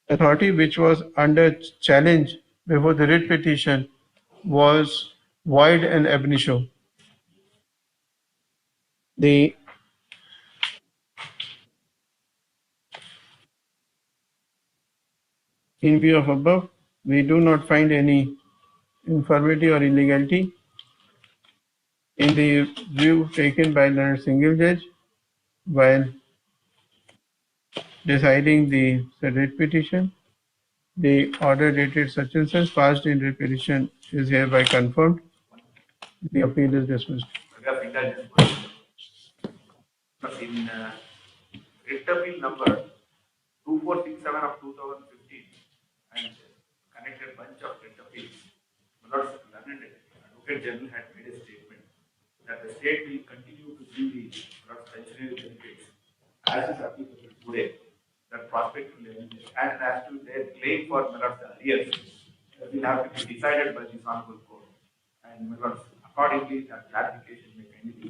authority which was under challenge before the writ petition was void and ab initio. The In view of above, we do not find any infirmity or illegality in the view taken by learned single judge while deciding the writ petition. The order dated such and such passed in writ petition is hereby confirmed. The appeal is dismissed. In writ appeal number 2467 of 2015 and connected bunch of writ appeals, my lord, learned Advocate General had made a statement that the state will continue to give the pensionary benefits as is applicable today, that prospectively eliminated, and as to their claim for the arrears will have to be decided by the honorable court. And my lord, accordingly, that clarification may kindly be.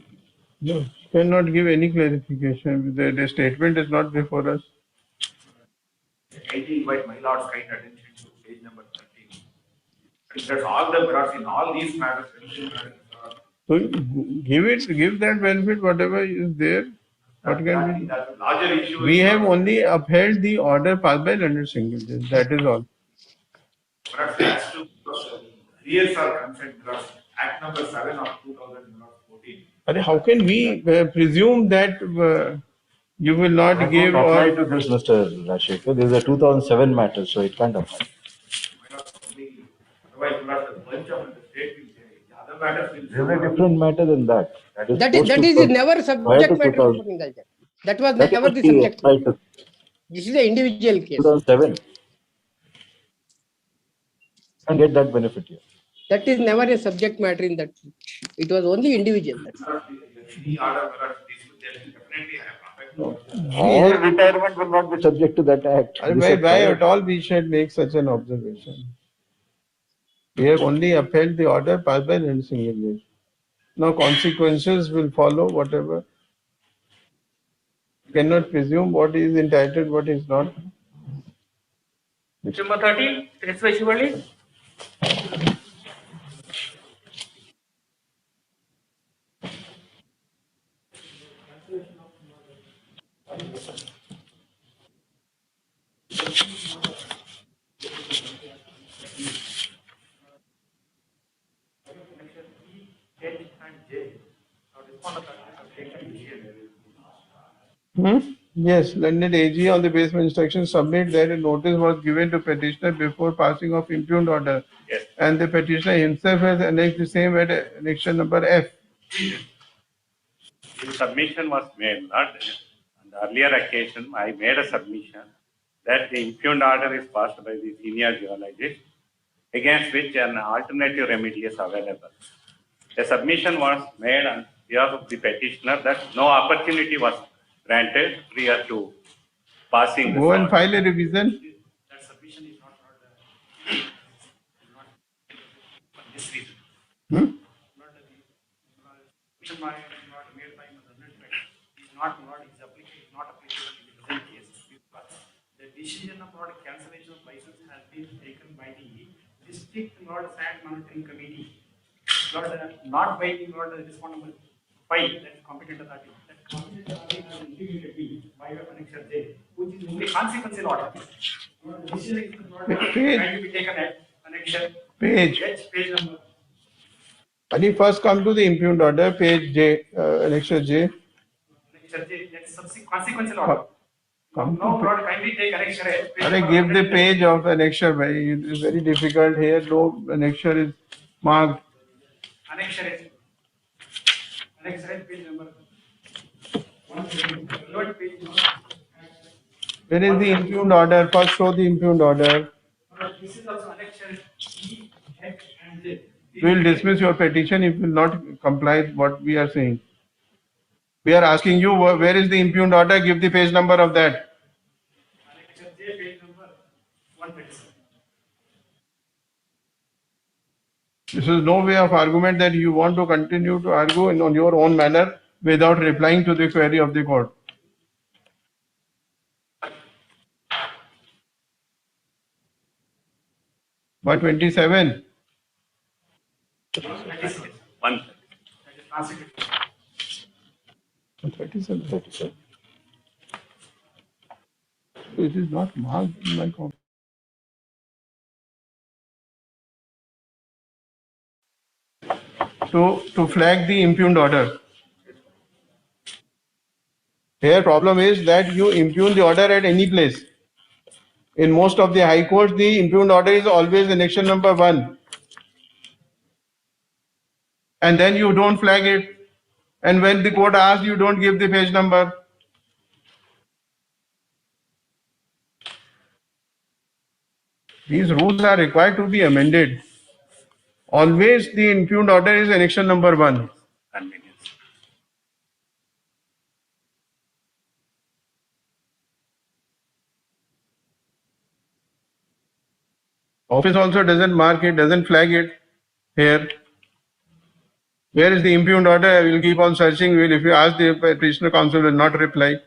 No, cannot give any clarification. The statement is not before us. I invite my lord's kind attention to page number 13. And that's all the merits in all these matters. So give that benefit, whatever is there. What can we do? Larger issue. We have only upheld the order passed by learned single judge. That is all. Perhaps as to arrears are concerned, Act number 7 of 2014. How can we presume that you will not give apply or to this, Mr. Rajshekar. This is a 2007 matter, so it can't apply. Otherwise, the bunch of the state will say the other matters will. This is a different matter than that. That is never subject matter. That was never the subject matter. This is an individual case. 2007. And get that benefit here. That is never a subject matter in that. It was only individual. All retirement will not be subject to that act. Why at all we should make such an observation? We have only upheld the order passed by learned single judge. Now consequences will follow, whatever. Cannot presume what is entitled, what is not. Number 13, respectively. Yes, learned AG on the basis of instructions submit that a notice was given to petitioner before passing of impugned order. Yes. And the petitioner himself has annexed the same at annexation number F. The submission was made, not on the earlier occasion, I made a submission that the impugned order is passed by the senior geologist, against which an alternative remedy is available. A submission was made on behalf of the petitioner that no opportunity was granted prior to passing. Go and file a revision. That submission is not this reason. Hmm? Commission not made by is not applicable in the present case because the decision about cancellation of license has been taken by the district sand monitoring committee, not by the responsible by that competent authority. That competent authority has indicated me by annexure J, which is only consequential order. The decision is not going to be taken at annexure Page. H, page number. When you first come to the impugned order, page J, annexure J. Annexure J, that's consequential order. Come No, to Lord, kindly take annexure H. Page Give number the page of annexure. It is very difficult here. No annexure is marked. Annexure H. Annexure H, page number 130. Third page. Where is the impugned order? First show the impugned order. This is also annexure E, H, and J. We will dismiss your petition if you will not comply with what we are saying. We are asking you where is the impugned order? Give the page number of that. Annexure J, page number 137. This is no way of argument that you want to continue to argue on your own manner without replying to the query of the court. By 27. 1. 37. It is not marked in my copy. To flag the impugned order. Here problem is that you impugn the order at any place. In most of the high courts, the impugned order is always annexure number 1. And then you don't flag it. And when the court asks, you don't give the page number. These rules are required to be amended. Always the impugned order is annexure number 1. Convenience. Office also doesn't mark it, doesn't flag it here. Where is the impugned order? I will keep on searching. If you ask the petitioner, counsel will not reply.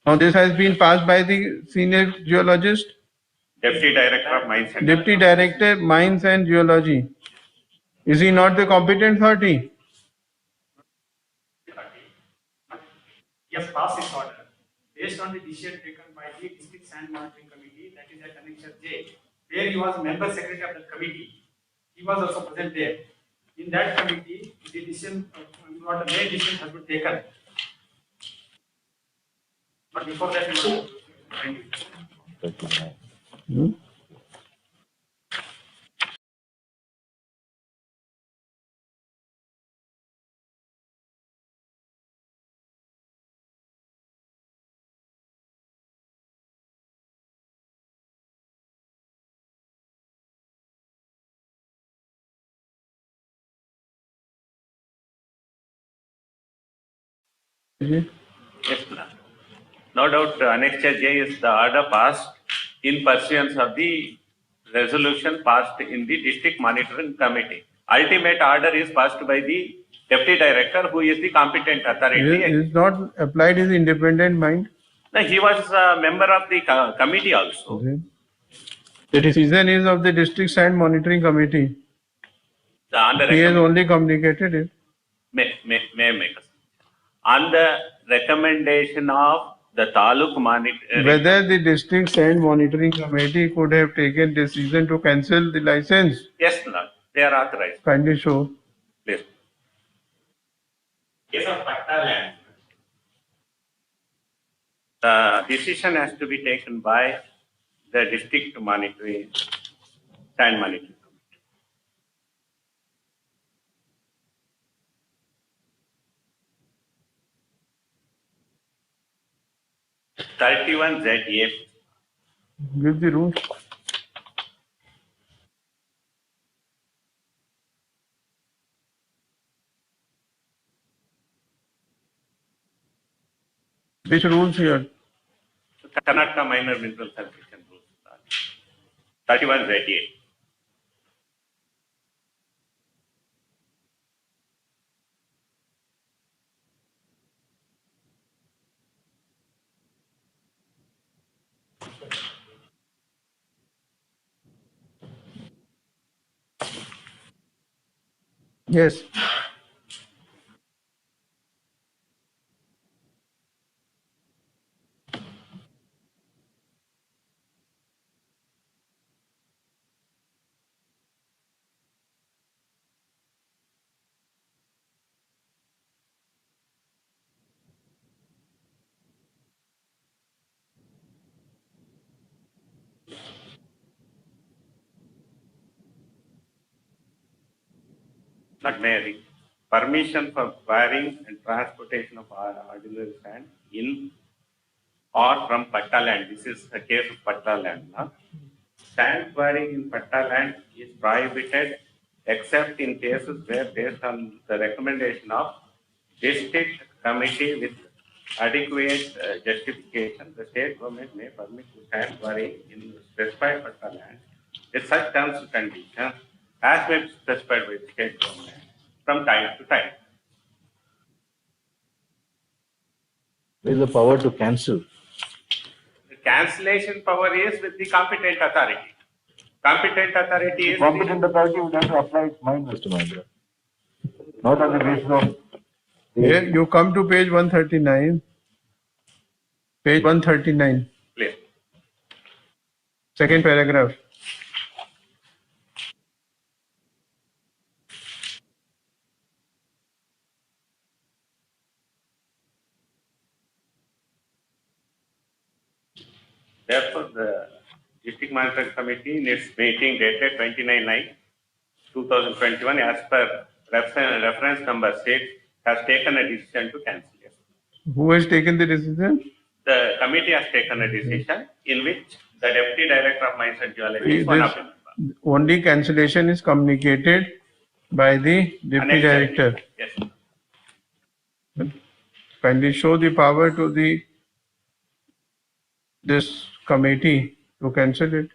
Now this has been passed by the senior geologist, Deputy Director of Mines and Deputy Director, Mines and Geology. Is he not the competent authority? Yes, pass this order. Based on the decision taken by the District Sand Monitoring Committee, that is at annexure J, where he was member secretary of that committee. He was also present there. In that committee, the decision, what the main decision has been taken. But before that, Yes, ma'am. No doubt, annexure J is the order passed in pursuance of the resolution passed in the District Monitoring Committee. Ultimate order is passed by the Deputy Director, who is the competent authority. It is not applied his independent mind. No, he was a member of the committee also. The decision is of the District Sand Monitoring Committee. He has only communicated it. May I make a on the recommendation of the Taluk Monitoring. Whether the District Sand Monitoring Committee could have taken decision to cancel the license. Yes, Lord. They are authorized. Kindly show. Please. Case of Patta land. The decision has to be taken by the District Monitoring, Sand Monitoring. 31 ZA. Give the rules. Which rules here? Karnataka minor mineral sanction rules. 31/88. Yes. Not may. Permission for quarrying and transportation of ordinary sand in or from Patta land. This is the case of Patta land. No? Sand quarrying in Patta land is prohibited except in cases where, based on the recommendation of district committee with adequate justification, the state government may permit sand quarrying in specified Patta land with such terms and conditions as may be specified by the state government from time to time. There is a power to cancel. The cancellation power is with the competent authority. Competent authority is Competent authority would have to apply its mind, Mr. Mahindra. Not on the basis of. Here you come to page 139. Page 139. Please. Second paragraph. Therefore, the District Monitoring Committee in its meeting dated 29/9/2021 as per reference number 6 has taken a decision to cancel it. Who has taken the decision? The committee has taken a decision in which the Deputy Director of Mines and Geology is one of them. Only cancellation is communicated by the Deputy Director. Yes. Kindly show the power to this committee to cancel it.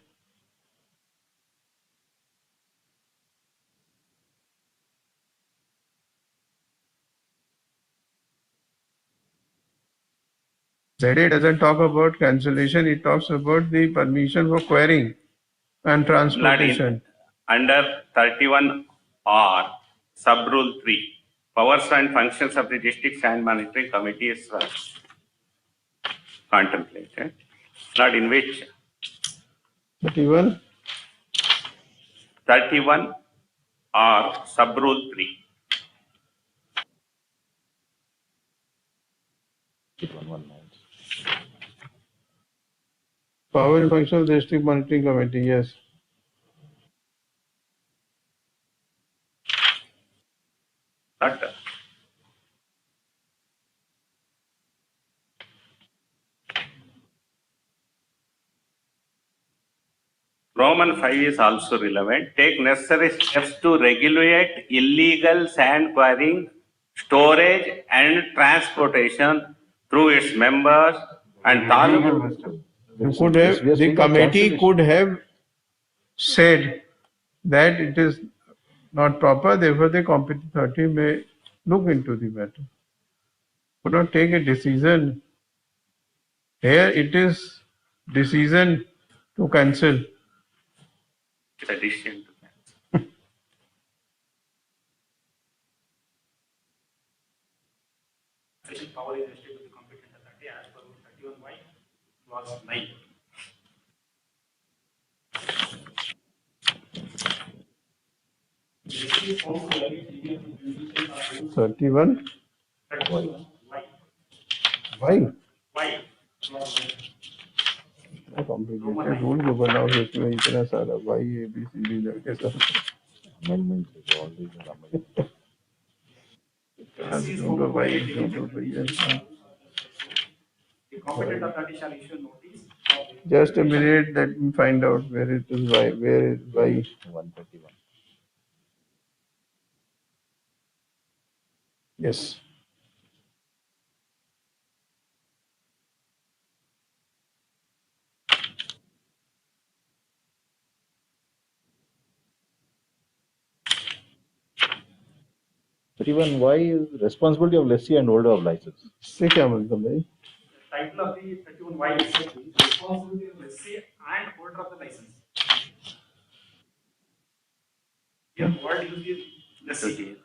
ZA doesn't talk about cancellation, it talks about the permission for quarrying and transportation. Under 31R, sub-rule 3, powers and functions of the District Sand Monitoring Committee is contemplated, not in which 31? 31R, sub-rule 3. Power and function of the District Monitoring Committee, yes. Not Roman 5 is also relevant. Take necessary steps to regulate illegal sand quarrying, storage and transportation through its members and The committee could have said that it is not proper, therefore the competent authority may look into the matter. Could not take a decision. Here it is decision to cancel. Addition. Power is vested with the competent authority as per 31Y clause 9. Thirty-one. Why? Complicated rule जो बनाओ उसमें इतना सारा Y A B C D लड़के सब amendment Just a minute, let me find out where it is why. Where is why? 131. Yes. 31Y is responsibility of lessee and holder of license. ये क्या मतलब है? Title of the 31Y is responsibility of lessee and holder of the license. Here word used is lessee,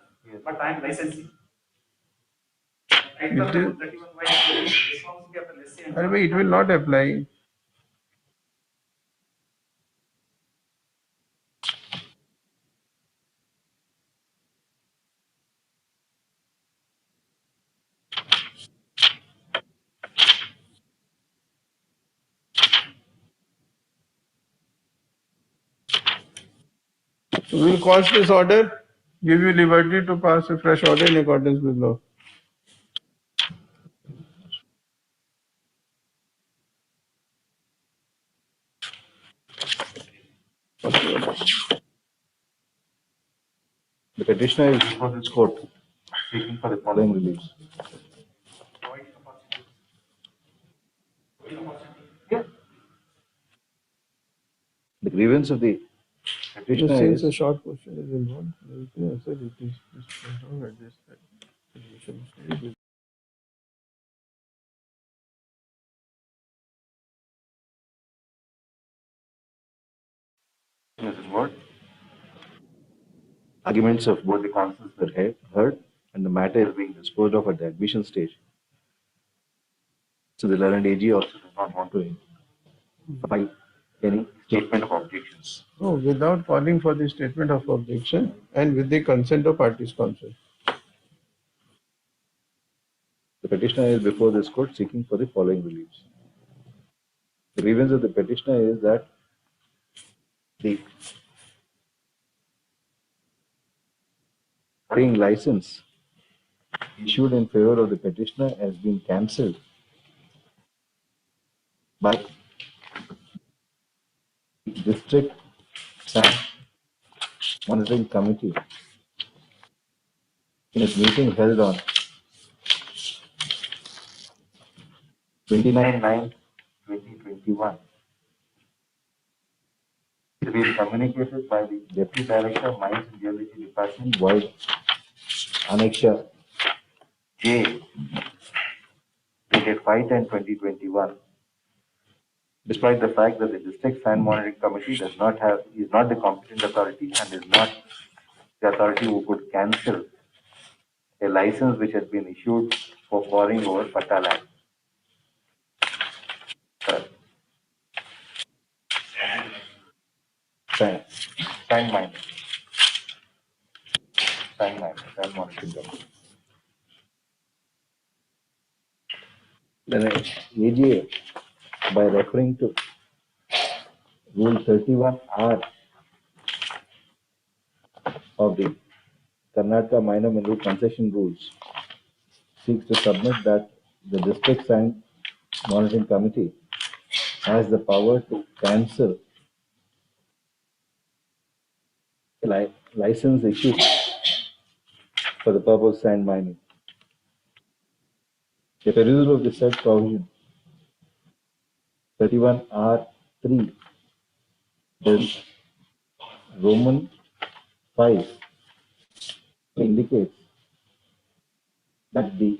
but I am licensee. Title of the 31Y is responsibility of the lessee and अरे भाई, it will not apply. So we'll quash this order, give you liberty to pass a fresh order in accordance with law. The petitioner is before this court seeking for the following reliefs. The grievance of the petitioner Since a is short question is involved, I said it is wrong at this time. involved. Arguments of both the counsels were heard, and the matter is being disposed of at the admission stage. So the learned AG also does not want to file any statement of objections. Oh, without calling for the statement of objection and with the consent of parties concerned. The petitioner is before this court seeking for the following reliefs. The grievance of the petitioner is that the carrying license issued in favor of the petitioner has been cancelled by the district SAM monitoring committee in its meeting held on 29/9/2021. It has been communicated by the Deputy Director of Mines and Geology Department, void Annexure J, dated 5/10/2021. Despite the fact that the District Sand Monitoring Committee is not the competent authority and is not the authority who could cancel a license which has been issued for quarrying over Patta land. Sand mining. Sand monitoring company. Then AGA, by referring to Rule 31R of the Karnataka Minor Mineral Concession Rules, seeks to submit that the District Sand Monitoring Committee has the power to cancel a license issued for the purpose of sand mining. The perusal of the said provision 31R3 is Roman 5 indicates that the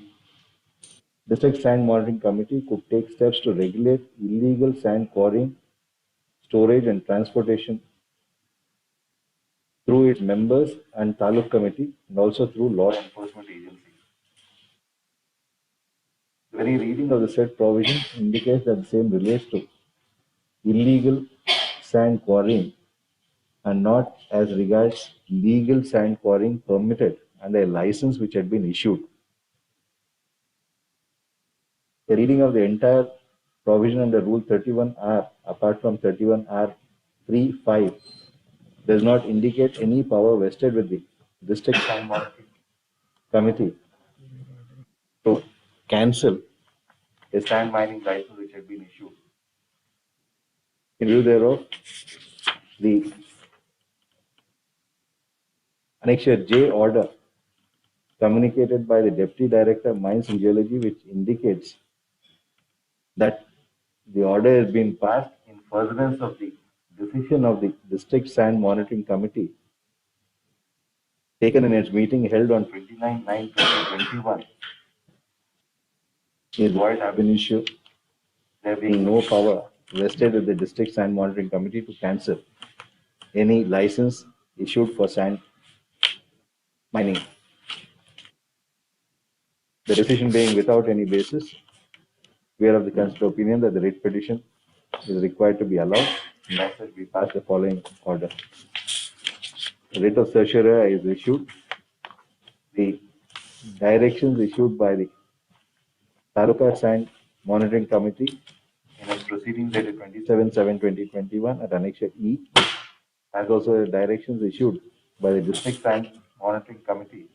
District Sand Monitoring Committee could take steps to regulate illegal sand quarrying, storage and transportation through its members and Taluk Committee and also through law enforcement agencies. The very reading of the said provision indicates that the same relates to illegal sand quarrying and not as regards legal sand quarrying permitted under a license which had been issued. A reading of the entire provision under Rule 31R, apart from 31R3(5), does not indicate any power vested with the District Sand Monitoring Committee to cancel a sand mining license which had been issued. In view thereof, the Annexure J order communicated by the Deputy Director of Mines and Geology, which indicates that the order has been passed in furtherance of the decision of the District Sand Monitoring Committee, taken in its meeting held on 29/9/2021 is void ab initio, there being no power vested with the District Sand Monitoring Committee to cancel any license issued for sand mining. The decision being without any basis, we are of the considered opinion that the writ petition is required to be allowed, and as such we pass the following order. The writ of certiorari is issued. The directions issued by the Taluka Sand Monitoring Committee in its proceedings dated 27/7/2021 at Annexure E, as also the directions issued by the District Sand Monitoring Committee,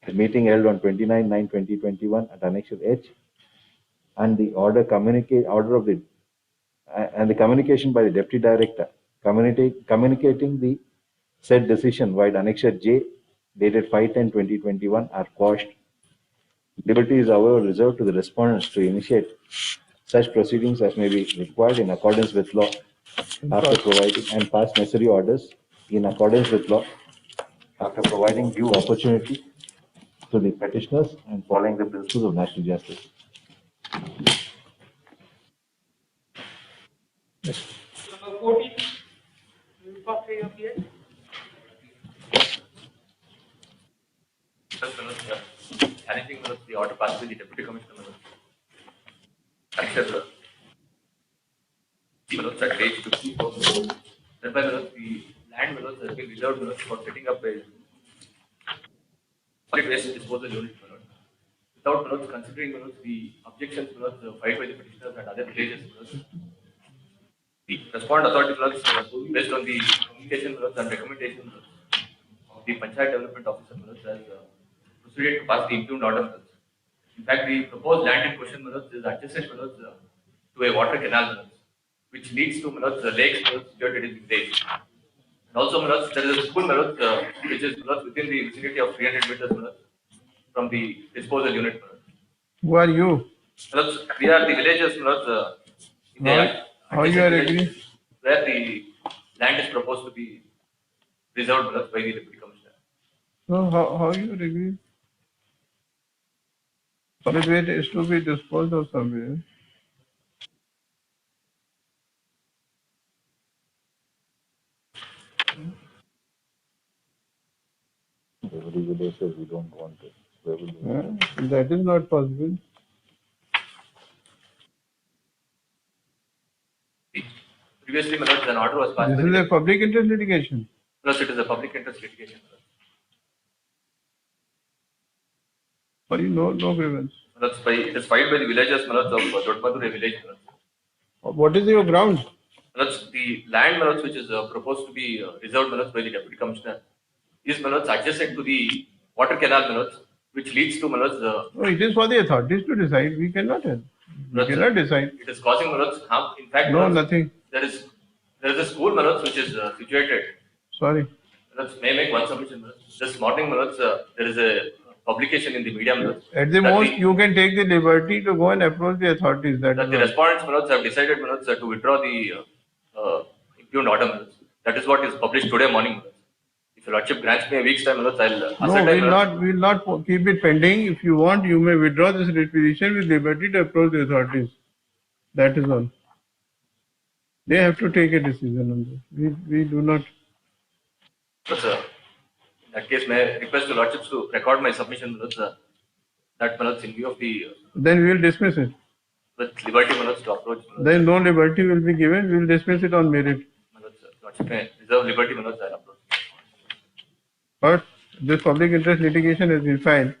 the meeting held on 29/9/2021 at Annexure H, and the order of the and the communication by the Deputy Director communicating the said decision via Annexure J dated 5/10/2021 are quashed. Liberty is, however, reserved to the respondents to initiate such proceedings as may be required in accordance with law after providing and pass necessary orders in accordance with law after providing due opportunity to the petitioners and following the principles of national justice. Number 14, copy of here. Challenging the order passed by the Deputy Commissioner. Accept at page 54. Thereby, the land has been reserved for setting up a solid waste disposal unit. Without considering the objections filed by the petitioners and other villages. The respondent authority based on the communication and recommendation of the Panchayat Development Officer has proceeded to pass the impugned order. In fact, the proposed land in question is adjacent to a water canal which leads to the lakes situated in the village. And also there is a school which is within the vicinity of 300 meters from the disposal unit. Who are you? We are the villagers in the How you are agree? where the land is proposed to be reserved by the Deputy Commissioner. So how you agree? Solid waste is to be disposed of somewhere. Every village says we don't want it. That is not possible. Previously, an order was passed. This is a public interest litigation. Plus, it is a public interest litigation. But no grievance. It is filed by the villagers of Dodmadure village. What is your ground? The land which is proposed to be reserved by the Deputy Commissioner is adjacent to the water canal which leads to the. No, it is for the authorities to decide. We cannot help. We cannot decide. It is causing harm. In fact, no, nothing. There is a school which is situated. Sorry. May I make one submission? This morning there is a publication in the media. At the most, you can take the liberty to go and approach the authorities. That the respondents have decided to withdraw the impugned order. That is what is published today morning. If your Lordship grants me a week's time, I'll No, we will not keep it pending. If you want, you may withdraw this petition with liberty to approach the authorities. That is all. They have to take a decision on this. We do not. Sir, in that case, may I request the Lordships to record my submission, that in view of the. Then we will dismiss it. With liberty to approach. Then no liberty will be given. We will dismiss it on merit. Lordship may reserve liberty I'll approach. But this public interest litigation has been filed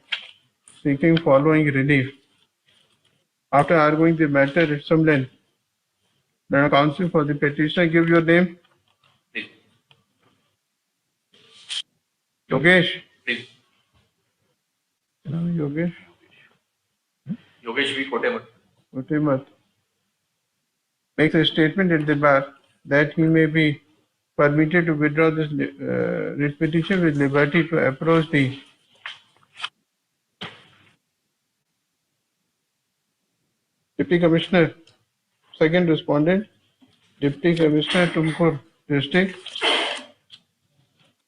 seeking following relief. After arguing the matter at some length, the counsel for the petitioner, give your name. Please. Yogesh. Please. Yogesh. Yogesh V. Kotemat makes a statement at the bar that he may be permitted to withdraw this writ petition with liberty to approach the Deputy Commissioner, second respondent, Deputy Commissioner Tumkur District,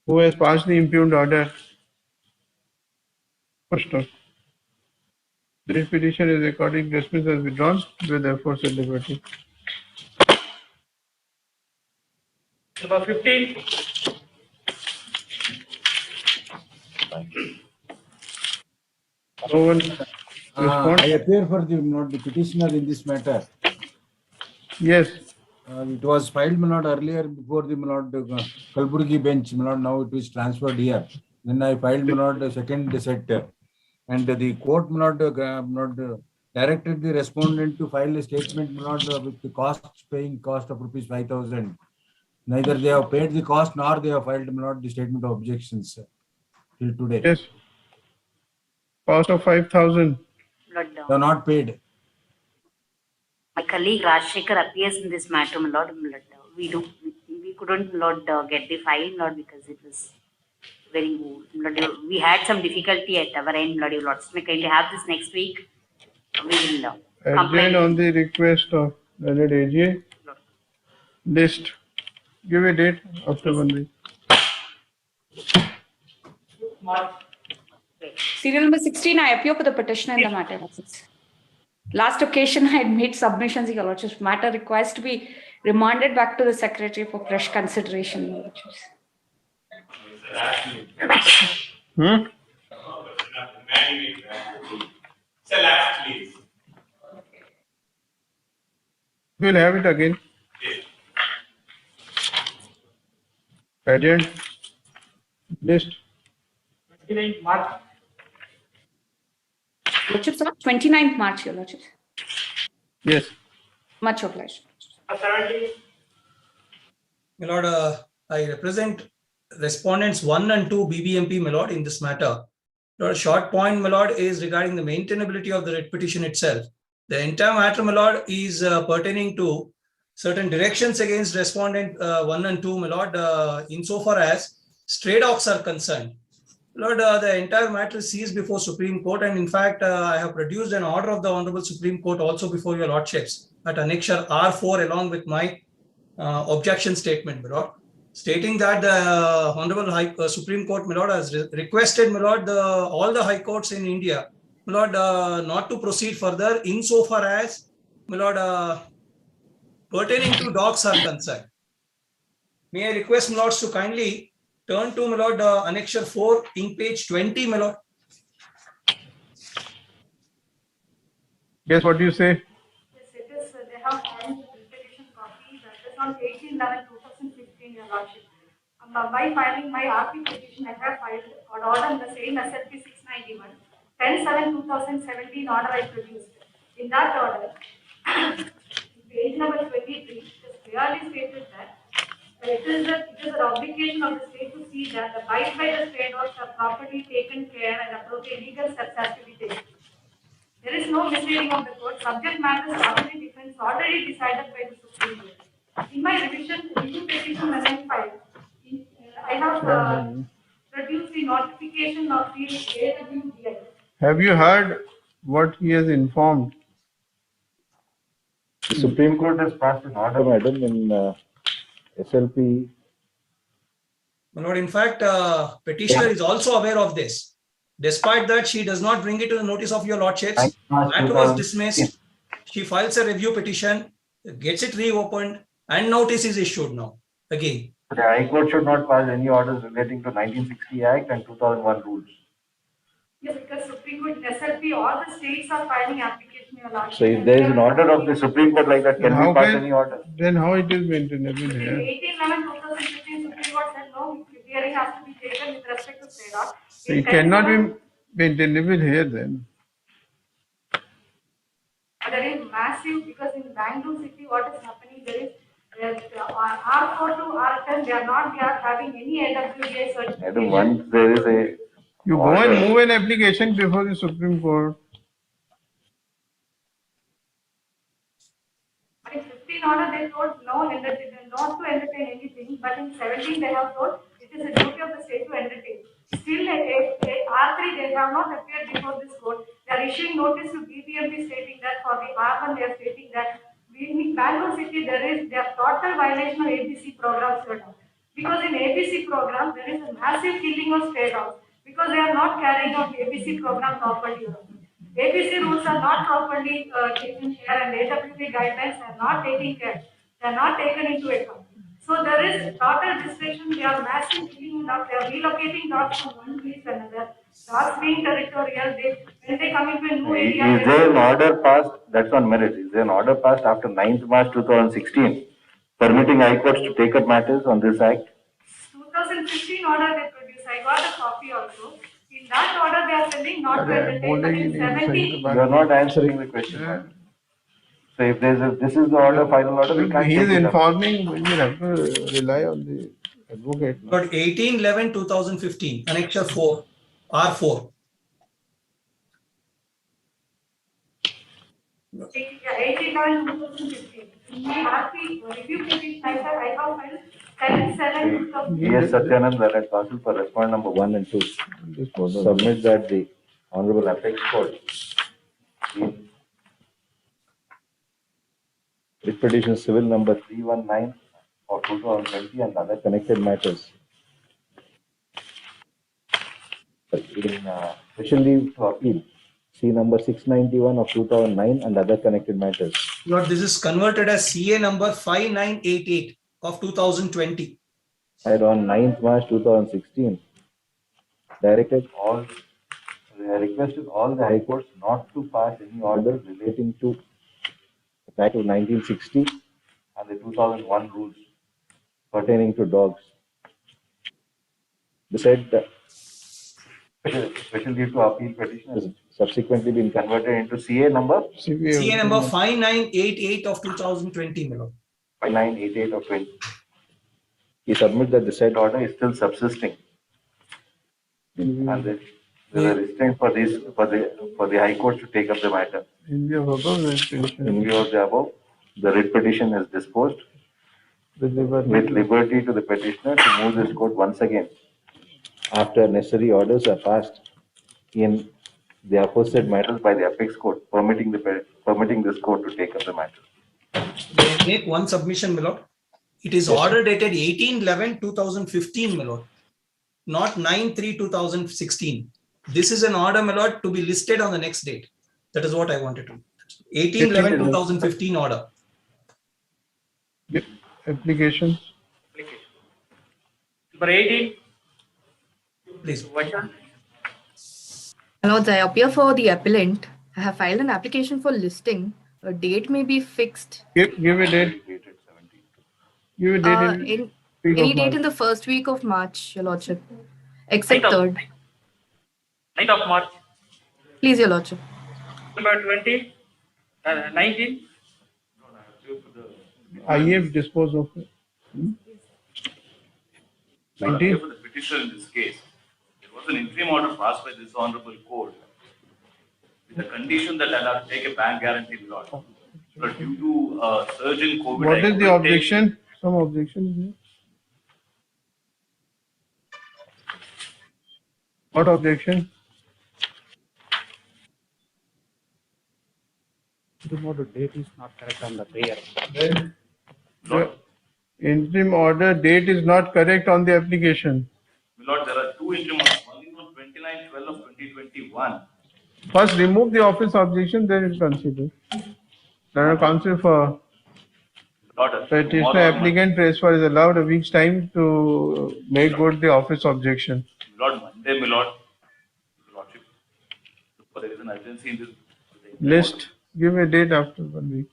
Who has passed the impugned order? First off. The writ petition is according to dismissed as withdrawn with the force of liberty. Number 15. No one I responds? appear for the petitioner in this matter. Yes. It was filed, my lord, earlier before the, my lord, Kalburgi bench, my lord. Now it is transferred here. Then I filed, my lord, the second set. And the court, my lord, directed the respondent to file a statement, my lord, with the paying cost of rupees 5,000. Neither they have paid the cost nor they have filed, my lord, the statement of objections till today. Yes. Cost of 5,000. Lord, They have not paid. my colleague Rajshekhar appears in this matter, my lord. We couldn't, Lord, get the file, Lord, because it was very old. Lord, we had some difficulty at our end, Lord. You Lord, may kindly have this next week. We will comply. Adjourn on the request of Leonard AGA. List. Give a date after 1 week. Serial number 16, I appear for the petitioner in the matter. Last occasion, I had made submissions, Your Lordship. Matter requires to be remanded back to the Secretary for fresh consideration, Your Lordship. Hmm? It's a last please. We'll have it again. Adjourn. List. 29th March. Lordship, sir, 29th March, Your Lordship. Yes. Much obliged. 17th. My lord, I represent respondents 1 and 2 BBMP, my lord, in this matter. Lord, a short point, my lord, is regarding the maintainability of the writ petition itself. The entire matter, my lord, is pertaining to certain directions against respondent 1 and 2, my lord, insofar as stray dogs are concerned. Lord, the entire matter is seized before Supreme Court, and in fact, I have produced an order of the Honorable Supreme Court also before your lordships at Annexure R4 along with my objection statement, my lord, stating that the Honorable Supreme Court, my lord, has requested, my lord, all the high courts in India, my lord, not to proceed further insofar as, my lord, pertaining to dogs are concerned. May I request, my lords, to kindly turn to, my lord, Annexure 4 in page 20, my lord. Yes, what do you say? Yes, it is. They have filed the petition copy. That is on 18/11/2015, Your Lordship. By filing my RP petition, I have filed an order in the same SLP 691, 10/7/2017 order I produced. In that order, page number 23, it is clearly stated that it is an obligation of the state to see that the bites by the stray dogs are properly taken care and appropriate legal steps has to be taken. There is no misleading of the court. Subject matter is already decided by the Supreme Court. In my review petition when I filed, I have produced the notification of the AWDI. Have you heard what he has informed? The Supreme Court has passed an order, madam, in SLP. My lord, in fact, petitioner is also aware of this. Despite that, she does not bring it to the notice of your lordships. Matter was dismissed. She files a review petition, gets it reopened, and notice is issued now. Again. The High Court should not pass any orders relating to 1960 Act and 2001 rules. Yes, because Supreme Court, SLP, all the states are filing application, Your Lordship. So if there is an order of the Supreme Court like that, can we pass any order? Then how it is maintainable In here? 18/11/2015, Supreme Court said no, hearing has to be taken with respect to stray dogs. So it cannot be maintainable here then. There is massive, because in Bangalore city, what is happening, there is R4 to R10, they are having any AWDI certification. Madam, once there is a You go and move an application before the Supreme Court. In 15 order, they told no, not to entertain anything, but in 17 they have told it is a duty of the state to entertain. Still, R3 they have not appeared before this court. They are issuing notice to BBMP stating that for the R1 they are stating that in Bangalore city there are total violation of ABC programs. Because in ABC program, there is a massive killing of stray dogs because they are not carrying out ABC program properly. ABC rules are not properly taken care and AWP guidelines are not taking care. They are not taken into account. So there is total destruction. They are massive killing dogs. They are relocating dogs from one place to another. Dogs being territorial, when they come into a new area. Is there an order passed, that's on merit, is there an order passed after 9th March 2016 permitting high courts to take up matters on this act? 2015 order they produced. I got a copy also. In that order, they are telling not to entertain, but in 17. You are not answering the question, madam. So if this is the order, final order, we can't He take is it up. informing, we will have to rely on the advocate. But 18/11/2015, Annexure 4, R4. Yeah, 18/11/2015. In my RP review petition, I have filed 10/7. Yes, Satyanand, that had counsel for respond number 1 and 2. Submit that the Honorable Apex Court in writ petition civil number 319 of 2020 and other connected matters. In special leave to appeal, C number 691 of 2009 and other connected matters. Lord, this is converted as CA number 5988 of 2020. And on 9th March 2016, requested all the high courts not to pass any orders relating to the Act of 1960 and the 2001 rules pertaining to dogs. They said that special leave to appeal petition has subsequently been converted into CA number? CA number 5988 of 2020, my lord. 5988 of 20. He submits that the said order is still subsisting. And there is a restraint for the High Court to take up the matter. In view of the above, the writ petition is disposed with liberty to the petitioner to move this court once again after necessary orders are passed in the aforesaid matters by the Apex Court, permitting this court to take up the matter. They make one submission, my lord. It is order dated 18/11/2015, my lord, not 9/3/2016. This is an order, my lord, to be listed on the next date. That is what I wanted to. 18/11/2015 order. Applications. Number 18. Please. Lords, I appear for the appellant. I have filed an application for listing. A date may be fixed. Give a date. Give a date in Any date in the first week of March, Your Lordship, except 3rd. 9th of March. Please, Your Lordship. Number 20, 19. I have disposed of it. 19. For the petitioner in this case, there was an interim order passed by this honorable court with the condition that I'll have to take a bank guarantee lot. But due to surge in COVID, what is the objection? Some objection is there. What objection? The date is not correct on the prayer. The interim order date is not correct on the application. Lord, there are two interim orders. One is on 29/12 of 2021. First, remove the office objection, then it consider. Then counsel for petitioner applicant transfer is allowed a week's time to make good the office objection. Lord, Monday, my lord, lordship, there is an urgency in this. List. Give a date after 1 week.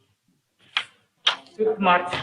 6th March.